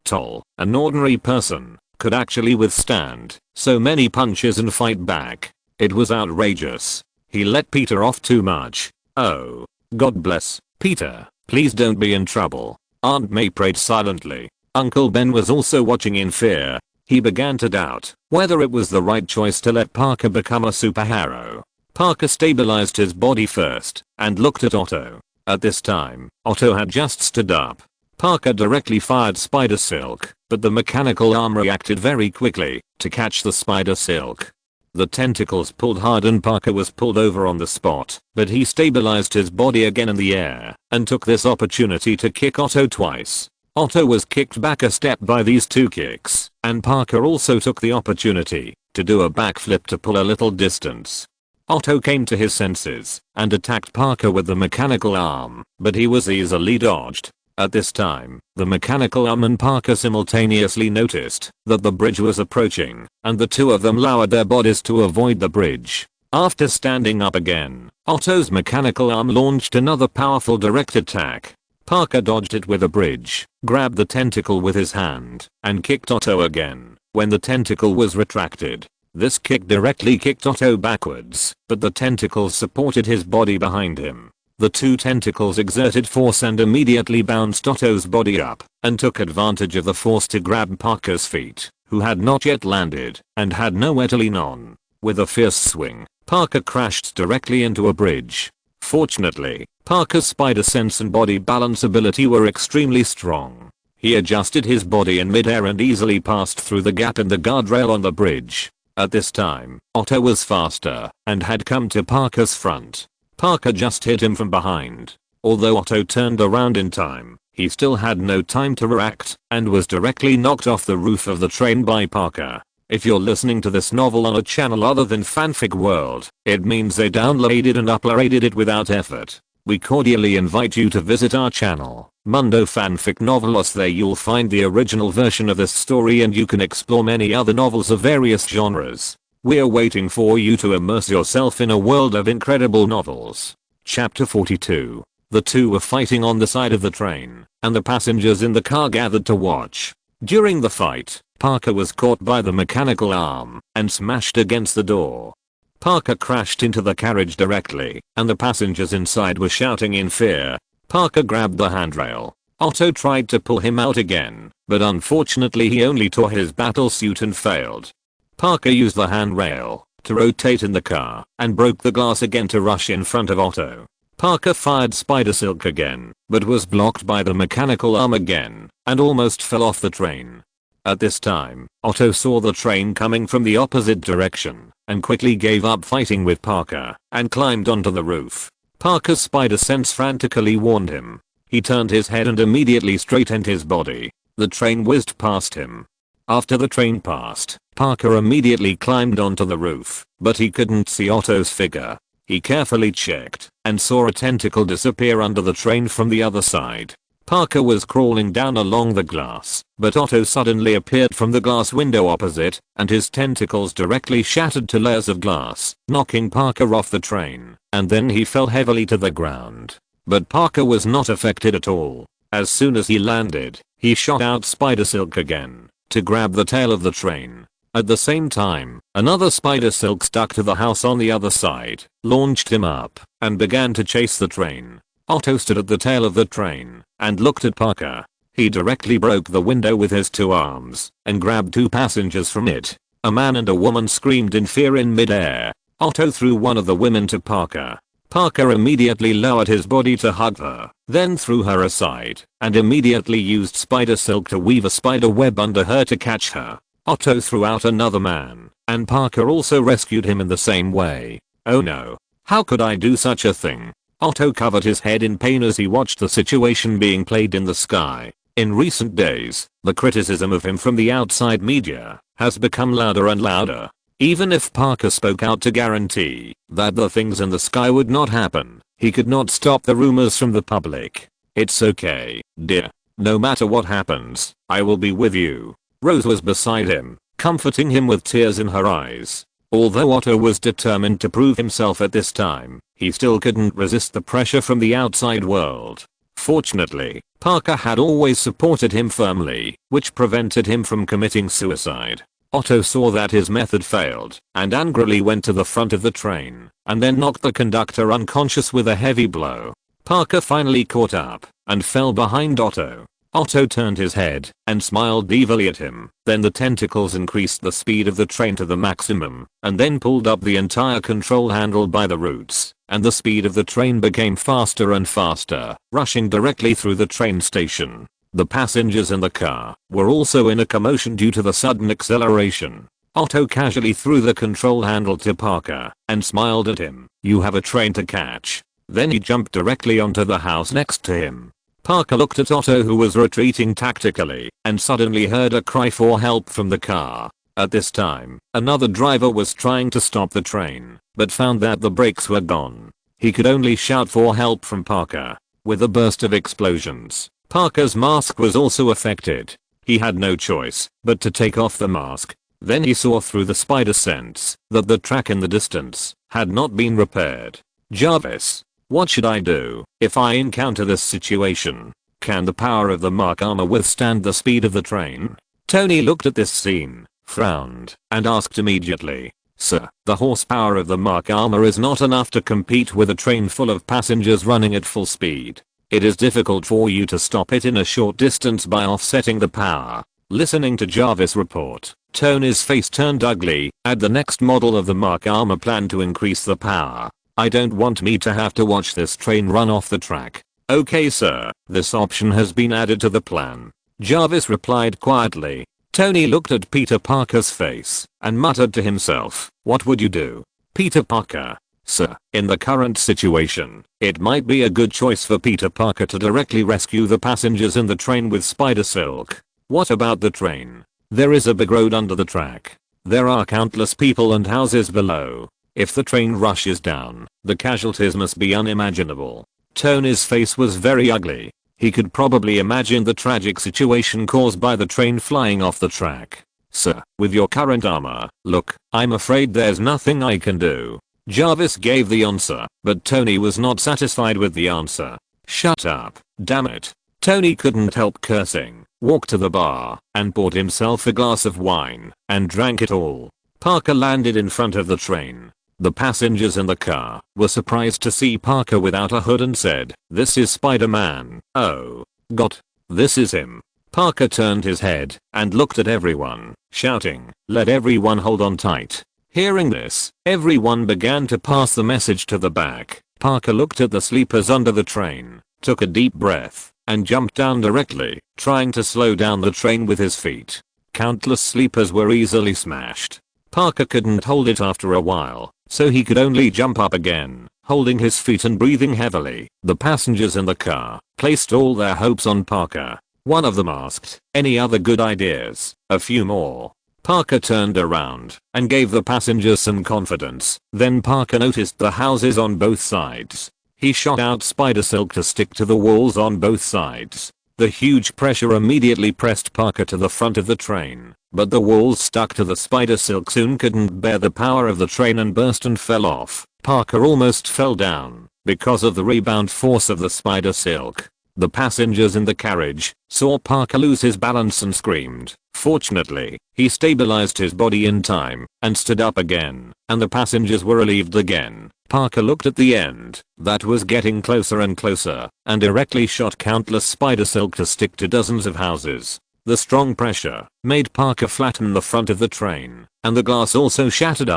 Toll, an ordinary person, could actually withstand so many punches and fight back. It was outrageous. He let Peter off too much. Oh, God bless Peter, please don't be in trouble. Aunt May prayed silently. Uncle Ben was also watching in fear. He began to doubt whether it was the right choice to let Parker become a superhero. Parker stabilized his body first and looked at Otto. At this time, Otto had just stood up. Parker directly fired spider silk, but the mechanical arm reacted very quickly to catch the spider silk. The tentacles pulled hard and Parker was pulled over on the spot, but he stabilized his body again in the air and took this opportunity to kick Otto twice. Otto was kicked back a step by these two kicks, and Parker also took the opportunity to do a backflip to pull a little distance. Otto came to his senses and attacked Parker with the mechanical arm, but he was easily dodged. At this time, the mechanical arm and Parker simultaneously noticed that the bridge was approaching, and the two of them lowered their bodies to avoid the bridge. After standing up again, Otto's mechanical arm launched another powerful direct attack. Parker dodged it with a bridge, grabbed the tentacle with his hand, and kicked Otto again. When the tentacle was retracted, this kick directly kicked Otto backwards, but the tentacles supported his body behind him. The two tentacles exerted force and immediately bounced Otto's body up and took advantage of the force to grab Parker's feet, who had not yet landed and had nowhere to lean on. With a fierce swing, Parker crashed directly into a bridge. Fortunately, Parker's spider sense and body balance ability were extremely strong. He adjusted his body in midair and easily passed through the gap in the guardrail on the bridge. At this time, Otto was faster and had come to Parker's front. Parker just hit him from behind. Although Otto turned around in time, he still had no time to react and was directly knocked off the roof of the train by Parker. If you're listening to this novel on a channel other than Fanfic World, it means they downloaded and uploaded it without effort. We cordially invite you to visit our channel, Mundo Fanfic Novelos. There you'll find the original version of this story and you can explore many other novels of various genres. We're waiting for you to immerse yourself in a world of incredible novels. Chapter 42. The two were fighting on the side of the train, and the passengers in the car gathered to watch. During the fight, Parker was caught by the mechanical arm and smashed against the door. Parker crashed into the carriage directly, and the passengers inside were shouting in fear. Parker grabbed the handrail. Otto tried to pull him out again, but unfortunately he only tore his battle suit and failed. Parker used the handrail to rotate in the car and broke the glass again to rush in front of Otto. Parker fired spider silk again, but was blocked by the mechanical arm again and almost fell off the train. At this time, Otto saw the train coming from the opposite direction and quickly gave up fighting with Parker and climbed onto the roof. Parker's spider sense frantically warned him. He turned his head and immediately straightened his body. The train whizzed past him. After the train passed, Parker immediately climbed onto the roof, but he couldn't see Otto's figure. He carefully checked and saw a tentacle disappear under the train from the other side. Parker was crawling down along the glass, but Otto suddenly appeared from the glass window opposite, and his tentacles directly shattered to layers of glass, knocking Parker off the train, and then he fell heavily to the ground. But Parker was not affected at all. As soon as he landed, he shot out spider silk again to grab the tail of the train. At the same time, another spider silk stuck to the house on the other side, launched him up, and began to chase the train. Otto stood at the tail of the train and looked at Parker. He directly broke the window with his two arms and grabbed two passengers from it. A man and a woman screamed in fear in midair. Otto threw one of the women to Parker. Parker immediately lowered his body to hug her, then threw her aside, and immediately used spider silk to weave a spider web under her to catch her. Otto threw out another man, and Parker also rescued him in the same way. Oh no. How could I do such a thing? Otto covered his head in pain as he watched the situation being played in the sky. In recent days, the criticism of him from the outside media has become louder and louder. Even if Parker spoke out to guarantee that the things in the sky would not happen, he could not stop the rumors from the public. It's okay, dear. No matter what happens, I will be with you. Rose was beside him, comforting him with tears in her eyes. Although Otto was determined to prove himself at this time, he still couldn't resist the pressure from the outside world. Fortunately, Parker had always supported him firmly, which prevented him from committing suicide. Otto saw that his method failed and angrily went to the front of the train and then knocked the conductor unconscious with a heavy blow. Parker finally caught up and fell behind Otto. Otto turned his head and smiled evilly at him. Then the tentacles increased the speed of the train to the maximum and then pulled up the entire control handle by the roots, and the speed of the train became faster and faster, rushing directly through the train station. The passengers in the car were also in a commotion due to the sudden acceleration. Otto casually threw the control handle to Parker and smiled at him. "You have a train to catch." Then he jumped directly onto the house next to him. Parker looked at Otto, who was retreating tactically, and suddenly heard a cry for help from the car. At this time, another driver was trying to stop the train, but found that the brakes were gone. He could only shout for help from Parker. With a burst of explosions, Parker's mask was also affected. He had no choice but to take off the mask. Then he saw through the spider sense that the track in the distance had not been repaired. "Jarvis, what should I do if I encounter this situation? Can the power of the Mark armor withstand the speed of the train?" Tony looked at this scene, frowned, and asked immediately, "Sir, the horsepower of the Mark armor is not enough to compete with a train full of passengers running at full speed. It is difficult for you to stop it in a short distance by offsetting the power." Listening to Jarvis' report, Tony's face turned ugly. "Add the next model of the Mark armor plan to increase the power. I don't want me to have to watch this train run off the track." "Okay sir, this option has been added to the plan," Jarvis replied quietly. Tony looked at Peter Parker's face and muttered to himself, "What would you do?" Peter Parker: "Sir, in the current situation, it might be a good choice for Peter Parker to directly rescue the passengers in the train with spider silk." "What about the train?" "There is a big road under the track. There are countless people and houses below. If the train rushes down, the casualties must be unimaginable." Tony's face was very ugly. He could probably imagine the tragic situation caused by the train flying off the track. "Sir, with your current armor, look, I'm afraid there's nothing I can do." Jarvis gave the answer, but Tony was not satisfied with the answer. "Shut up, damn it." Tony couldn't help cursing, walked to the bar, and poured himself a glass of wine, and drank it all. Parker landed in front of the train. The passengers in the car were surprised to see Parker without a hood and said, "This is Spider-Man." "Oh, God, this is him." Parker turned his head and looked at everyone, shouting, "Let everyone hold on tight." Hearing this, everyone began to pass the message to the back. Parker looked at the sleepers under the train, took a deep breath, and jumped down directly, trying to slow down the train with his feet. Countless sleepers were easily smashed. Parker couldn't hold it after a while, so he could only jump up again, holding his feet and breathing heavily. The passengers in the car placed all their hopes on Parker. One of them asked, "Any other good ideas?" "A few more." Parker turned around and gave the passengers some confidence. Then Parker noticed the houses on both sides. He shot out spider silk to stick to the walls on both sides. The huge pressure immediately pressed Parker to the front of the train, but the walls stuck to the spider silk soon couldn't bear the power of the train and burst and fell off. Parker almost fell down because of the rebound force of the spider silk. The passengers in the carriage saw Parker lose his balance and screamed. Fortunately, he stabilized his body in time and stood up again, and the passengers were relieved again. Parker looked at the end that was getting closer and closer and directly shot countless spider silk to stick to dozens of houses. The strong pressure made Parker flatten the front of the train, and the glass also shattered.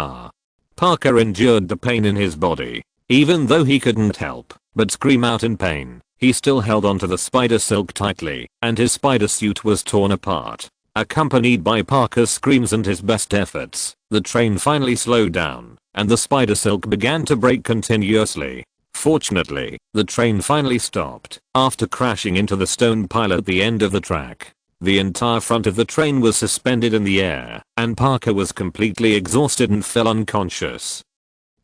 Parker endured the pain in his body. Even though he couldn't help but scream out in pain, he still held onto the spider silk tightly, and his spider suit was torn apart. Accompanied by Parker's screams and his best efforts, the train finally slowed down, and the spider silk began to break continuously. Fortunately, the train finally stopped after crashing into the stone pile at the end of the track. The entire front of the train was suspended in the air, and Parker was completely exhausted and fell unconscious.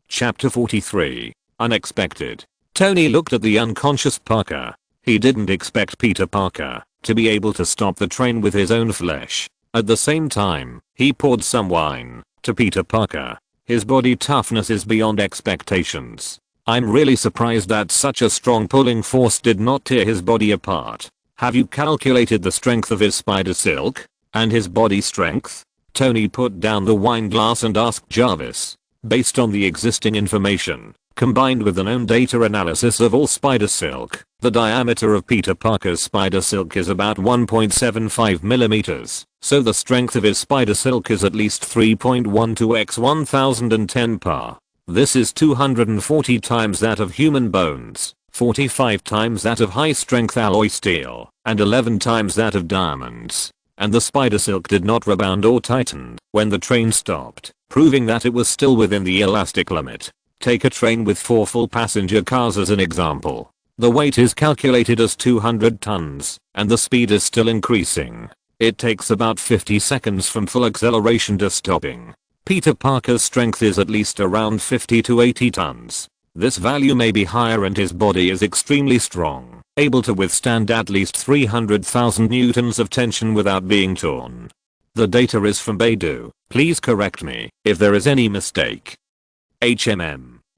Chapter 43. Unexpected. Tony looked at the unconscious Parker. He didn't expect Peter Parker to be able to stop the train with his own flesh. At the same time, he poured some wine to Peter Parker. His body toughness is beyond expectations. I'm really surprised that such a strong pulling force did not tear his body apart. Have you calculated the strength of his spider silk? And his body strength? Tony put down the wine glass and asked Jarvis. Based on the existing information, combined with the known data analysis of all spider silk, the diameter of Peter Parker's spider silk is about 1.75 millimeters, so the strength of his spider silk is at least 3.12 x 1010 par. This is 240 times that of human bones, 45 times that of high-strength alloy steel, and 11 times that of diamonds. And the spider silk did not rebound or tighten when the train stopped, proving that it was still within the elastic limit. Take a train with 4 full passenger cars as an example. The weight is calculated as 200 tons, and the speed is still increasing. It takes about 50 seconds from full acceleration to stopping. Peter Parker's strength is at least around 50 to 80 tons. This value may be higher and his body is extremely strong, able to withstand at least 300,000 newtons of tension without being torn. The data is from Baidu. Please correct me if there is any mistake.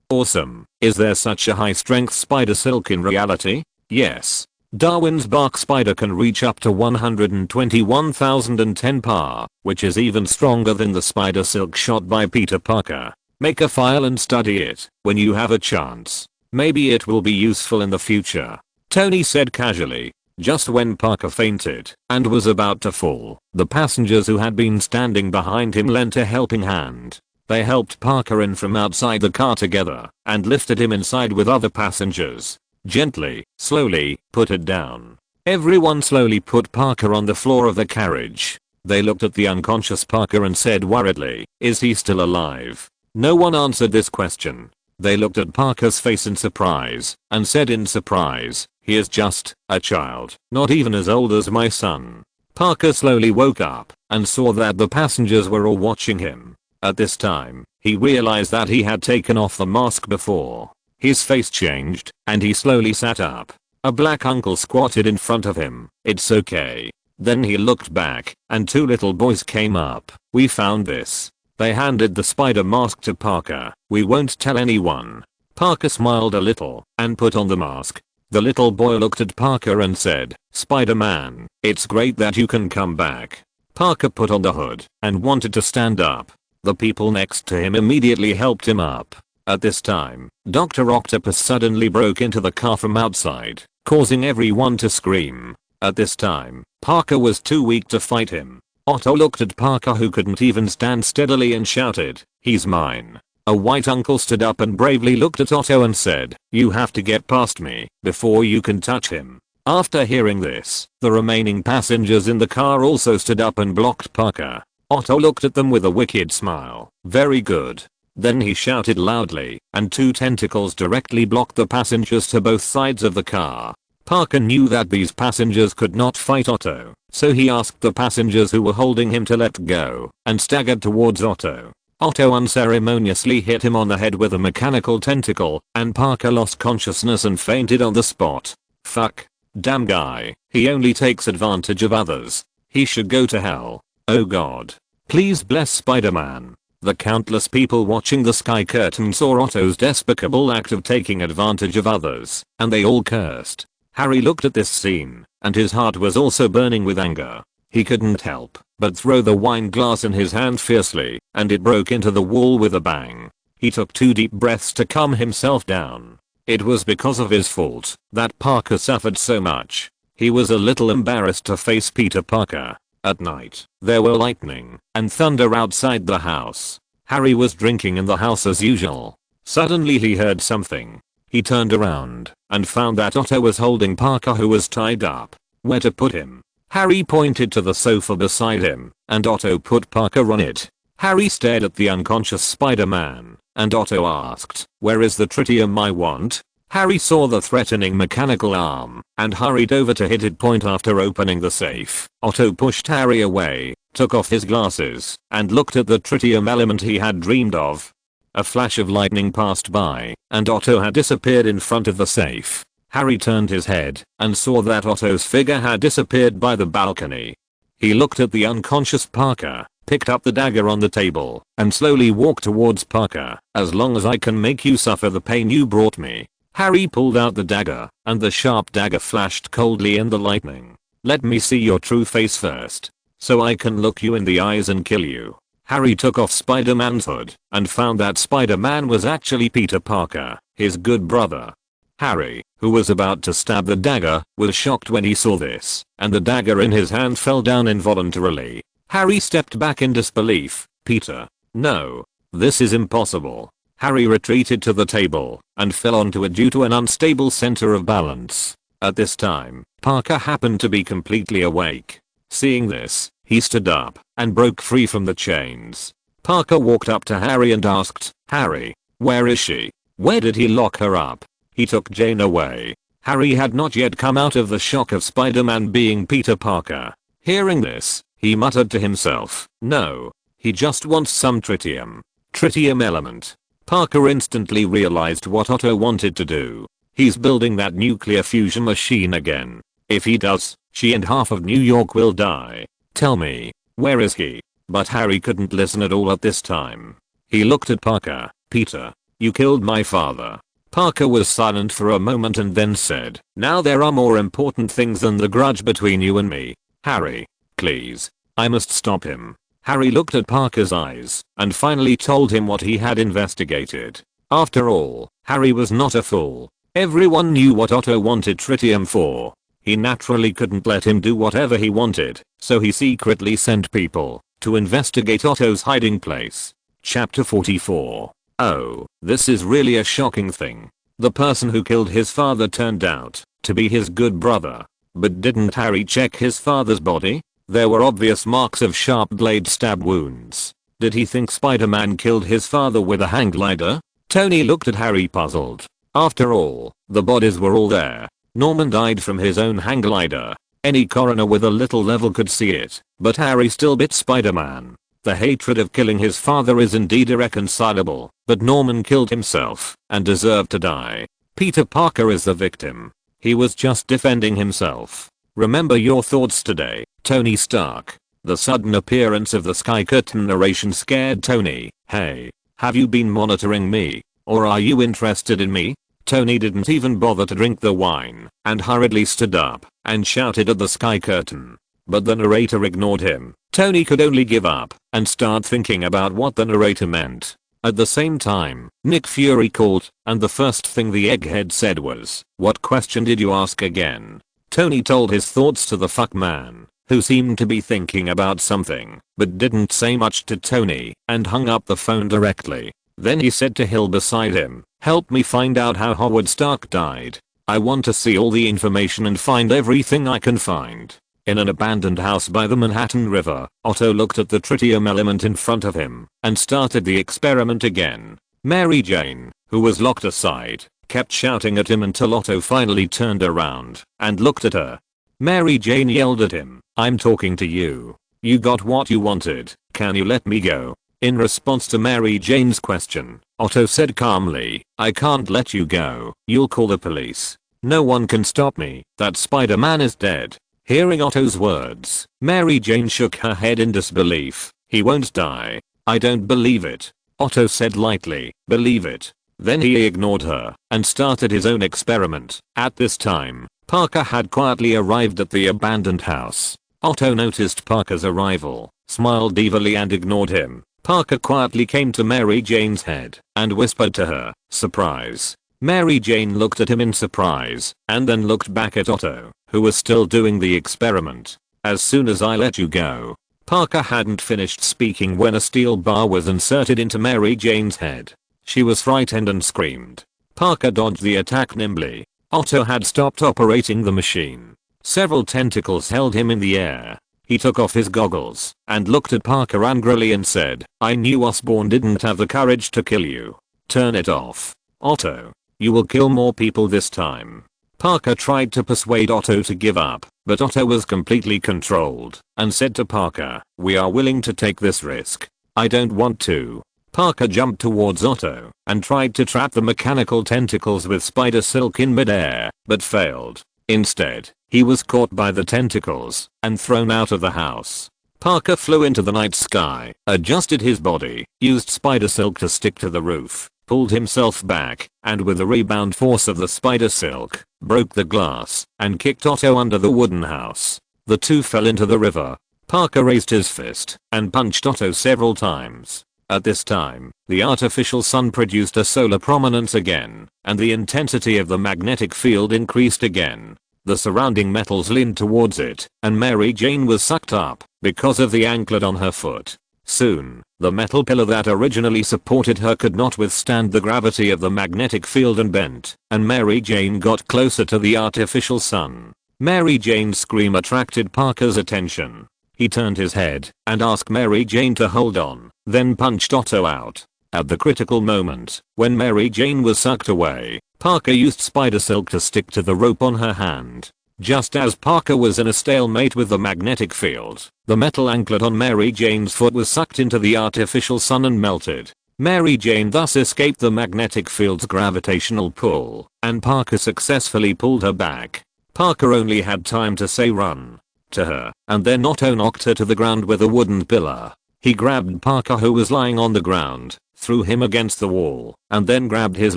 Awesome. Is there such a high strength spider silk in reality? Yes. Darwin's bark spider can reach up to 121,010 par, which is even stronger than the spider silk shot by Peter Parker. Make a file and study it when you have a chance. Maybe it will be useful in the future. Tony said casually. Just when Parker fainted and was about to fall, the passengers who had been standing behind him lent a helping hand. They helped Parker in from outside the car together and lifted him inside with other passengers. Gently, slowly, put it down. Everyone slowly put Parker on the floor of the carriage. They looked at the unconscious Parker and said worriedly, "Is he still alive?" No one answered this question. They looked at Parker's face in surprise and said in surprise, "He is just a child, not even as old as my son." Parker slowly woke up and saw that the passengers were all watching him. At this time, he realized that he had taken off the mask before. His face changed and he slowly sat up. A black uncle squatted in front of him. "It's okay." Then he looked back and 2 little boys came up. "We found this." They handed the spider mask to Parker. "We won't tell anyone." Parker smiled a little and put on the mask. The little boy looked at Parker and said, "Spider-Man, it's great that you can come back." Parker put on the hood and wanted to stand up. The people next to him immediately helped him up. At this time, Dr. Octopus suddenly broke into the car from outside, causing everyone to scream. At this time, Parker was too weak to fight him. Otto looked at Parker, who couldn't even stand steadily, and shouted, "He's mine." A white uncle stood up and bravely looked at Otto and said, "You have to get past me before you can touch him." After hearing this, the remaining passengers in the car also stood up and blocked Parker. Otto looked at them with a wicked smile. "Very good." Then he shouted loudly, and 2 tentacles directly blocked the passengers to both sides of the car. Parker knew that these passengers could not fight Otto, so he asked the passengers who were holding him to let go, and staggered towards Otto. Otto unceremoniously hit him on the head with a mechanical tentacle, and Parker lost consciousness and fainted on the spot. Fuck. Damn guy. He only takes advantage of others. He should go to hell. Oh god. Please bless Spider-Man. The countless people watching the sky curtain saw Otto's despicable act of taking advantage of others, and they all cursed. Harry looked at this scene, and his heart was also burning with anger. He couldn't help but throw the wine glass in his hand fiercely, and it broke into the wall with a bang. He took 2 deep breaths to calm himself down. It was because of his fault that Parker suffered so much. He was a little embarrassed to face Peter Parker. At night, there were lightning and thunder outside the house. Harry was drinking in the house as usual. Suddenly he heard something. He turned around and found that Otto was holding Parker, who was tied up. Where to put him? Harry pointed to the sofa beside him, and Otto put Parker on it. Harry stared at the unconscious Spider-Man, and Otto asked, "Where is the tritium I want?" Harry saw the threatening mechanical arm and hurried over to hit it point after opening the safe. Otto pushed Harry away, took off his glasses, and looked at the tritium element he had dreamed of. A flash of lightning passed by, and Otto had disappeared in front of the safe. Harry turned his head and saw that Otto's figure had disappeared by the balcony. He looked at the unconscious Parker picked up the dagger on the table, and slowly walked towards Parker. "As long as I can make you suffer the pain you brought me." Harry pulled out the dagger, and the sharp dagger flashed coldly in the lightning. "Let me see your true face first, so I can look you in the eyes and kill you." Harry took off Spider-Man's hood, and found that Spider-Man was actually Peter Parker, his good brother. Harry, who was about to stab the dagger, was shocked when he saw this, and the dagger in his hand fell down involuntarily. Harry stepped back in disbelief. "Peter, no. This is impossible." Harry retreated to the table, and fell onto it due to an unstable center of balance. At this time, Parker happened to be completely awake. Seeing this, he stood up, and broke free from the chains. Parker walked up to Harry and asked, "Harry, where is she? Where did he lock her up?" "He took Jane away." Harry had not yet come out of the shock of Spider-Man being Peter Parker. Hearing this, he muttered to himself, "No. He just wants some tritium." Tritium element. Parker instantly realized what Otto wanted to do. He's building that nuclear fusion machine again. If he does, she and half of New York will die. "Tell me, where is he?" But Harry couldn't listen at all at this time. He looked at Parker. "Peter, you killed my father." Parker was silent for a moment and then said, "Now there are more important things than the grudge between you and me. Harry, please, I must stop him." Harry looked at Parker's eyes, and finally told him what he had investigated. After all, Harry was not a fool. Everyone knew what Otto wanted tritium for. He naturally couldn't let him do whatever he wanted, so he secretly sent people to investigate Otto's hiding place. Chapter 44. Oh, this is really a shocking thing. The person who killed his father turned out to be his good brother. But didn't Harry check his father's body? There were obvious marks of sharp blade stab wounds. Did he think Spider-Man killed his father with a hang glider? Tony looked at Harry puzzled. After all, the bodies were all there. Norman died from his own hang glider. Any coroner with a little level could see it, but Harry still bit Spider-Man. The hatred of killing his father is indeed irreconcilable, but Norman killed himself and deserved to die. Peter Parker is the victim. He was just defending himself. Remember your thoughts today, Tony Stark. The sudden appearance of the Sky Curtain narration scared Tony. "Hey, have you been monitoring me? Or are you interested in me?" Tony didn't even bother to drink the wine, and hurriedly stood up and shouted at the Sky Curtain. But the narrator ignored him. Tony could only give up and start thinking about what the narrator meant. At the same time, Nick Fury called, and the first thing the egghead said was, "What question did you ask again?" Tony told his thoughts to the fuck man, who seemed to be thinking about something, but didn't say much to Tony, and hung up the phone directly. Then he said to Hill beside him, "Help me find out how Howard Stark died. I want to see all the information and find everything I can find." In an abandoned house by the Manhattan River, Otto looked at the tritium element in front of him, and started the experiment again. Mary Jane, who was locked aside, kept shouting at him until Otto finally turned around and looked at her. Mary Jane yelled at him, "I'm talking to you. You got what you wanted, can you let me go?" In response to Mary Jane's question, Otto said calmly, "I can't let you go. You'll call the police. No one can stop me. That Spider-Man is dead." Hearing Otto's words, Mary Jane shook her head in disbelief. "He won't die." "I don't believe it." Otto said lightly, "Believe it." Then he ignored her and started his own experiment. At this time, Parker had quietly arrived at the abandoned house. Otto noticed Parker's arrival, smiled evilly and ignored him. Parker quietly came to Mary Jane's head and whispered to her, "Surprise." Mary Jane looked at him in surprise and then looked back at Otto, who was still doing the experiment. "As soon as I let you go." Parker hadn't finished speaking when a steel bar was inserted into Mary Jane's head. She was frightened and screamed. Parker dodged the attack nimbly. Otto had stopped operating the machine. Several tentacles held him in the air. He took off his goggles and looked at Parker angrily and said, "I knew Osborn didn't have the courage to kill you. Turn it off. Otto. You will kill more people this time." Parker tried to persuade Otto to give up, but Otto was completely controlled and said to Parker, "We are willing to take this risk." "I don't want to." Parker jumped towards Otto and tried to trap the mechanical tentacles with spider silk in midair, but failed. Instead, he was caught by the tentacles and thrown out of the house. Parker flew into the night sky, adjusted his body, used spider silk to stick to the roof, pulled himself back, and with the rebound force of the spider silk, broke the glass, and kicked Otto under the wooden house. The two fell into the river. Parker raised his fist, and punched Otto several times. At this time, the artificial sun produced a solar prominence again, and the intensity of the magnetic field increased again. The surrounding metals leaned towards it, and Mary Jane was sucked up, because of the anklet on her foot. Soon, the metal pillar that originally supported her could not withstand the gravity of the magnetic field and bent, and Mary Jane got closer to the artificial sun. Mary Jane's scream attracted Parker's attention. He turned his head and asked Mary Jane to hold on, then punched Otto out. At the critical moment, when Mary Jane was sucked away, Parker used spider silk to stick to the rope on her hand. Just as Parker was in a stalemate with the magnetic field, the metal anklet on Mary Jane's foot was sucked into the artificial sun and melted. Mary Jane thus escaped the magnetic field's gravitational pull, and Parker successfully pulled her back. Parker only had time to say run to her, and then Otto knocked her to the ground with a wooden pillar. He grabbed Parker, who was lying on the ground, threw him against the wall, and then grabbed his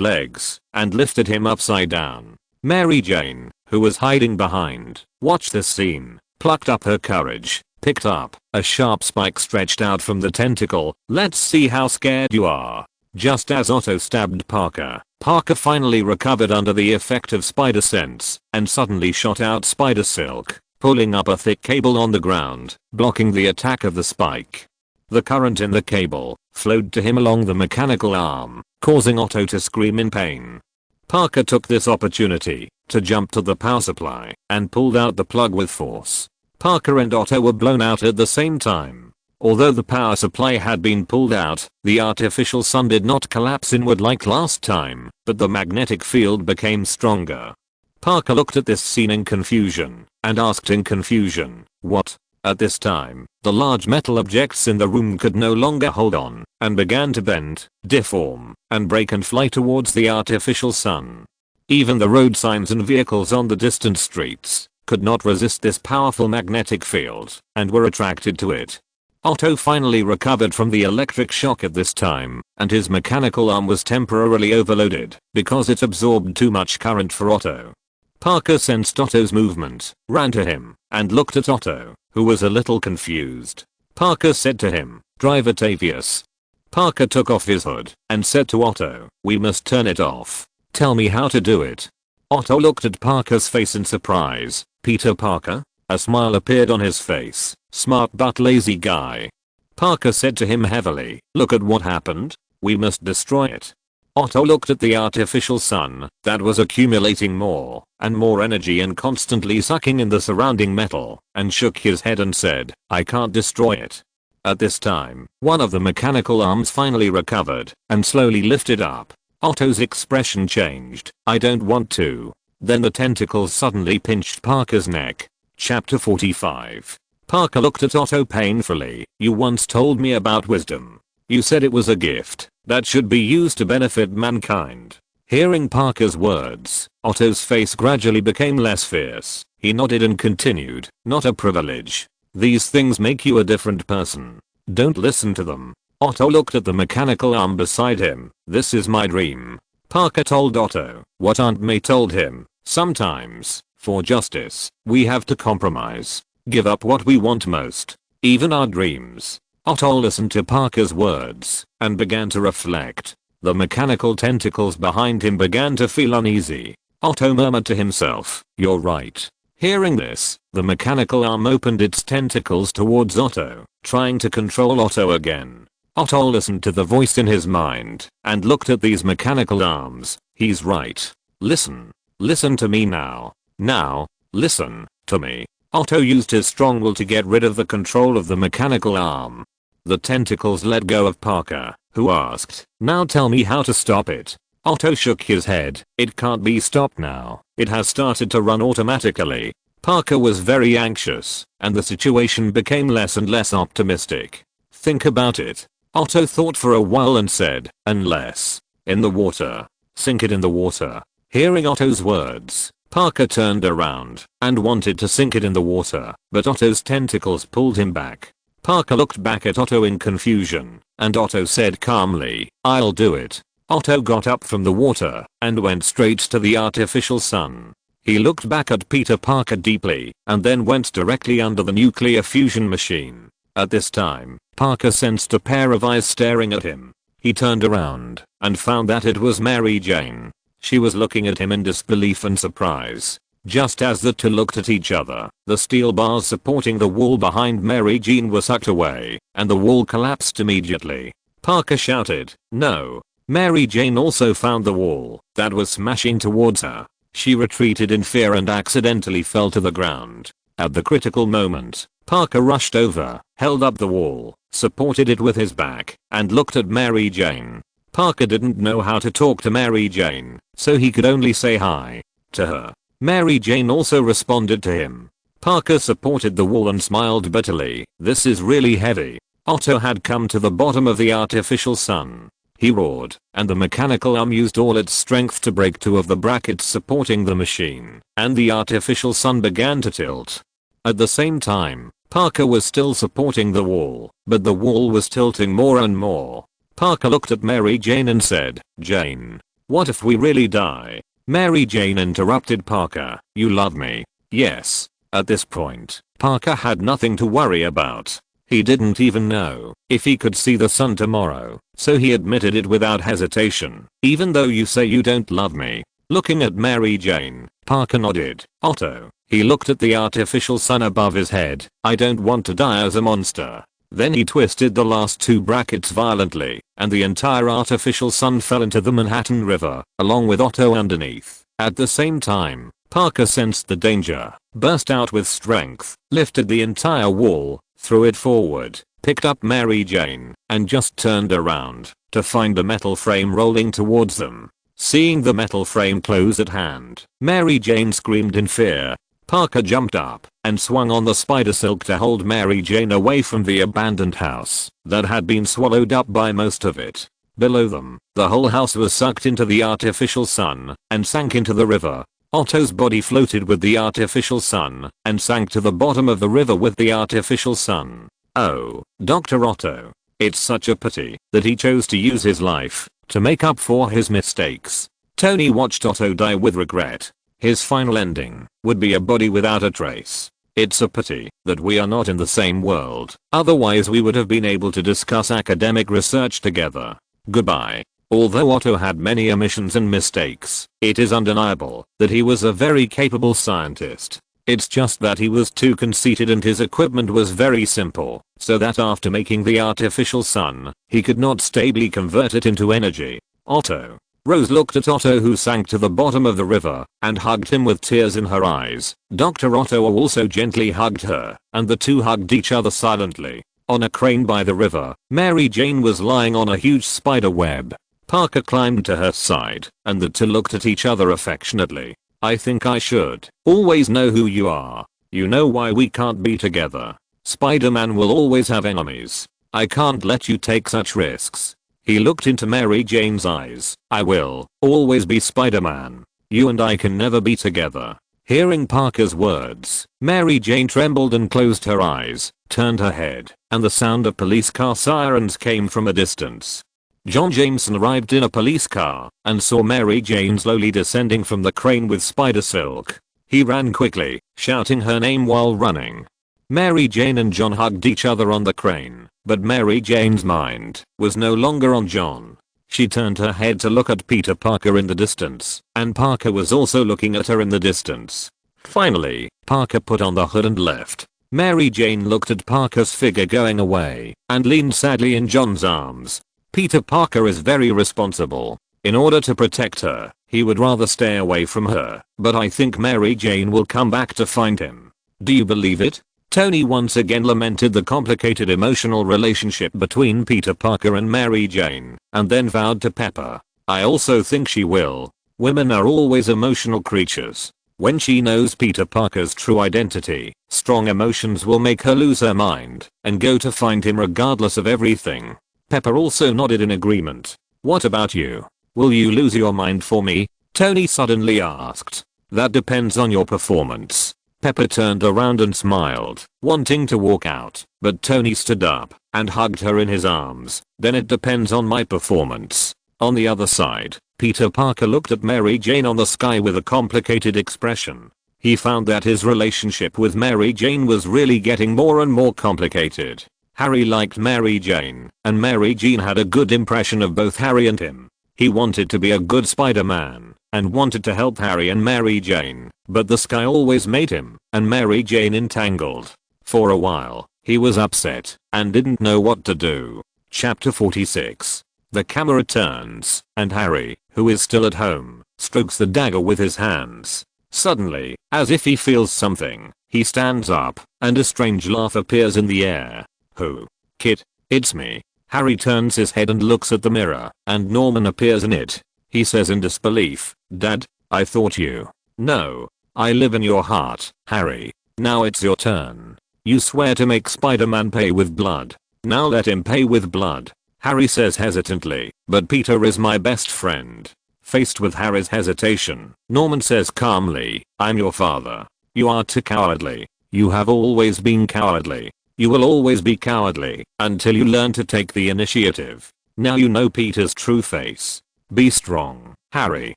legs and lifted him upside down. Mary Jane, who was hiding behind, watched this scene, plucked up her courage, picked up a sharp spike stretched out from the tentacle. Let's see how scared you are. Just as Otto stabbed Parker, Parker finally recovered under the effect of spider sense and suddenly shot out spider silk, pulling up a thick cable on the ground, blocking the attack of the spike. The current in the cable flowed to him along the mechanical arm, causing Otto to scream in pain. Parker took this opportunity to jump to the power supply and pulled out the plug with force. Parker and Otto were blown out at the same time. Although the power supply had been pulled out, the artificial sun did not collapse inward like last time, but the magnetic field became stronger. Parker looked at this scene in confusion and asked in confusion, "What?" At this time, the large metal objects in the room could no longer hold on and began to bend, deform, and break and fly towards the artificial sun. Even the road signs and vehicles on the distant streets could not resist this powerful magnetic field and were attracted to it. Otto finally recovered from the electric shock at this time, and his mechanical arm was temporarily overloaded because it absorbed too much current for Otto. Parker sensed Otto's movement, ran to him, and looked at Otto, who was a little confused. Parker said to him, "Drive Octavius." Parker took off his hood and said to Otto, "We must turn it off. Tell me how to do it." Otto looked at Parker's face in surprise. "Peter Parker?" A smile appeared on his face. "Smart but lazy guy." Parker said to him heavily, "Look at what happened. We must destroy it." Otto looked at the artificial sun that was accumulating more and more energy and constantly sucking in the surrounding metal, and shook his head and said, "I can't destroy it." At this time, one of the mechanical arms finally recovered and slowly lifted up. Otto's expression changed. "I don't want to." Then the tentacles suddenly pinched Parker's neck. Chapter 45. Parker looked at Otto painfully. "You once told me about wisdom. You said it was a gift that should be used to benefit mankind." Hearing Parker's words, Otto's face gradually became less fierce. He nodded and continued, "Not a privilege. These things make you a different person. Don't listen to them." Otto looked at the mechanical arm beside him. "This is my dream." Parker told Otto what Aunt May told him. "Sometimes, for justice, we have to compromise. Give up what we want most, even our dreams." Otto listened to Parker's words and began to reflect. The mechanical tentacles behind him began to feel uneasy. Otto murmured to himself, "You're right." Hearing this, the mechanical arm opened its tentacles towards Otto, trying to control Otto again. Otto listened to the voice in his mind and looked at these mechanical arms. "He's right. Listen. Listen to me now. Now, listen to me." Otto used his strong will to get rid of the control of the mechanical arm. The tentacles let go of Parker, who asked, "Now tell me how to stop it." Otto shook his head. "It can't be stopped now. It has started to run automatically." Parker was very anxious, and the situation became less and less optimistic. "Think about it." Otto thought for a while and said, "Unless. In the water. Sink it in the water." Hearing Otto's words, Parker turned around and wanted to sink it in the water, but Otto's tentacles pulled him back. Parker looked back at Otto in confusion, and Otto said calmly, "I'll do it." Otto got up from the water and went straight to the artificial sun. He looked back at Peter Parker deeply and then went directly under the nuclear fusion machine. At this time, Parker sensed a pair of eyes staring at him. He turned around and found that it was Mary Jane. She was looking at him in disbelief and surprise. Just as the two looked at each other, the steel bars supporting the wall behind Mary Jane were sucked away, and the wall collapsed immediately. Parker shouted, "No!" Mary Jane also found the wall that was smashing towards her. She retreated in fear and accidentally fell to the ground. At the critical moment, Parker rushed over, held up the wall, supported it with his back, and looked at Mary Jane. Parker didn't know how to talk to Mary Jane, so he could only say hi to her. Mary Jane also responded to him. Parker supported the wall and smiled bitterly. "This is really heavy." Otto had come to the bottom of the artificial sun. He roared, and the mechanical arm used all its strength to break two of the brackets supporting the machine, and the artificial sun began to tilt. At the same time, Parker was still supporting the wall, but the wall was tilting more and more. Parker looked at Mary Jane and said, "Jane, what if we really die?" Mary Jane interrupted Parker, "You love me." Yes. At this point, Parker had nothing to worry about. He didn't even know if he could see the sun tomorrow, so he admitted it without hesitation. "Even though you say you don't love me." Looking at Mary Jane, Parker nodded. "Otto." He looked at the artificial sun above his head. "I don't want to die as a monster." Then he twisted the last two brackets violently, and the entire artificial sun fell into the Manhattan River, along with Otto underneath. At the same time, Parker sensed the danger, burst out with strength, lifted the entire wall, threw it forward, picked up Mary Jane, and just turned around to find a metal frame rolling towards them. Seeing the metal frame close at hand, Mary Jane screamed in fear. Parker jumped up and swung on the spider silk to hold Mary Jane away from the abandoned house that had been swallowed up by most of it. Below them, the whole house was sucked into the artificial sun and sank into the river. Otto's body floated with the artificial sun and sank to the bottom of the river with the artificial sun. Oh, Dr. Otto. It's such a pity that he chose to use his life to make up for his mistakes. Tony watched Otto die with regret. His final ending would be a body without a trace. It's a pity that we are not in the same world, otherwise we would have been able to discuss academic research together. Goodbye. Although Otto had many omissions and mistakes, it is undeniable that he was a very capable scientist. It's just that he was too conceited and his equipment was very simple, so that after making the artificial sun, he could not stably convert it into energy. Otto. Rose looked at Otto, who sank to the bottom of the river, and hugged him with tears in her eyes. Dr. Otto also gently hugged her, and the two hugged each other silently. On a crane by the river, Mary Jane was lying on a huge spider web. Parker climbed to her side, and the two looked at each other affectionately. "I think I should always know who you are. You know why we can't be together. Spider-Man will always have enemies. I can't let you take such risks." He looked into Mary Jane's eyes. "I will always be Spider-Man. You and I can never be together." Hearing Parker's words, Mary Jane trembled and closed her eyes, turned her head, and the sound of police car sirens came from a distance. John Jameson arrived in a police car and saw Mary Jane slowly descending from the crane with spider silk. He ran quickly, shouting her name while running. Mary Jane and John hugged each other on the crane, but Mary Jane's mind was no longer on John. She turned her head to look at Peter Parker in the distance, and Parker was also looking at her in the distance. Finally, Parker put on the hood and left. Mary Jane looked at Parker's figure going away and leaned sadly in John's arms. Peter Parker is very responsible. In order to protect her, he would rather stay away from her, but I think Mary Jane will come back to find him. Do you believe it? Tony once again lamented the complicated emotional relationship between Peter Parker and Mary Jane, and then vowed to Pepper, "I also think she will. Women are always emotional creatures. When she knows Peter Parker's true identity, strong emotions will make her lose her mind and go to find him regardless of everything." Pepper also nodded in agreement. "What about you? Will you lose your mind for me?" Tony suddenly asked. "That depends on your performance." Pepper turned around and smiled, wanting to walk out, but Tony stood up and hugged her in his arms. Then it depends on my performance. On the other side, Peter Parker looked at Mary Jane on the sky with a complicated expression. He found that his relationship with Mary Jane was really getting more and more complicated. Harry liked Mary Jane, and Mary Jane had a good impression of both Harry and him. He wanted to be a good Spider-Man, and wanted to help Harry and Mary Jane, but the sky always made him and Mary Jane entangled. For a while, he was upset, and didn't know what to do. Chapter 46. The camera turns, and Harry, who is still at home, strokes the dagger with his hands. Suddenly, as if he feels something, he stands up, and a strange laugh appears in the air. Who? Kit, it's me. Harry turns his head and looks at the mirror, and Norman appears in it. He says in disbelief, Dad, I thought you. No. I live in your heart, Harry. Now it's your turn. You swear to make Spider-Man pay with blood. Now let him pay with blood. Harry says hesitantly, but Peter is my best friend. Faced with Harry's hesitation, Norman says calmly, I'm your father. You are too cowardly. You have always been cowardly. You will always be cowardly until you learn to take the initiative. Now you know Peter's true face. Be strong, Harry.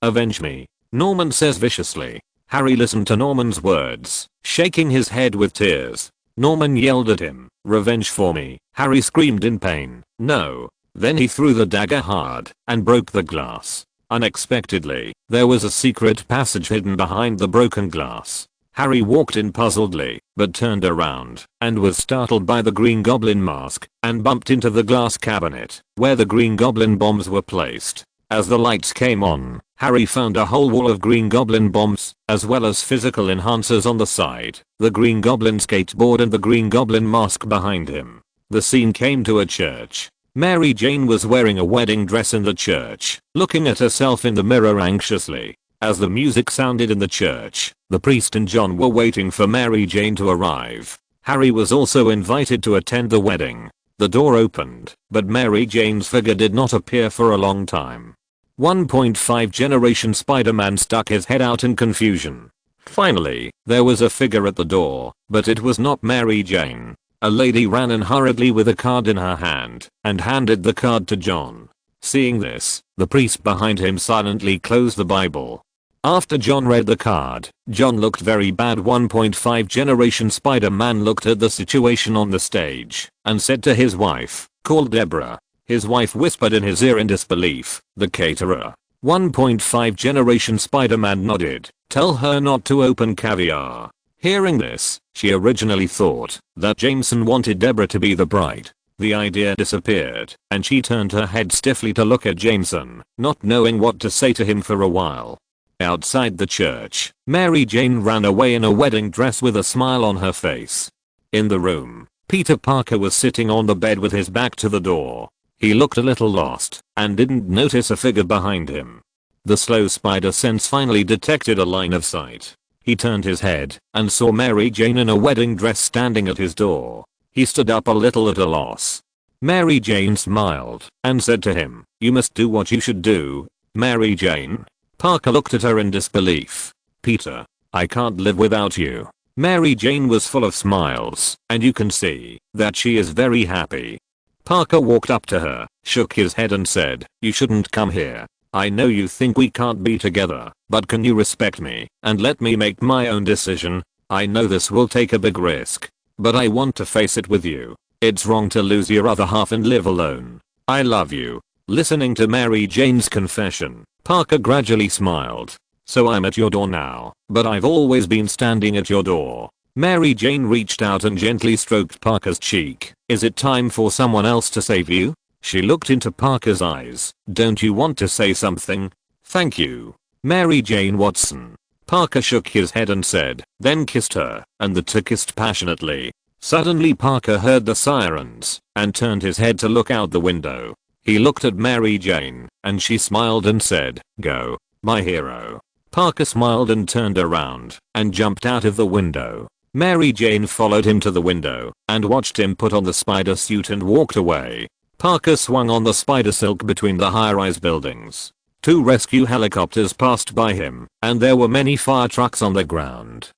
Avenge me. Norman says viciously. Harry listened to Norman's words, shaking his head with tears. Norman yelled at him, revenge for me. Harry screamed in pain, no. Then he threw the dagger hard and broke the glass. Unexpectedly, there was a secret passage hidden behind the broken glass. Harry walked in puzzledly, but turned around and was startled by the Green Goblin mask and bumped into the glass cabinet where the Green Goblin bombs were placed. As the lights came on, Harry found a whole wall of Green Goblin bombs, as well as physical enhancers on the side, the Green Goblin skateboard and the Green Goblin mask behind him. The scene came to a church. Mary Jane was wearing a wedding dress in the church, looking at herself in the mirror anxiously. As the music sounded in the church, the priest and John were waiting for Mary Jane to arrive. Harry was also invited to attend the wedding. The door opened, but Mary Jane's figure did not appear for a long time. 1.5 Generation Spider-Man stuck his head out in confusion. Finally, there was a figure at the door, but it was not Mary Jane. A lady ran in hurriedly with a card in her hand and handed the card to John. Seeing this, the priest behind him silently closed the Bible. After John read the card, John looked very bad. 1.5 Generation Spider-Man looked at the situation on the stage and said to his wife, call Deborah. His wife whispered in his ear in disbelief, the caterer. 1.5 Generation Spider-Man nodded, tell her not to open caviar. Hearing this, she originally thought that Jameson wanted Deborah to be the bride. The idea disappeared, and she turned her head stiffly to look at Jameson, not knowing what to say to him for a while. Outside the church, Mary Jane ran away in a wedding dress with a smile on her face. In the room, Peter Parker was sitting on the bed with his back to the door. He looked a little lost and didn't notice a figure behind him. The slow spider sense finally detected a line of sight. He turned his head and saw Mary Jane in a wedding dress standing at his door. He stood up a little at a loss. Mary Jane smiled and said to him, you must do what you should do, Mary Jane. Parker looked at her in disbelief. Peter, I can't live without you. Mary Jane was full of smiles, and you can see that she is very happy. Parker walked up to her, shook his head and said, you shouldn't come here. I know you think we can't be together, but can you respect me and let me make my own decision? I know this will take a big risk, but I want to face it with you. It's wrong to lose your other half and live alone. I love you. Listening to Mary Jane's confession, Parker gradually smiled. So I'm at your door now, but I've always been standing at your door. Mary Jane reached out and gently stroked Parker's cheek. Is it time for someone else to save you? She looked into Parker's eyes. Don't you want to say something? Thank you, Mary Jane Watson. Parker shook his head and said, then kissed her, and the two kissed passionately. Suddenly Parker heard the sirens and turned his head to look out the window. He looked at Mary Jane, and she smiled and said, go, my hero. Parker smiled and turned around and jumped out of the window. Mary Jane followed him to the window and watched him put on the spider suit and walked away. Parker swung on the spider silk between the high-rise buildings. 2 rescue helicopters passed by him, and there were many fire trucks on the ground.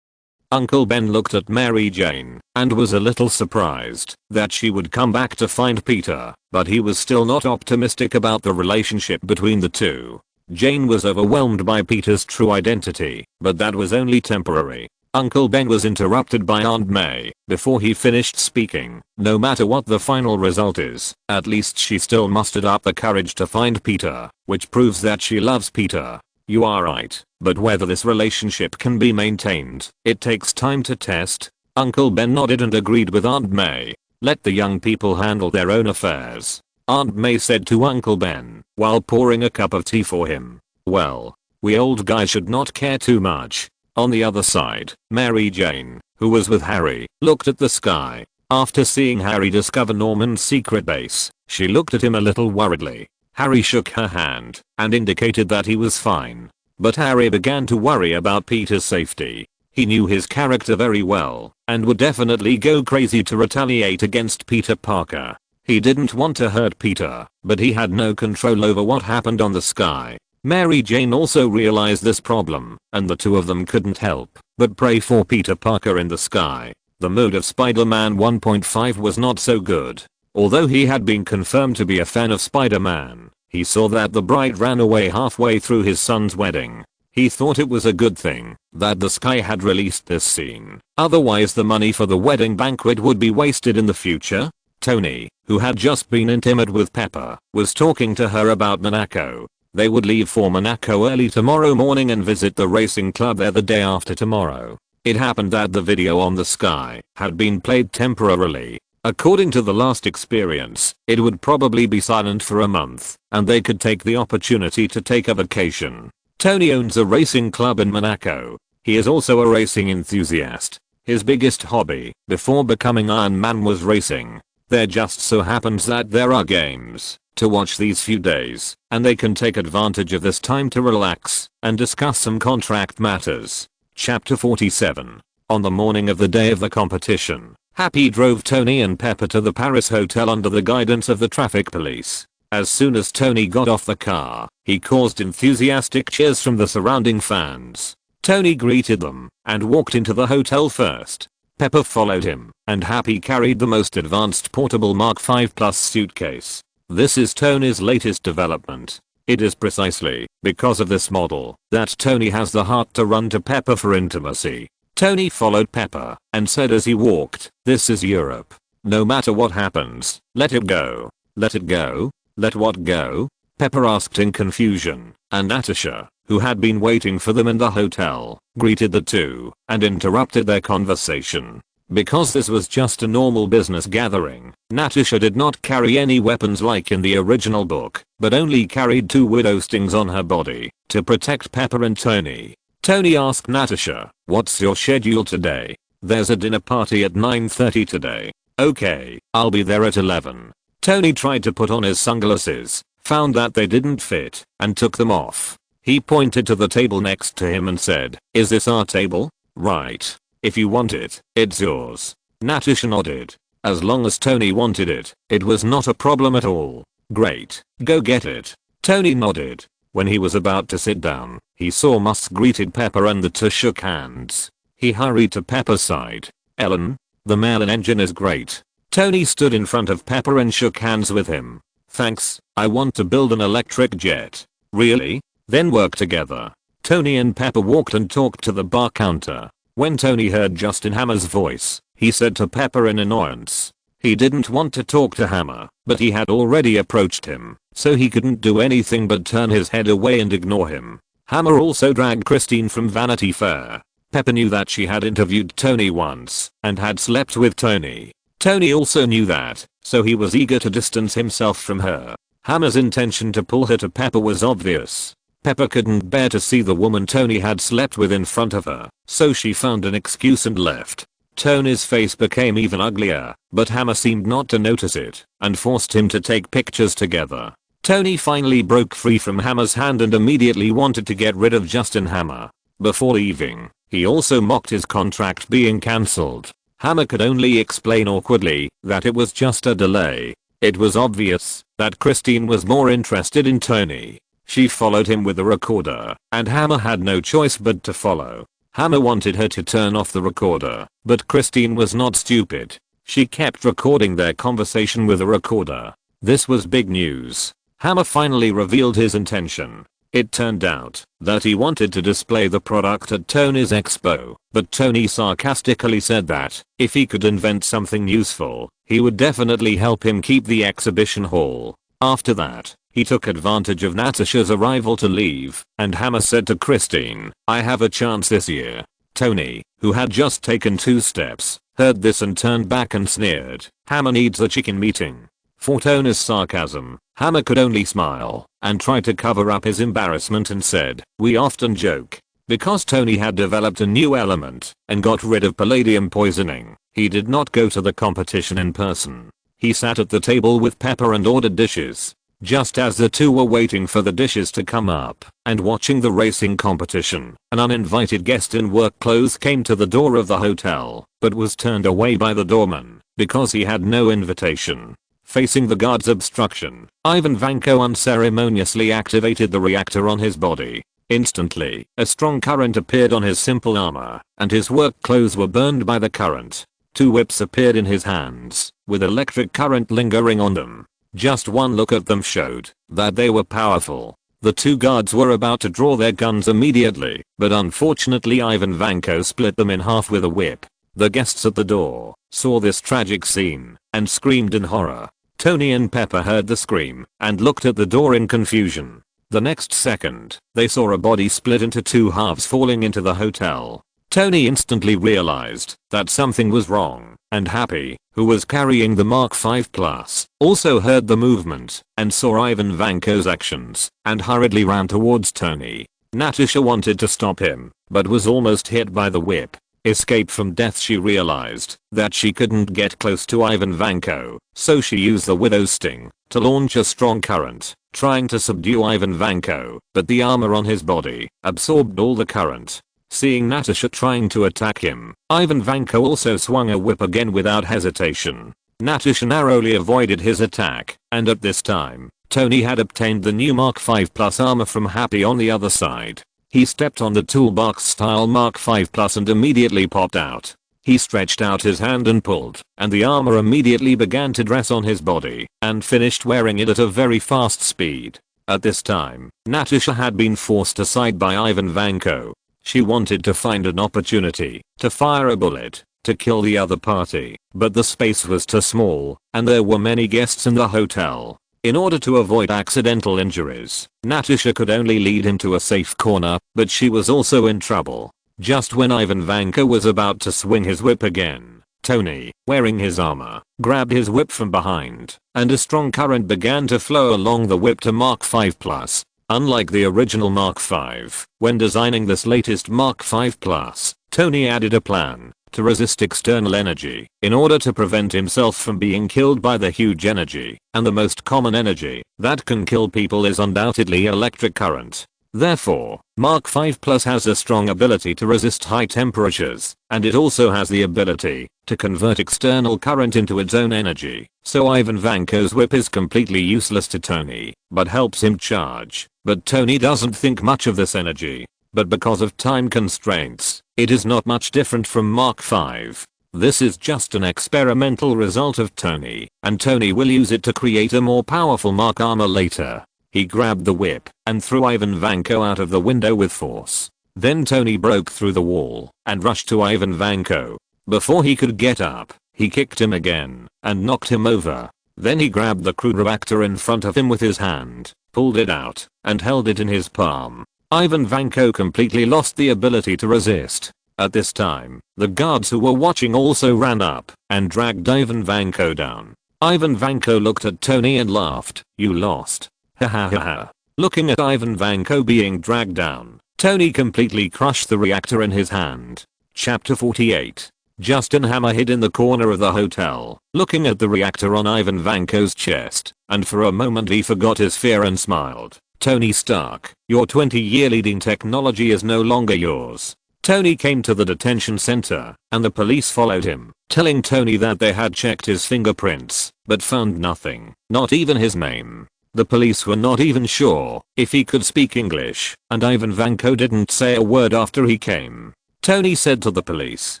Uncle Ben looked at Mary Jane and was a little surprised that she would come back to find Peter, but he was still not optimistic about the relationship between the two. Jane was overwhelmed by Peter's true identity, but that was only temporary. Uncle Ben was interrupted by Aunt May before he finished speaking. No matter what the final result is, at least she still mustered up the courage to find Peter, which proves that she loves Peter. You are right, but whether this relationship can be maintained, it takes time to test. Uncle Ben nodded and agreed with Aunt May. Let the young people handle their own affairs, Aunt May said to Uncle Ben while pouring a cup of tea for him. Well, we old guys should not care too much. On the other side, Mary Jane, who was with Harry, looked at the sky. After seeing Harry discover Norman's secret base, she looked at him a little worriedly. Harry shook her hand and indicated that he was fine. But Harry began to worry about Peter's safety. He knew his character very well and would definitely go crazy to retaliate against Peter Parker. He didn't want to hurt Peter, but he had no control over what happened on the sky. Mary Jane also realized this problem, and the two of them couldn't help but pray for Peter Parker in the sky. The mood of Spider-Man 1.5 was not so good. Although he had been confirmed to be a fan of Spider-Man, he saw that the bride ran away halfway through his son's wedding. He thought it was a good thing that the sky had released this scene. Otherwise the money for the wedding banquet would be wasted in the future. Tony, who had just been intimate with Pepper, was talking to her about Monaco. They would leave for Monaco early tomorrow morning and visit the racing club there the day after tomorrow. It happened that the video on the sky had been played temporarily. According to the last experience, it would probably be silent for a month, and they could take the opportunity to take a vacation. Tony owns a racing club in Monaco. He is also a racing enthusiast. His biggest hobby, before becoming Iron Man, was racing. There just so happens that there are games to watch these few days, and they can take advantage of this time to relax and discuss some contract matters. Chapter 47. On the morning of the day of the competition, Happy drove Tony and Pepper to the Paris hotel under the guidance of the traffic police. As soon as Tony got off the car, he caused enthusiastic cheers from the surrounding fans. Tony greeted them and walked into the hotel first. Pepper followed him, and Happy carried the most advanced portable Mark V Plus suitcase. This is Tony's latest development. It is precisely because of this model that Tony has the heart to run to Pepper for intimacy. Tony followed Pepper and said as he walked, "This is Europe. No matter what happens, let it go." "Let it go? Let what go?" Pepper asked in confusion, and Natasha, who had been waiting for them in the hotel, greeted the two and interrupted their conversation. Because this was just a normal business gathering, Natasha did not carry any weapons like in the original book, but only carried 2 widow stings on her body to protect Pepper and Tony. Tony asked Natasha, "What's your schedule today?" "There's a dinner party at 9:30 today." "Okay, I'll be there at 11. Tony tried to put on his sunglasses, found that they didn't fit, and took them off. He pointed to the table next to him and said, "Is this our table?" "Right. If you want it, it's yours." Natasha nodded. As long as Tony wanted it, it was not a problem at all. "Great, go get it." Tony nodded. When he was about to sit down, he saw Musk greeted Pepper and the two shook hands. He hurried to Pepper's side. "Ellen, the Merlin engine is great." Tony stood in front of Pepper and shook hands with him. "Thanks, I want to build an electric jet." "Really? Then work together." Tony and Pepper walked and talked to the bar counter. When Tony heard Justin Hammer's voice, he said to Pepper in annoyance. He didn't want to talk to Hammer, but he had already approached him, so he couldn't do anything but turn his head away and ignore him. Hammer also dragged Christine from Vanity Fair. Pepper knew that she had interviewed Tony once and had slept with Tony. Tony also knew that, so he was eager to distance himself from her. Hammer's intention to pull her to Pepper was obvious. Pepper couldn't bear to see the woman Tony had slept with in front of her, so she found an excuse and left. Tony's face became even uglier, but Hammer seemed not to notice it and forced him to take pictures together. Tony finally broke free from Hammer's hand and immediately wanted to get rid of Justin Hammer. Before leaving, he also mocked his contract being cancelled. Hammer could only explain awkwardly that it was just a delay. It was obvious that Christine was more interested in Tony. She followed him with a recorder, and Hammer had no choice but to follow. Hammer wanted her to turn off the recorder, but Christine was not stupid. She kept recording their conversation with a recorder. This was big news. Hammer finally revealed his intention. It turned out that he wanted to display the product at Tony's expo, but Tony sarcastically said that if he could invent something useful, he would definitely help him keep the exhibition hall. After that, he took advantage of Natasha's arrival to leave, and Hammer said to Christine, "I have a chance this year." Tony, who had just taken 2 steps, heard this and turned back and sneered, "Hammer needs a chicken meeting." For Tony's sarcasm, Hammer could only smile and try to cover up his embarrassment and said, "We often joke." Because Tony had developed a new element and got rid of palladium poisoning, he did not go to the competition in person. He sat at the table with Pepper and ordered dishes. Just as the two were waiting for the dishes to come up and watching the racing competition, an uninvited guest in work clothes came to the door of the hotel, but was turned away by the doorman because he had no invitation. Facing the guard's obstruction, Ivan Vanko unceremoniously activated the reactor on his body. Instantly, a strong current appeared on his simple armor, and his work clothes were burned by the current. 2 whips appeared in his hands, with electric current lingering on them. Just one look at them showed that they were powerful. The 2 guards were about to draw their guns immediately, but unfortunately Ivan Vanko split them in half with a whip. The guests at the door saw this tragic scene and screamed in horror. Tony and Pepper heard the scream and looked at the door in confusion. The next second, they saw a body split into 2 halves falling into the hotel. Tony instantly realized that something was wrong, and Happy, who was carrying the Mark V Plus, also heard the movement and saw Ivan Vanko's actions and hurriedly ran towards Tony. Natasha wanted to stop him, but was almost hit by the whip. Escape from death. She realized that she couldn't get close to Ivan Vanko, so she used the Widow's Sting to launch a strong current, trying to subdue Ivan Vanko, but the armor on his body absorbed all the current. Seeing Natasha trying to attack him, Ivan Vanko also swung a whip again without hesitation. Natasha narrowly avoided his attack, and at this time, Tony had obtained the new Mark V Plus armor from Happy on the other side. He stepped on the toolbox style Mark V Plus and immediately popped out. He stretched out his hand and pulled, and the armor immediately began to dress on his body, and finished wearing it at a very fast speed. At this time, Natasha had been forced aside by Ivan Vanko. She wanted to find an opportunity to fire a bullet to kill the other party, but the space was too small, and there were many guests in the hotel. In order to avoid accidental injuries, Natasha could only lead him to a safe corner, but she was also in trouble. Just when Ivan Vanko was about to swing his whip again, Tony, wearing his armor, grabbed his whip from behind, and a strong current began to flow along the whip to Mark V Plus. Unlike the original Mark V, when designing this latest Mark V Plus, Tony added a plan to resist external energy in order to prevent himself from being killed by the huge energy, and the most common energy that can kill people is undoubtedly electric current. Therefore, Mark V Plus has a strong ability to resist high temperatures, and it also has the ability to convert external current into its own energy. So Ivan Vanko's whip is completely useless to Tony, but helps him charge. But Tony doesn't think much of this energy. But because of time constraints, it is not much different from Mark V. This is just an experimental result of Tony, and Tony will use it to create a more powerful Mark armor later. He grabbed the whip and threw Ivan Vanko out of the window with force. Then Tony broke through the wall and rushed to Ivan Vanko. Before he could get up, he kicked him again and knocked him over. Then he grabbed the crude reactor in front of him with his hand, pulled it out, and held it in his palm. Ivan Vanko completely lost the ability to resist. At this time, the guards who were watching also ran up and dragged Ivan Vanko down. Ivan Vanko looked at Tony and laughed. "You lost. Ha ha ha ha." Looking at Ivan Vanko being dragged down, Tony completely crushed the reactor in his hand. Chapter 48. Justin Hammer hid in the corner of the hotel, looking at the reactor on Ivan Vanko's chest, and for a moment he forgot his fear and smiled. "Tony Stark, your 20-year leading technology is no longer yours." Tony came to the detention center, and the police followed him, telling Tony that they had checked his fingerprints, but found nothing, not even his name. The police were not even sure if he could speak English, and Ivan Vanko didn't say a word after he came. Tony said to the police.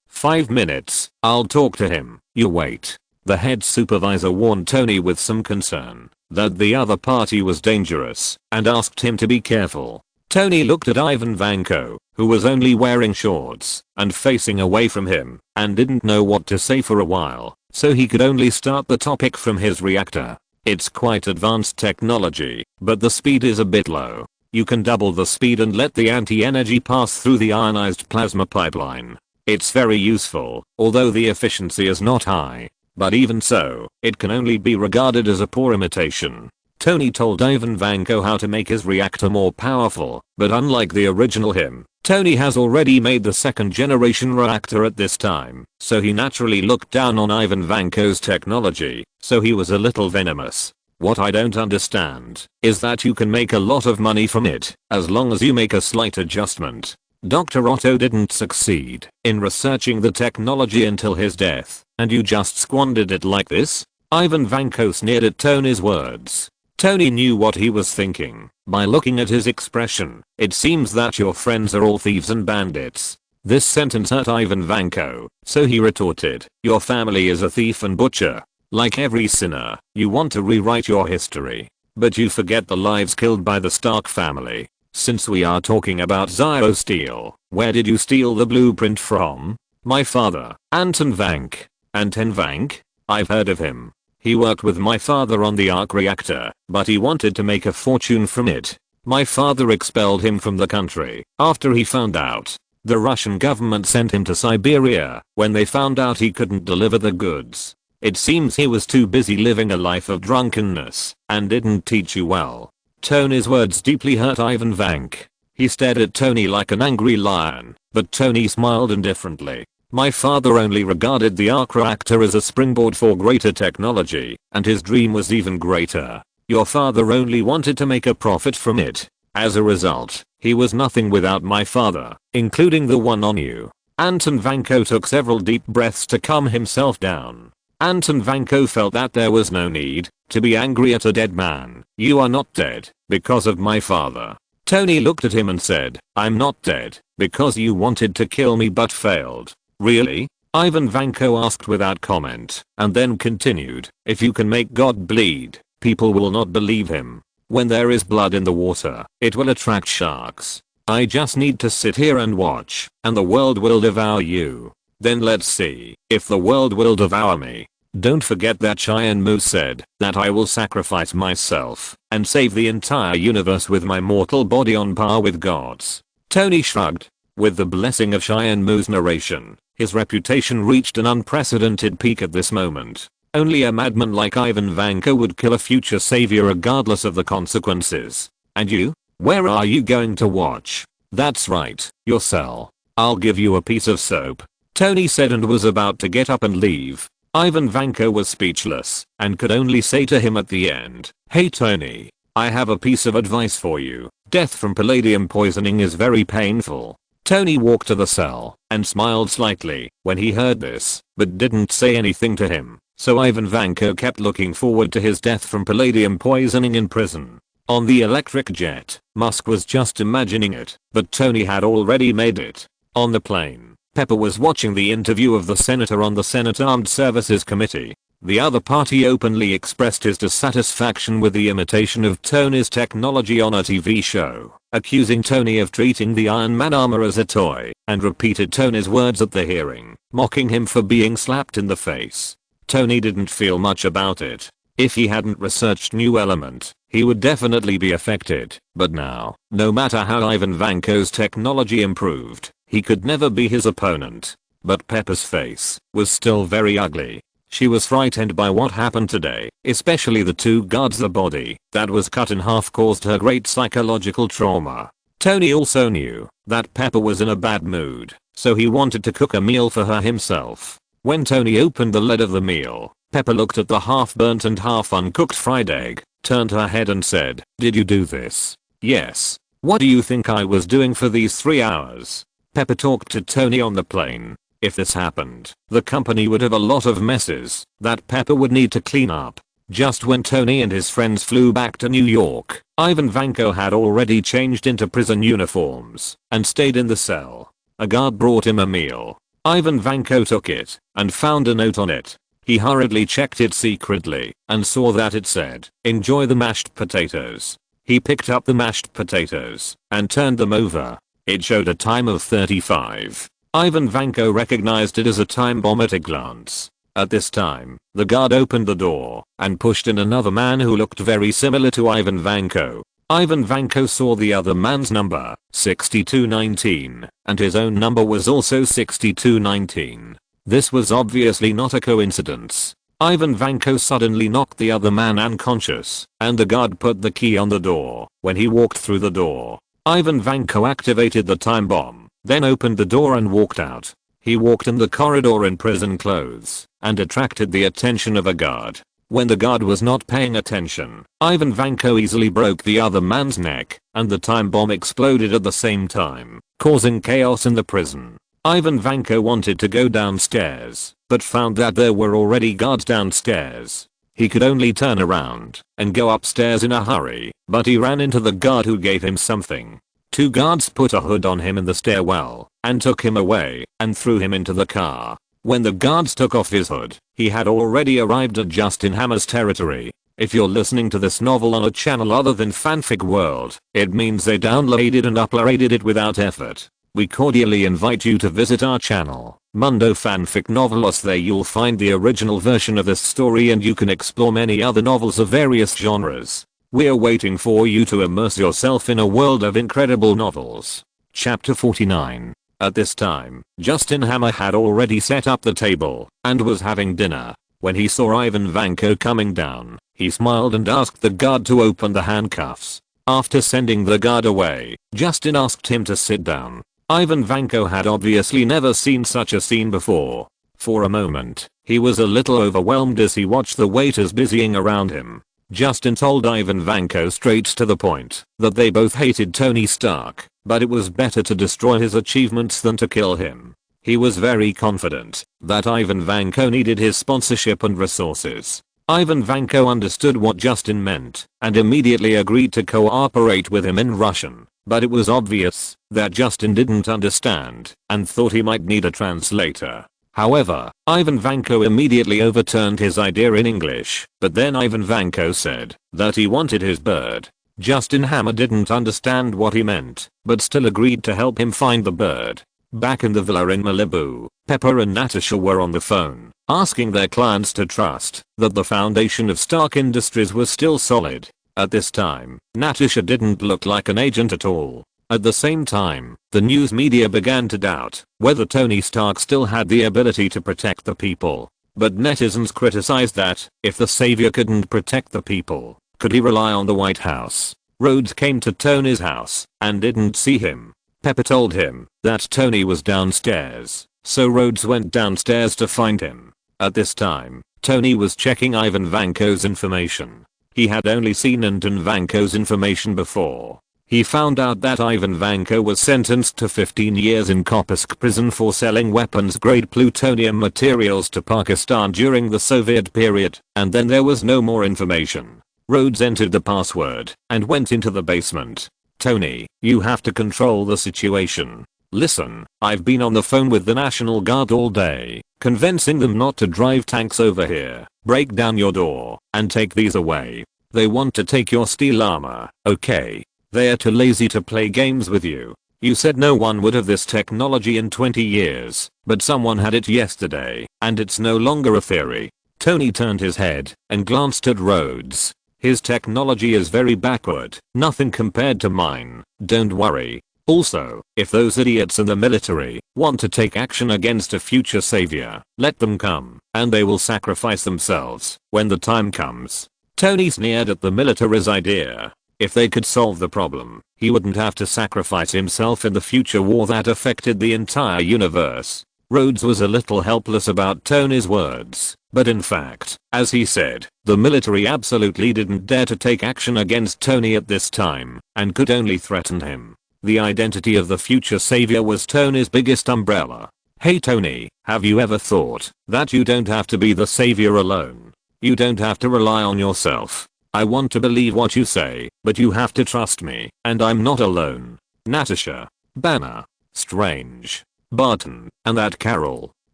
5 minutes, I'll talk to him. You wait. The head supervisor warned Tony with some concern that the other party was dangerous and asked him to be careful. Tony looked at Ivan Vanko, who was only wearing shorts and facing away from him and didn't know what to say for a while, so he could only start the topic from his reactor. It's quite advanced technology, but the speed is a bit low. You can double the speed and let the anti-energy pass through the ionized plasma pipeline. It's very useful, although the efficiency is not high. But even so, it can only be regarded as a poor imitation. Tony told Ivan Vanko how to make his reactor more powerful, but unlike the original him, Tony has already made the second generation reactor at this time, so he naturally looked down on Ivan Vanko's technology, so he was a little venomous. What I don't understand is that you can make a lot of money from it, as long as you make a slight adjustment. Dr. Otto didn't succeed in researching the technology until his death, and you just squandered it like this? Ivan Vanko sneered at Tony's words. Tony knew what he was thinking by looking at his expression. It seems that your friends are all thieves and bandits. This sentence hurt Ivan Vanko, so he retorted, your family is a thief and butcher. Like every sinner, you want to rewrite your history, but you forget the lives killed by the Stark family. Since we are talking about Zio Steel, where did you steal the blueprint from? My father, Anton Vank. Anton Vank? I've heard of him. He worked with my father on the arc reactor, but he wanted to make a fortune from it. My father expelled him from the country after he found out. The Russian government sent him to Siberia when they found out he couldn't deliver the goods. It seems he was too busy living a life of drunkenness and didn't teach you well. Tony's words deeply hurt Ivan Vank. He stared at Tony like an angry lion, but Tony smiled indifferently. My father only regarded the arc reactor as a springboard for greater technology, and his dream was even greater. Your father only wanted to make a profit from it. As a result, he was nothing without my father, including the one on you. Anton Vanko took several deep breaths to calm himself down. Anton Vanko felt that there was no need to be angry at a dead man. You are not dead because of my father. Tony looked at him and said, I'm not dead because you wanted to kill me but failed. Really? Ivan Vanko asked without comment, and then continued, if you can make God bleed, people will not believe him. When there is blood in the water, it will attract sharks. I just need to sit here and watch, and the world will devour you. Then let's see if the world will devour me. Don't forget that Cheyenne Moose said that I will sacrifice myself and save the entire universe with my mortal body on par with God's. Tony shrugged. With the blessing of Cheyenne Moo's narration, his reputation reached an unprecedented peak at this moment. Only a madman like Ivan Vanko would kill a future savior regardless of the consequences. And you? Where are you going to watch? That's right, your cell. I'll give you a piece of soap. Tony said and was about to get up and leave. Ivan Vanko was speechless and could only say to him at the end, hey Tony, I have a piece of advice for you. Death from palladium poisoning is very painful. Tony walked to the cell and smiled slightly when he heard this, but didn't say anything to him, so Ivan Vanko kept looking forward to his death from palladium poisoning in prison. On the electric jet, Musk was just imagining it, but Tony had already made it. On the plane, Pepper was watching the interview of the senator on the Senate Armed Services Committee. The other party openly expressed his dissatisfaction with the imitation of Tony's technology on a TV show, accusing Tony of treating the Iron Man armor as a toy, and repeated Tony's words at the hearing, mocking him for being slapped in the face. Tony didn't feel much about it. If he hadn't researched New Element, he would definitely be affected, but now, no matter how Ivan Vanko's technology improved, he could never be his opponent. But Pepper's face was still very ugly. She was frightened by what happened today, especially the two guards. The body that was cut in half caused her great psychological trauma. Tony also knew that Pepper was in a bad mood, so he wanted to cook a meal for her himself. When Tony opened the lid of the meal, Pepper looked at the half-burnt and half-uncooked fried egg, turned her head and said, "Did you do this?" "Yes." "What do you think I was doing for these 3 hours?" Pepper talked to Tony on the plane. If this happened, the company would have a lot of messes that Pepper would need to clean up. Just when Tony and his friends flew back to New York, Ivan Vanko had already changed into prison uniforms and stayed in the cell. A guard brought him a meal. Ivan Vanko took it and found a note on it. He hurriedly checked it secretly and saw that it said, "Enjoy the mashed potatoes." He picked up the mashed potatoes and turned them over. It showed a time of 35. Ivan Vanko recognized it as a time bomb at a glance. At this time, the guard opened the door and pushed in another man who looked very similar to Ivan Vanko. Ivan Vanko saw the other man's number, 6219, and his own number was also 6219. This was obviously not a coincidence. Ivan Vanko suddenly knocked the other man unconscious, and the guard put the key on the door. When he walked through the door, Ivan Vanko activated the time bomb, then opened the door and walked out. He walked in the corridor in prison clothes and attracted the attention of a guard. When the guard was not paying attention, Ivan Vanko easily broke the other man's neck, and the time bomb exploded at the same time, causing chaos in the prison. Ivan Vanko wanted to go downstairs, but found that there were already guards downstairs. He could only turn around and go upstairs in a hurry, but he ran into the guard who gave him something. Two guards put a hood on him in the stairwell and took him away and threw him into the car. When the guards took off his hood, he had already arrived at Justin Hammer's territory. If you're listening to this novel on a channel other than Fanfic World, it means they downloaded and uploaded it without effort. We cordially invite you to visit our channel, Mundo Fanfic Novelos. There you'll find the original version of this story and you can explore many other novels of various genres. We're waiting for you to immerse yourself in a world of incredible novels. Chapter 49. At this time, Justin Hammer had already set up the table and was having dinner. When he saw Ivan Vanko coming down, he smiled and asked the guard to open the handcuffs. After sending the guard away, Justin asked him to sit down. Ivan Vanko had obviously never seen such a scene before. For a moment, he was a little overwhelmed as he watched the waiters busying around him. Justin told Ivan Vanko straight to the point that they both hated Tony Stark, but it was better to destroy his achievements than to kill him. He was very confident that Ivan Vanko needed his sponsorship and resources. Ivan Vanko understood what Justin meant and immediately agreed to cooperate with him in Russian, but it was obvious that Justin didn't understand and thought he might need a translator. However, Ivan Vanko immediately overturned his idea in English, but then Ivan Vanko said that he wanted his bird. Justin Hammer didn't understand what he meant, but still agreed to help him find the bird. Back in the villa in Malibu, Pepper and Natasha were on the phone, asking their clients to trust that the foundation of Stark Industries was still solid. At this time, Natasha didn't look like an agent at all. At the same time, the news media began to doubt whether Tony Stark still had the ability to protect the people. But netizens criticized that, if the savior couldn't protect the people, could he rely on the White House? Rhodes came to Tony's house and didn't see him. Pepper told him that Tony was downstairs, so Rhodes went downstairs to find him. At this time, Tony was checking Ivan Vanko's information. He had only seen Anton Vanko's information before. He found out that Ivan Vanko was sentenced to 15 years in Kopisk prison for selling weapons-grade plutonium materials to Pakistan during the Soviet period, and then there was no more information. Rhodes entered the password and went into the basement. Tony, you have to control the situation. Listen, I've been on the phone with the National Guard all day, convincing them not to drive tanks over here. Break down your door and take these away. They want to take your steel armor, okay? They're too lazy to play games with you. You said no one would have this technology in 20 years, but someone had it yesterday, and it's no longer a theory. Tony turned his head and glanced at Rhodes. His technology is very backward, nothing compared to mine. Don't worry. Also, if those idiots in the military want to take action against a future savior, let them come, and they will sacrifice themselves when the time comes. Tony sneered at the military's idea. If they could solve the problem, he wouldn't have to sacrifice himself in the future war that affected the entire universe. Rhodes was a little helpless about Tony's words, but in fact, as he said, the military absolutely didn't dare to take action against Tony at this time, and could only threaten him. The identity of the future savior was Tony's biggest umbrella. Hey Tony, have you ever thought that you don't have to be the savior alone? You don't have to rely on yourself. I want to believe what you say, but you have to trust me, and I'm not alone. Natasha. Banner. Strange. Barton, and that Carol.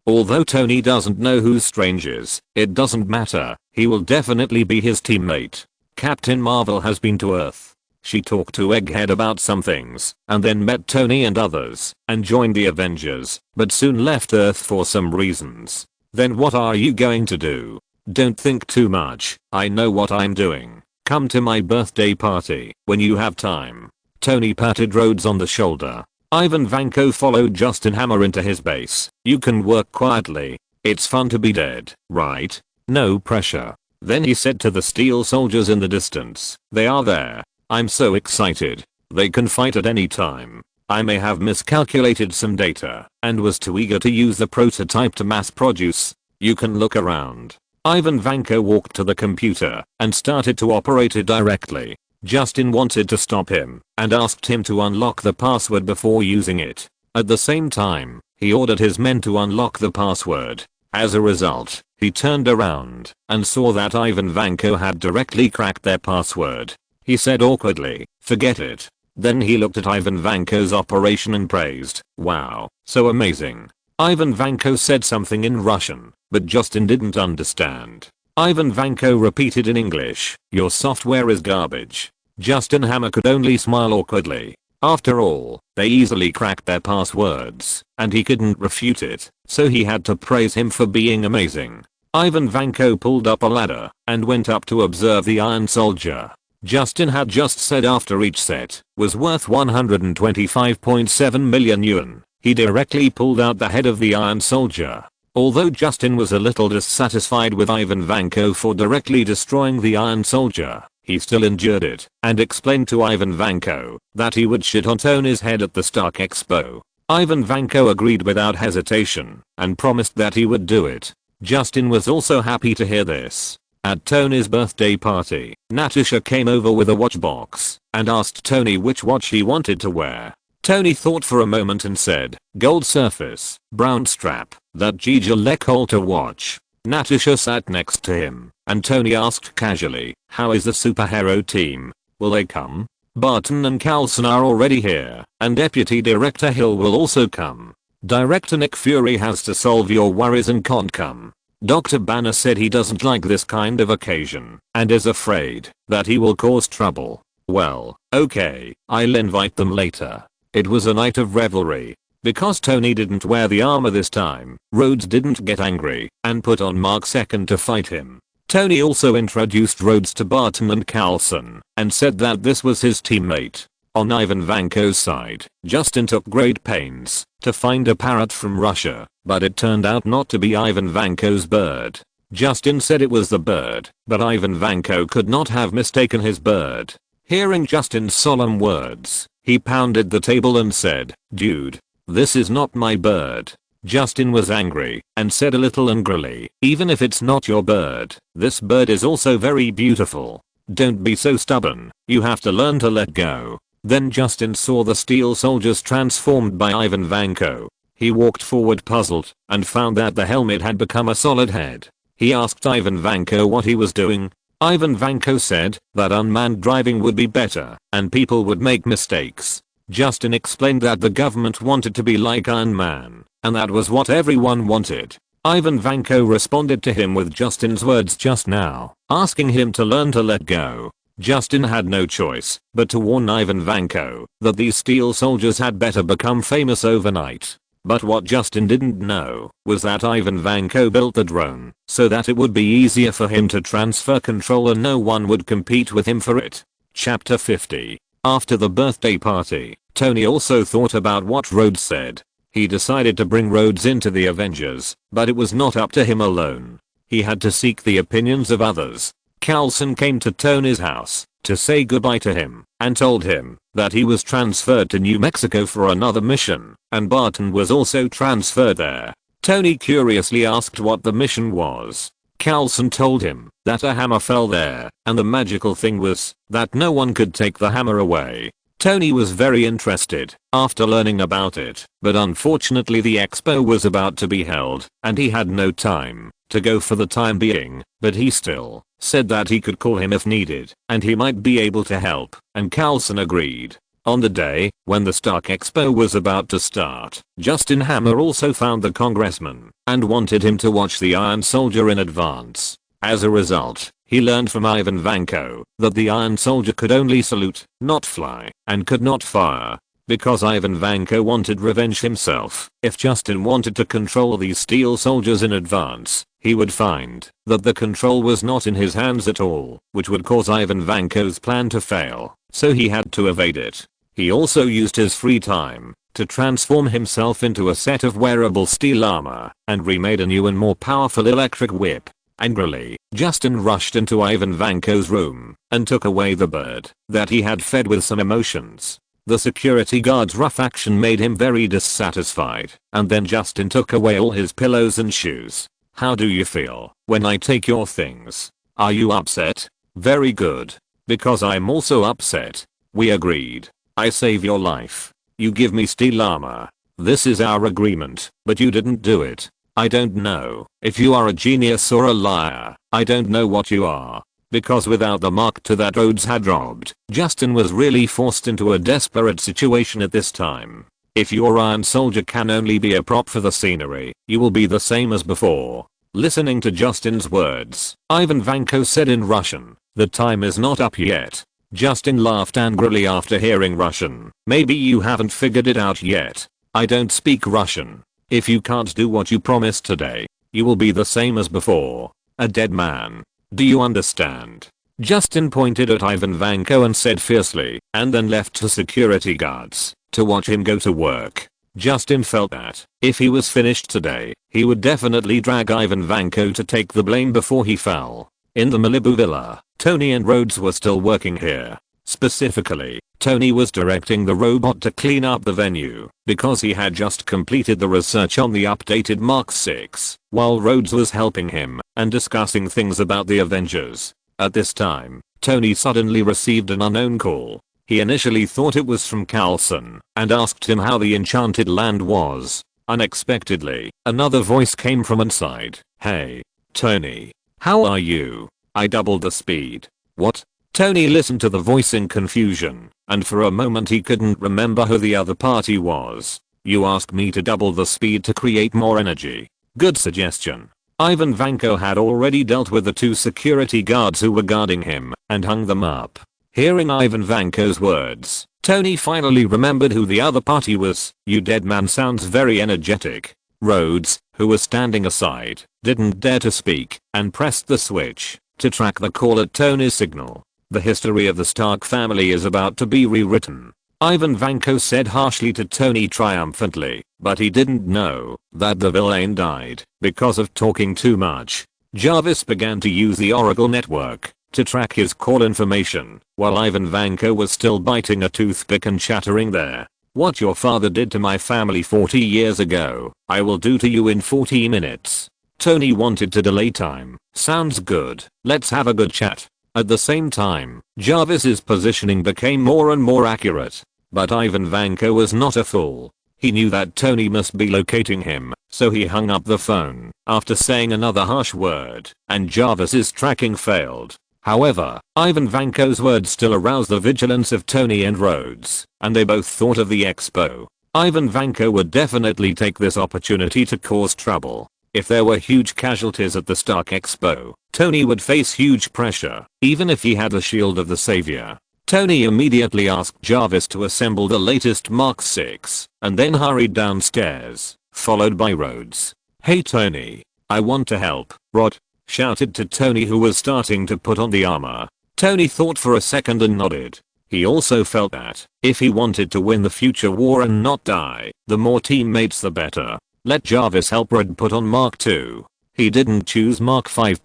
Although Tony doesn't know who Strange is, it doesn't matter, he will definitely be his teammate. Captain Marvel has been to Earth. She talked to Egghead about some things, and then met Tony and others, and joined the Avengers, but soon left Earth for some reasons. Then what are you going to do? Don't think too much, I know what I'm doing. Come to my birthday party when you have time. Tony patted Rhodes on the shoulder. Ivan Vanko followed Justin Hammer into his base. You can work quietly. It's fun to be dead, right? No pressure. Then he said to the steel soldiers in the distance, they are there. I'm so excited. They can fight at any time. I may have miscalculated some data and was too eager to use the prototype to mass produce. You can look around. Ivan Vanko walked to the computer and started to operate it directly. Justin wanted to stop him and asked him to unlock the password before using it. At the same time, he ordered his men to unlock the password. As a result, he turned around and saw that Ivan Vanko had directly cracked their password. He said awkwardly, forget it. Then he looked at Ivan Vanko's operation and praised, wow, so amazing. Ivan Vanko said something in Russian, but Justin didn't understand. Ivan Vanko repeated in English, your software is garbage. Justin Hammer could only smile awkwardly. After all, they easily cracked their passwords, and he couldn't refute it, so he had to praise him for being amazing. Ivan Vanko pulled up a ladder and went up to observe the Iron Soldier. Justin had just said after each set was worth 125.7 million yuan. He directly pulled out the head of the Iron Soldier. Although Justin was a little dissatisfied with Ivan Vanko for directly destroying the Iron Soldier, he still endured it and explained to Ivan Vanko that he would shit on Tony's head at the Stark Expo. Ivan Vanko agreed without hesitation and promised that he would do it. Justin was also happy to hear this. At Tony's birthday party, Natasha came over with a watch box and asked Tony which watch he wanted to wear. Tony thought for a moment and said, gold surface, brown strap, that Gigolek halter watch. Natasha sat next to him, and Tony asked casually, how is the superhero team? Will they come? Barton and Carlson are already here, and Deputy Director Hill will also come. Director Nick Fury has to solve your worries and can't come. Dr. Banner said he doesn't like this kind of occasion, and is afraid that he will cause trouble. Well, okay, I'll invite them later. It was a night of revelry. Because Tony didn't wear the armor this time, Rhodes didn't get angry and put on Mark II to fight him. Tony also introduced Rhodes to Barton and Carlson and said that this was his teammate. On Ivan Vanko's side, Justin took great pains to find a parrot from Russia, but it turned out not to be Ivan Vanko's bird. Justin said it was the bird, but Ivan Vanko could not have mistaken his bird. Hearing Justin's solemn words, he pounded the table and said, dude, this is not my bird. Justin was angry and said a little angrily, even if it's not your bird, this bird is also very beautiful. Don't be so stubborn, you have to learn to let go. Then Justin saw the steel soldiers transformed by Ivan Vanko. He walked forward puzzled and found that the helmet had become a solid head. He asked Ivan Vanko what he was doing. Ivan Vanko said that unmanned driving would be better and people would make mistakes. Justin explained that the government wanted to be like Iron Man, and that was what everyone wanted. Ivan Vanko responded to him with Justin's words just now, asking him to learn to let go. Justin had no choice but to warn Ivan Vanko that these steel soldiers had better become famous overnight. But what Justin didn't know was that Ivan Vanko built the drone so that it would be easier for him to transfer control and no one would compete with him for it. Chapter 50. After the birthday party, Tony also thought about what Rhodes said. He decided to bring Rhodes into the Avengers, but it was not up to him alone. He had to seek the opinions of others. Carlson came to Tony's house to say goodbye to him and told him that he was transferred to New Mexico for another mission, and Barton was also transferred there. Tony curiously asked what the mission was. Carlson told him that a hammer fell there, and the magical thing was that no one could take the hammer away. Tony was very interested after learning about it, but unfortunately the expo was about to be held, and he had no time to go for the time being, but he still said that he could call him if needed, and he might be able to help, and Carlson agreed. On the day when the Stark Expo was about to start, Justin Hammer also found the congressman and wanted him to watch the Iron Soldier in advance. As a result, he learned from Ivan Vanko that the Iron Soldier could only salute, not fly, and could not fire. Because Ivan Vanko wanted revenge himself, if Justin wanted to control these steel soldiers in advance, he would find that the control was not in his hands at all, which would cause Ivan Vanko's plan to fail, so he had to evade it. He also used his free time to transform himself into a set of wearable steel armor and remade a new and more powerful electric whip. Angrily, Justin rushed into Ivan Vanko's room and took away the bird that he had fed with some emotions. The security guard's rough action made him very dissatisfied, and then Justin took away all his pillows and shoes. How do you feel when I take your things? Are you upset? Very good. Because I'm also upset. We agreed. I save your life. You give me steel armor. This is our agreement, but you didn't do it. I don't know if you are a genius or a liar. I don't know what you are. Because without the Mark II that Rhodes had robbed, Justin was really forced into a desperate situation at this time. If your Iron Soldier can only be a prop for the scenery, you will be the same as before. Listening to Justin's words, Ivan Vanko said in Russian, "The time is not up yet." Justin laughed angrily after hearing Russian. Maybe you haven't figured it out yet. I don't speak Russian. If you can't do what you promised today, you will be the same as before. A dead man. Do you understand? Justin pointed at Ivan Vanko and said fiercely, and then left to security guards to watch him go to work. Justin felt that if he was finished today, he would definitely drag Ivan Vanko to take the blame before he fell. In the Malibu villa, Tony and Rhodes were still working here. Specifically, Tony was directing the robot to clean up the venue because he had just completed the research on the updated Mark VI, while Rhodes was helping him and discussing things about the Avengers. At this time, Tony suddenly received an unknown call. He initially thought it was from Carlson and asked him how the Enchanted Land was. Unexpectedly, another voice came from inside. "Hey, Tony. How are you? I doubled the speed." "What?" Tony listened to the voice in confusion, and for a moment he couldn't remember who the other party was. "You asked me to double the speed to create more energy. Good suggestion." Ivan Vanko had already dealt with the two security guards who were guarding him and hung them up. Hearing Ivan Vanko's words, Tony finally remembered who the other party was. "You dead man sounds very energetic." Rhodes, who was standing aside, didn't dare to speak and pressed the switch to track the call at Tony's signal. "The history of the Stark family is about to be rewritten," Ivan Vanko said harshly to Tony triumphantly, but he didn't know that the villain died because of talking too much. Jarvis began to use the Oracle network to track his call information, while Ivan Vanko was still biting a toothpick and chattering there. "What your father did to my family 40 years ago, I will do to you in 40 minutes. Tony wanted to delay time. Sounds good. Let's have a good chat. At the same time, Jarvis's positioning became more and more accurate. But Ivan Vanko was not a fool. He knew that Tony must be locating him, so he hung up the phone after saying another harsh word, and Jarvis's tracking failed. However, Ivan Vanko's words still aroused the vigilance of Tony and Rhodes, and they both thought of the expo. Ivan Vanko would definitely take this opportunity to cause trouble. If there were huge casualties at the Stark Expo, Tony would face huge pressure, even if he had the shield of the savior. Tony immediately asked Jarvis to assemble the latest Mark VI, and then hurried downstairs, followed by Rhodes. "Hey Tony, I want to help," Rod shouted to Tony, who was starting to put on the armor. Tony thought for a second and nodded. He also felt that if he wanted to win the future war and not die, the more teammates the better. Let Jarvis help Rod put on Mark II. He didn't choose Mark V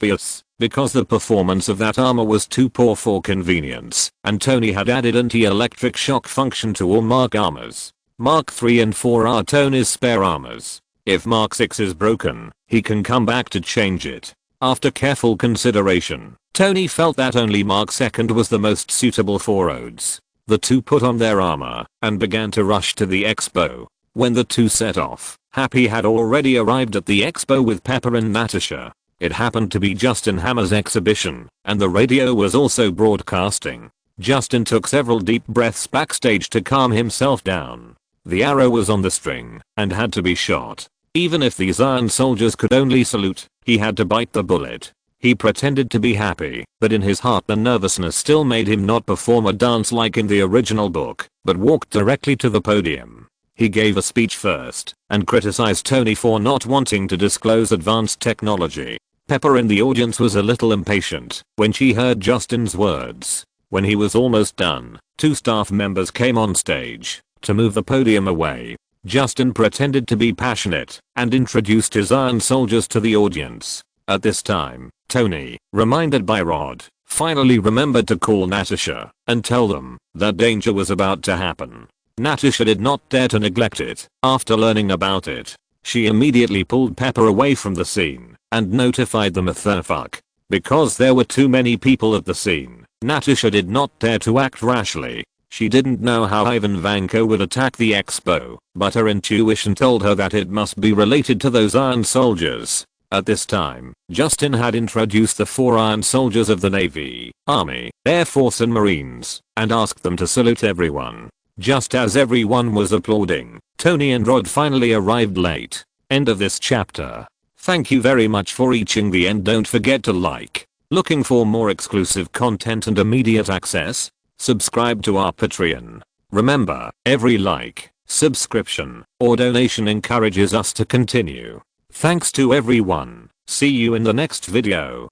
because the performance of that armor was too poor for convenience, and Tony had added anti-electric shock function to all Mark armors. Mark III and IV are Tony's spare armors. If Mark VI is broken, he can come back to change it. After careful consideration, Tony felt that only Mark II was the most suitable for Rhodes. The two put on their armor and began to rush to the expo. When the two set off, Happy had already arrived at the expo with Pepper and Natasha. It happened to be Justin Hammer's exhibition, and the radio was also broadcasting. Justin took several deep breaths backstage to calm himself down. The arrow was on the string and had to be shot. Even if these iron soldiers could only salute, he had to bite the bullet. He pretended to be happy, but in his heart the nervousness still made him not perform a dance like in the original book, but walked directly to the podium. He gave a speech first and criticized Tony for not wanting to disclose advanced technology. Pepper in the audience was a little impatient when she heard Justin's words. When he was almost done, 2 staff members came on stage to move the podium away. Justin pretended to be passionate and introduced his iron soldiers to the audience. At this time, Tony, reminded by Rod, finally remembered to call Natasha and tell them that danger was about to happen. Natasha did not dare to neglect it. After learning about it, she immediately pulled Pepper away from the scene and notified the Motherfuck. Because there were too many people at the scene, Natasha did not dare to act rashly. She didn't know how Ivan Vanko would attack the expo, but her intuition told her that it must be related to those iron soldiers. At this time, Justin had introduced the 4 iron soldiers of the Navy, Army, Air Force and Marines, and asked them to salute everyone. Just as everyone was applauding, Tony and Rod finally arrived late. End of this chapter. Thank you very much for reaching the end. Don't forget to like. Looking for more exclusive content and immediate access? Subscribe to our Patreon. Remember, every like, subscription, or donation encourages us to continue. Thanks to everyone. See you in the next video.